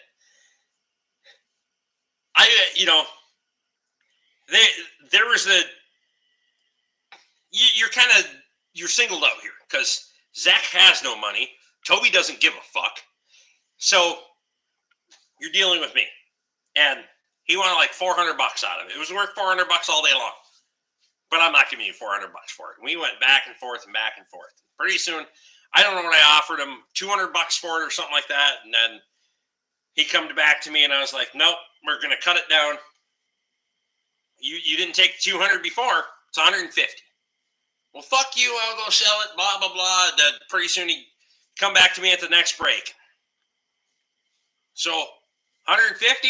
There was you're singled out here because Zach has no money. Toby doesn't give a fuck. So you're dealing with me. And he wanted like $400 out of it. It was worth $400 all day long. But I'm not giving you $400 for it. And we went back and forth and back and forth. Pretty soon, I don't know what I offered him, $200 for it or something like that. And then he come back to me and I was like, nope, we're going to cut it down. You didn't take 200 before. It's 150. Well, fuck you. I'll go sell it, blah, blah, blah. Then pretty soon he come back to me at the next break. So 150?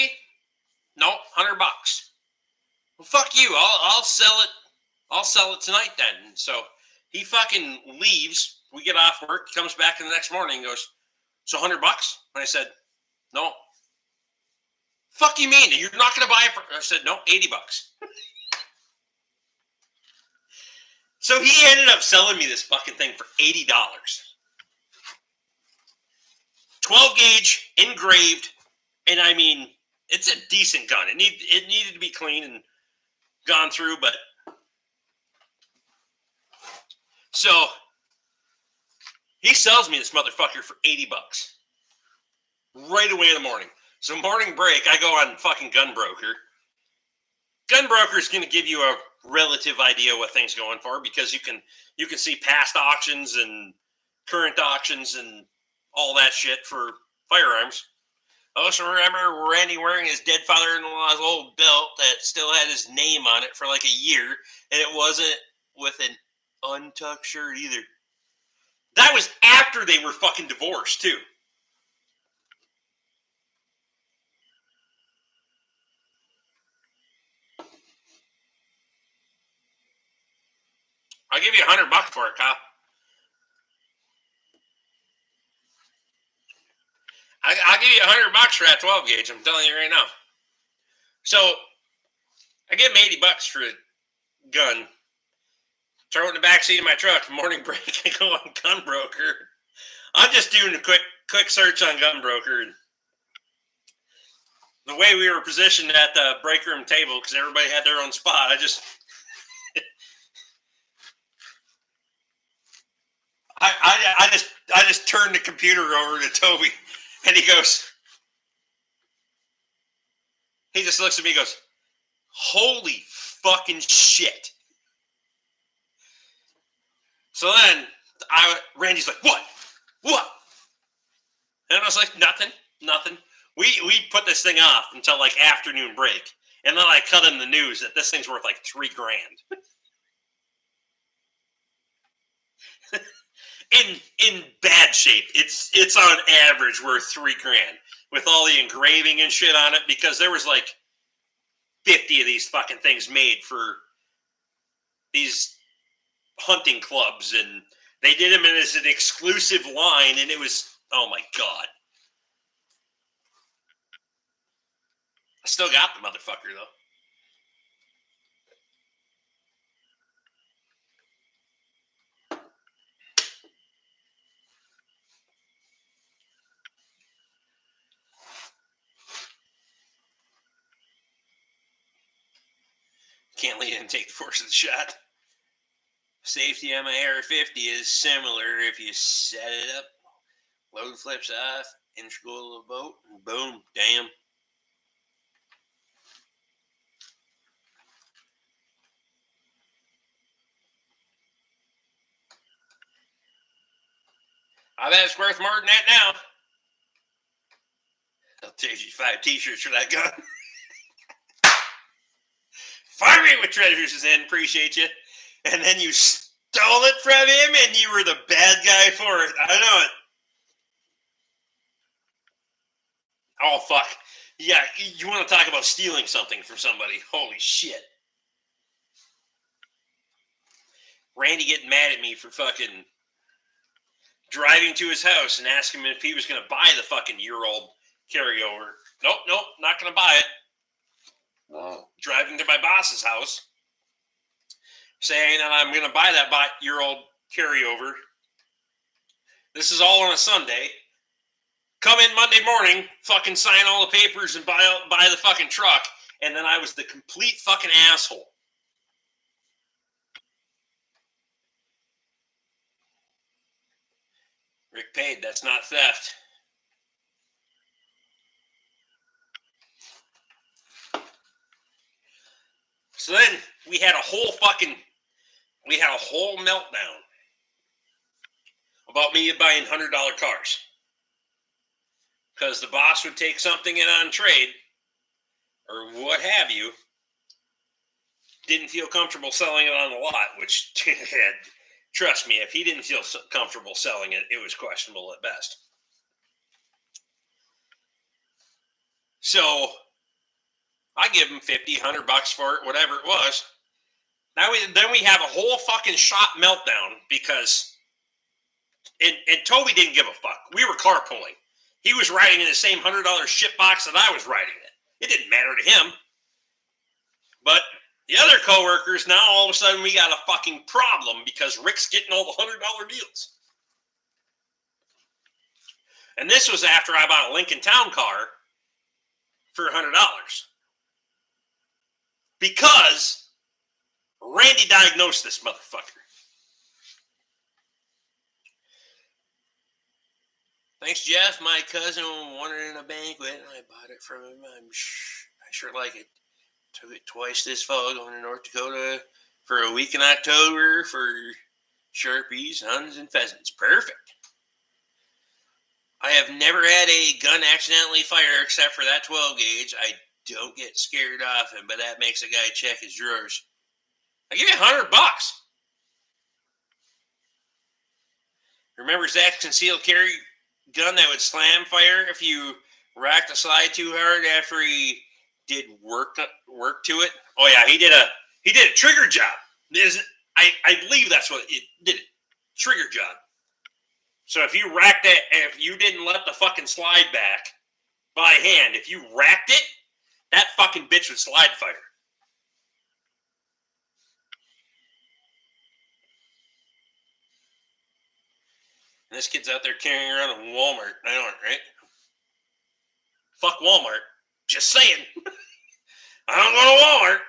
Nope, $100. Well, fuck you. I'll sell it. I'll sell it tonight then. So he fucking leaves. We get off work. He comes back the next morning and goes, so $100? And I said, no. Fuck you mean? You're not going to buy it for... I said, no, $80. So he ended up selling me this fucking thing for $80. 12 gauge, engraved, and I mean, it's a decent gun. It needed to be clean and gone through, but... So, he sells me this motherfucker for $80. Right away in the morning. So morning break, I go on fucking Gunbroker. Gunbroker's going to give you a relative idea what things going for because you can see past auctions and current auctions and all that shit for firearms. I also remember Randy wearing his dead father-in-law's old belt that still had his name on it for like a year, and it wasn't with an untucked shirt either. That was after they were fucking divorced too. I'll give you $100 for it, Kyle. I'll give you $100 for that 12 gauge. I'm telling you right now. So I give him $80 for a gun. Throw it in the backseat of my truck. Morning break. I go on Gunbroker. I'm just doing a quick search on Gunbroker. The way we were positioned at the break room table, because everybody had their own spot, I just turned the computer over to Toby, and he just looks at me and goes, "Holy fucking shit." So then Randy's like, What? And I was like, nothing. We put this thing off until like afternoon break. And then I cut him the news that this thing's worth like $3,000. in bad shape. It's on average worth $3,000 with all the engraving and shit on it, because there was like 50 of these fucking things made for these hunting clubs, and they did them as an exclusive line, and it was, oh my God. I still got the motherfucker, though. Can't lean and take the force of the shot. Safety on my AR-50 is similar. If you set it up, load flips off, integral of the boat, and boom, damn. I bet it's worth more than that now. I'll take you 5 t-shirts for that gun. Farming with Treasures is in. Appreciate you. And then you stole it from him, and you were the bad guy for it. I know it. Oh, fuck. Yeah, you want to talk about stealing something from somebody. Holy shit. Randy getting mad at me for fucking driving to his house and asking him if he was going to buy the fucking year-old carryover. Nope, not going to buy it. Driving to my boss's house, saying that I'm going to buy that year-old carryover. This is all on a Sunday. Come in Monday morning, fucking sign all the papers and buy the fucking truck, and then I was the complete fucking asshole. Rick paid. That's not theft. So then we had a whole meltdown about me buying $100 cars. Because the boss would take something in on trade, or what have you, didn't feel comfortable selling it on the lot, which, trust me, if he didn't feel comfortable selling it, it was questionable at best. So I give him $50, $100 for it, whatever it was. Then we have a whole fucking shop meltdown because, and Toby didn't give a fuck. We were carpooling. He was riding in the same $100 shit box that I was riding in. It didn't matter to him. But the other coworkers, now all of a sudden we got a fucking problem because Rick's getting all the $100 deals. And this was after I bought a Lincoln Town car for $100. Because Randy diagnosed this motherfucker. Thanks, Jeff. My cousin wanted in a banquet, and I bought it from him. I sure like it. Took it twice this fall, going to North Dakota for a week in October for Sharpies, Huns, and pheasants. Perfect. I have never had a gun accidentally fire except for that 12 gauge. I don't get scared often, but that makes a guy check his drawers. I give you $100. Remember Zach's concealed carry gun that would slam fire if you racked the slide too hard after he did work to it? Oh yeah, he did a trigger job. I believe that's what it did. Trigger job. So if you racked it, if you didn't let the fucking slide back by hand, if you racked it, that fucking bitch would slide fire. And this kid's out there carrying around a Walmart. I don't, right? Fuck Walmart. Just saying. I don't go to Walmart.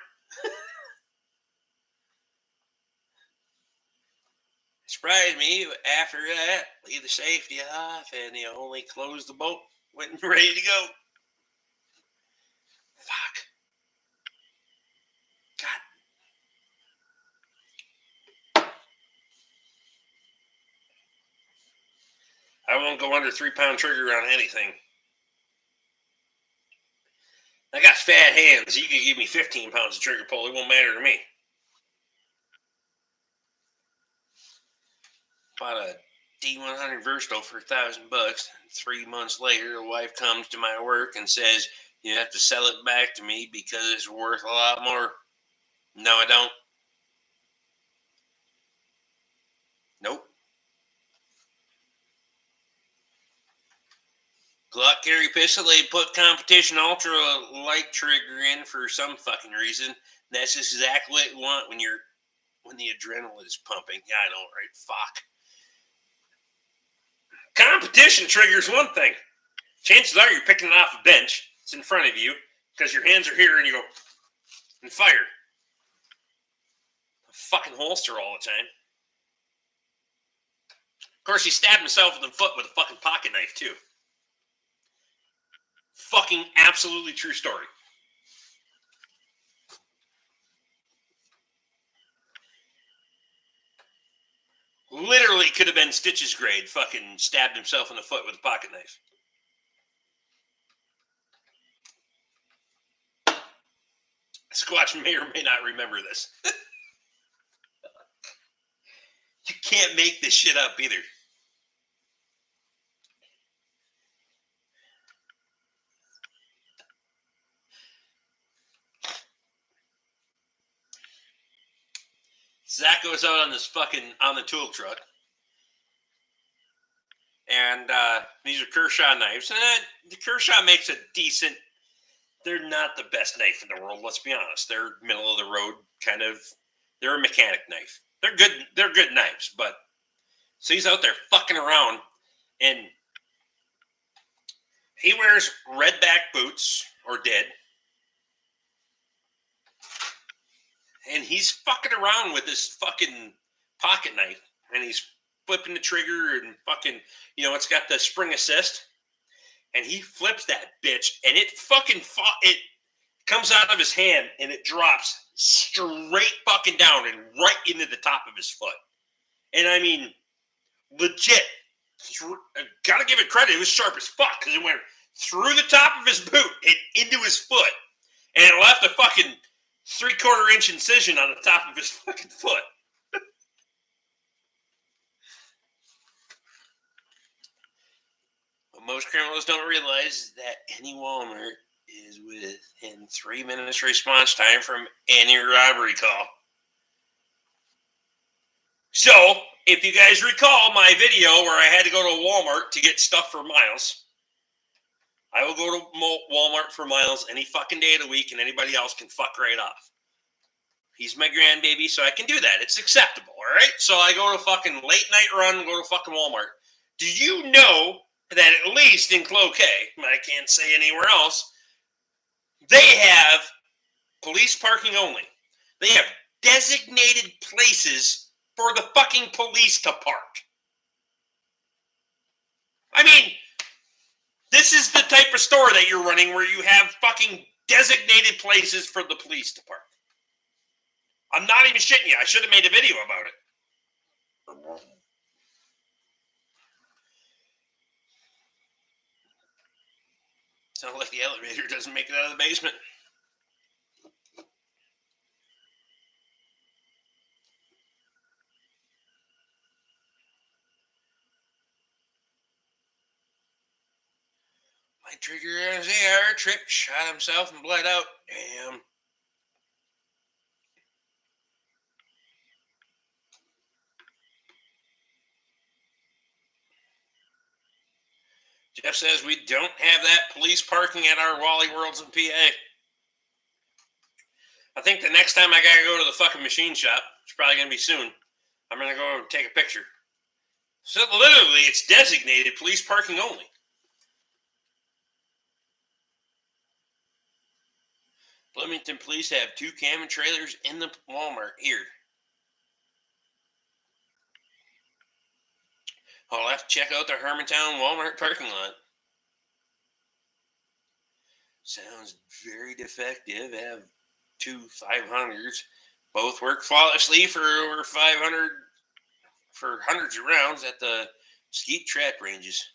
Surprised me after that, leave the safety off, and you only closed the boat when ready to go. Fuck. God. I won't go under 3-pound trigger on anything. I got fat hands. You can give me 15 pounds of trigger pull. It won't matter to me. Bought a D100 Versto for $1,000. 3 months later, the wife comes to my work and says, "You have to sell it back to me because it's worth a lot more." No, I don't. Nope. Glock carry pistol. They put competition ultra light trigger in for some fucking reason. That's exactly what you want when the adrenaline is pumping. Yeah, I know, right? Fuck. Competition triggers one thing. Chances are you're picking it off a bench. It's in front of you because your hands are here and you go and fire. A fucking holster all the time. Of course, he stabbed himself in the foot with a fucking pocket knife too. Fucking absolutely true story. Literally could have been Stitch's grade. Fucking stabbed himself in the foot with a pocket knife. Squatch may or may not remember this. You can't make this shit up either. Zach goes out on this on the tool truck. And these are Kershaw knives. And the Kershaw makes a decent, they're not the best knife in the world, let's be honest. They're middle of the road, kind of, they're a mechanic knife. They're good knives, but so he's out there fucking around and he wears red back boots or did. And he's fucking around with this fucking pocket knife and he's flipping the trigger and fucking, it's got the spring assist. And he flips that bitch and it fucking it comes out of his hand and it drops straight fucking down and right into the top of his foot. And I mean, legit, gotta give it credit. It was sharp as fuck because it went through the top of his boot and into his foot. And it left a fucking 3/4 inch incision on the top of his fucking foot. What most criminals don't realize is that any Walmart is within 3 minutes response time from any robbery call. So, if you guys recall my video where I had to go to Walmart to get stuff for Miles, I will go to Walmart for Miles any fucking day of the week and anybody else can fuck right off. He's my grandbaby, so I can do that. It's acceptable, all right? So I go to fucking late night run, go to fucking Walmart. Do you know that at least in Cloquet, I can't say anywhere else, they have police parking only. They have designated places for the fucking police to park. I mean, this is the type of store that you're running where you have fucking designated places for the police to park. I'm not even shitting you. I should have made a video about it. Sounds like the elevator doesn't make it out of the basement. My trigger as AR trip shot himself and bled out. Damn. Jeff says we don't have that police parking at our Wally Worlds in PA. I think the next time I gotta go to the fucking machine shop, it's probably gonna be soon, I'm gonna go and take a picture. So literally, it's designated police parking only. Bloomington police have 2 camping trailers in the Walmart here. I'll have to check out the Hermantown Walmart parking lot. Sounds very defective. Have 2 500s. Both work flawlessly for over 500 for hundreds of rounds at the Skeet Trap ranges.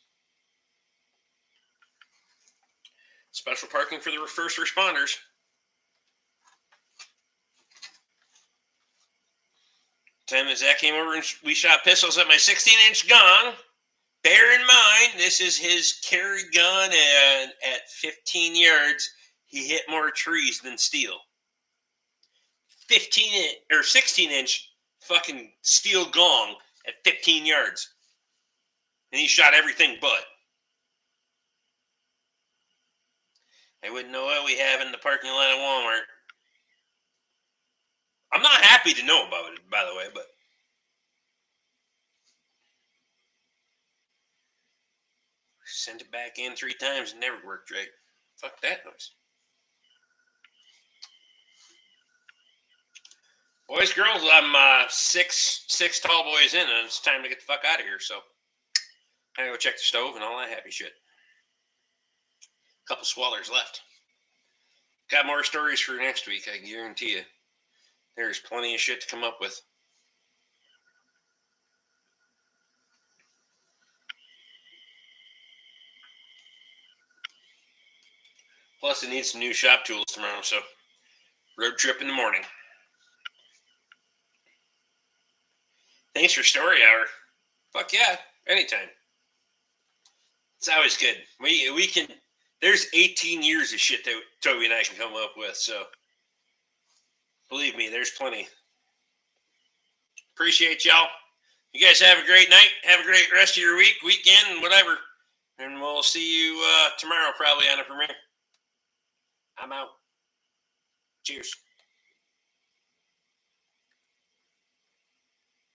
Special parking for the first responders. Time that Zach came over and we shot pistols at my 16-inch gun. Bear in mind, this is his carry gun, and at 15 yards, he hit more trees than steel. 16-inch fucking steel gong at 15 yards. And he shot everything but. I wouldn't know what we have in the parking lot of Walmart. I'm not happy to know about it, by the way, but sent it back in 3 times and never worked right. Fuck that noise. Boys, girls, I'm six tall boys in, and it's time to get the fuck out of here, so I gotta go check the stove and all that happy shit. Couple swallers left. Got more stories for next week, I guarantee you. There's plenty of shit to come up with. Plus, I need some new shop tools tomorrow, so road trip in the morning. Thanks for story hour. Fuck yeah, anytime. It's always good. We can. There's 18 years of shit that Toby and I can come up with, so believe me, there's plenty. Appreciate y'all. You guys have a great night. Have a great rest of your week, weekend, whatever. And we'll see you tomorrow probably on a premiere. I'm out. Cheers.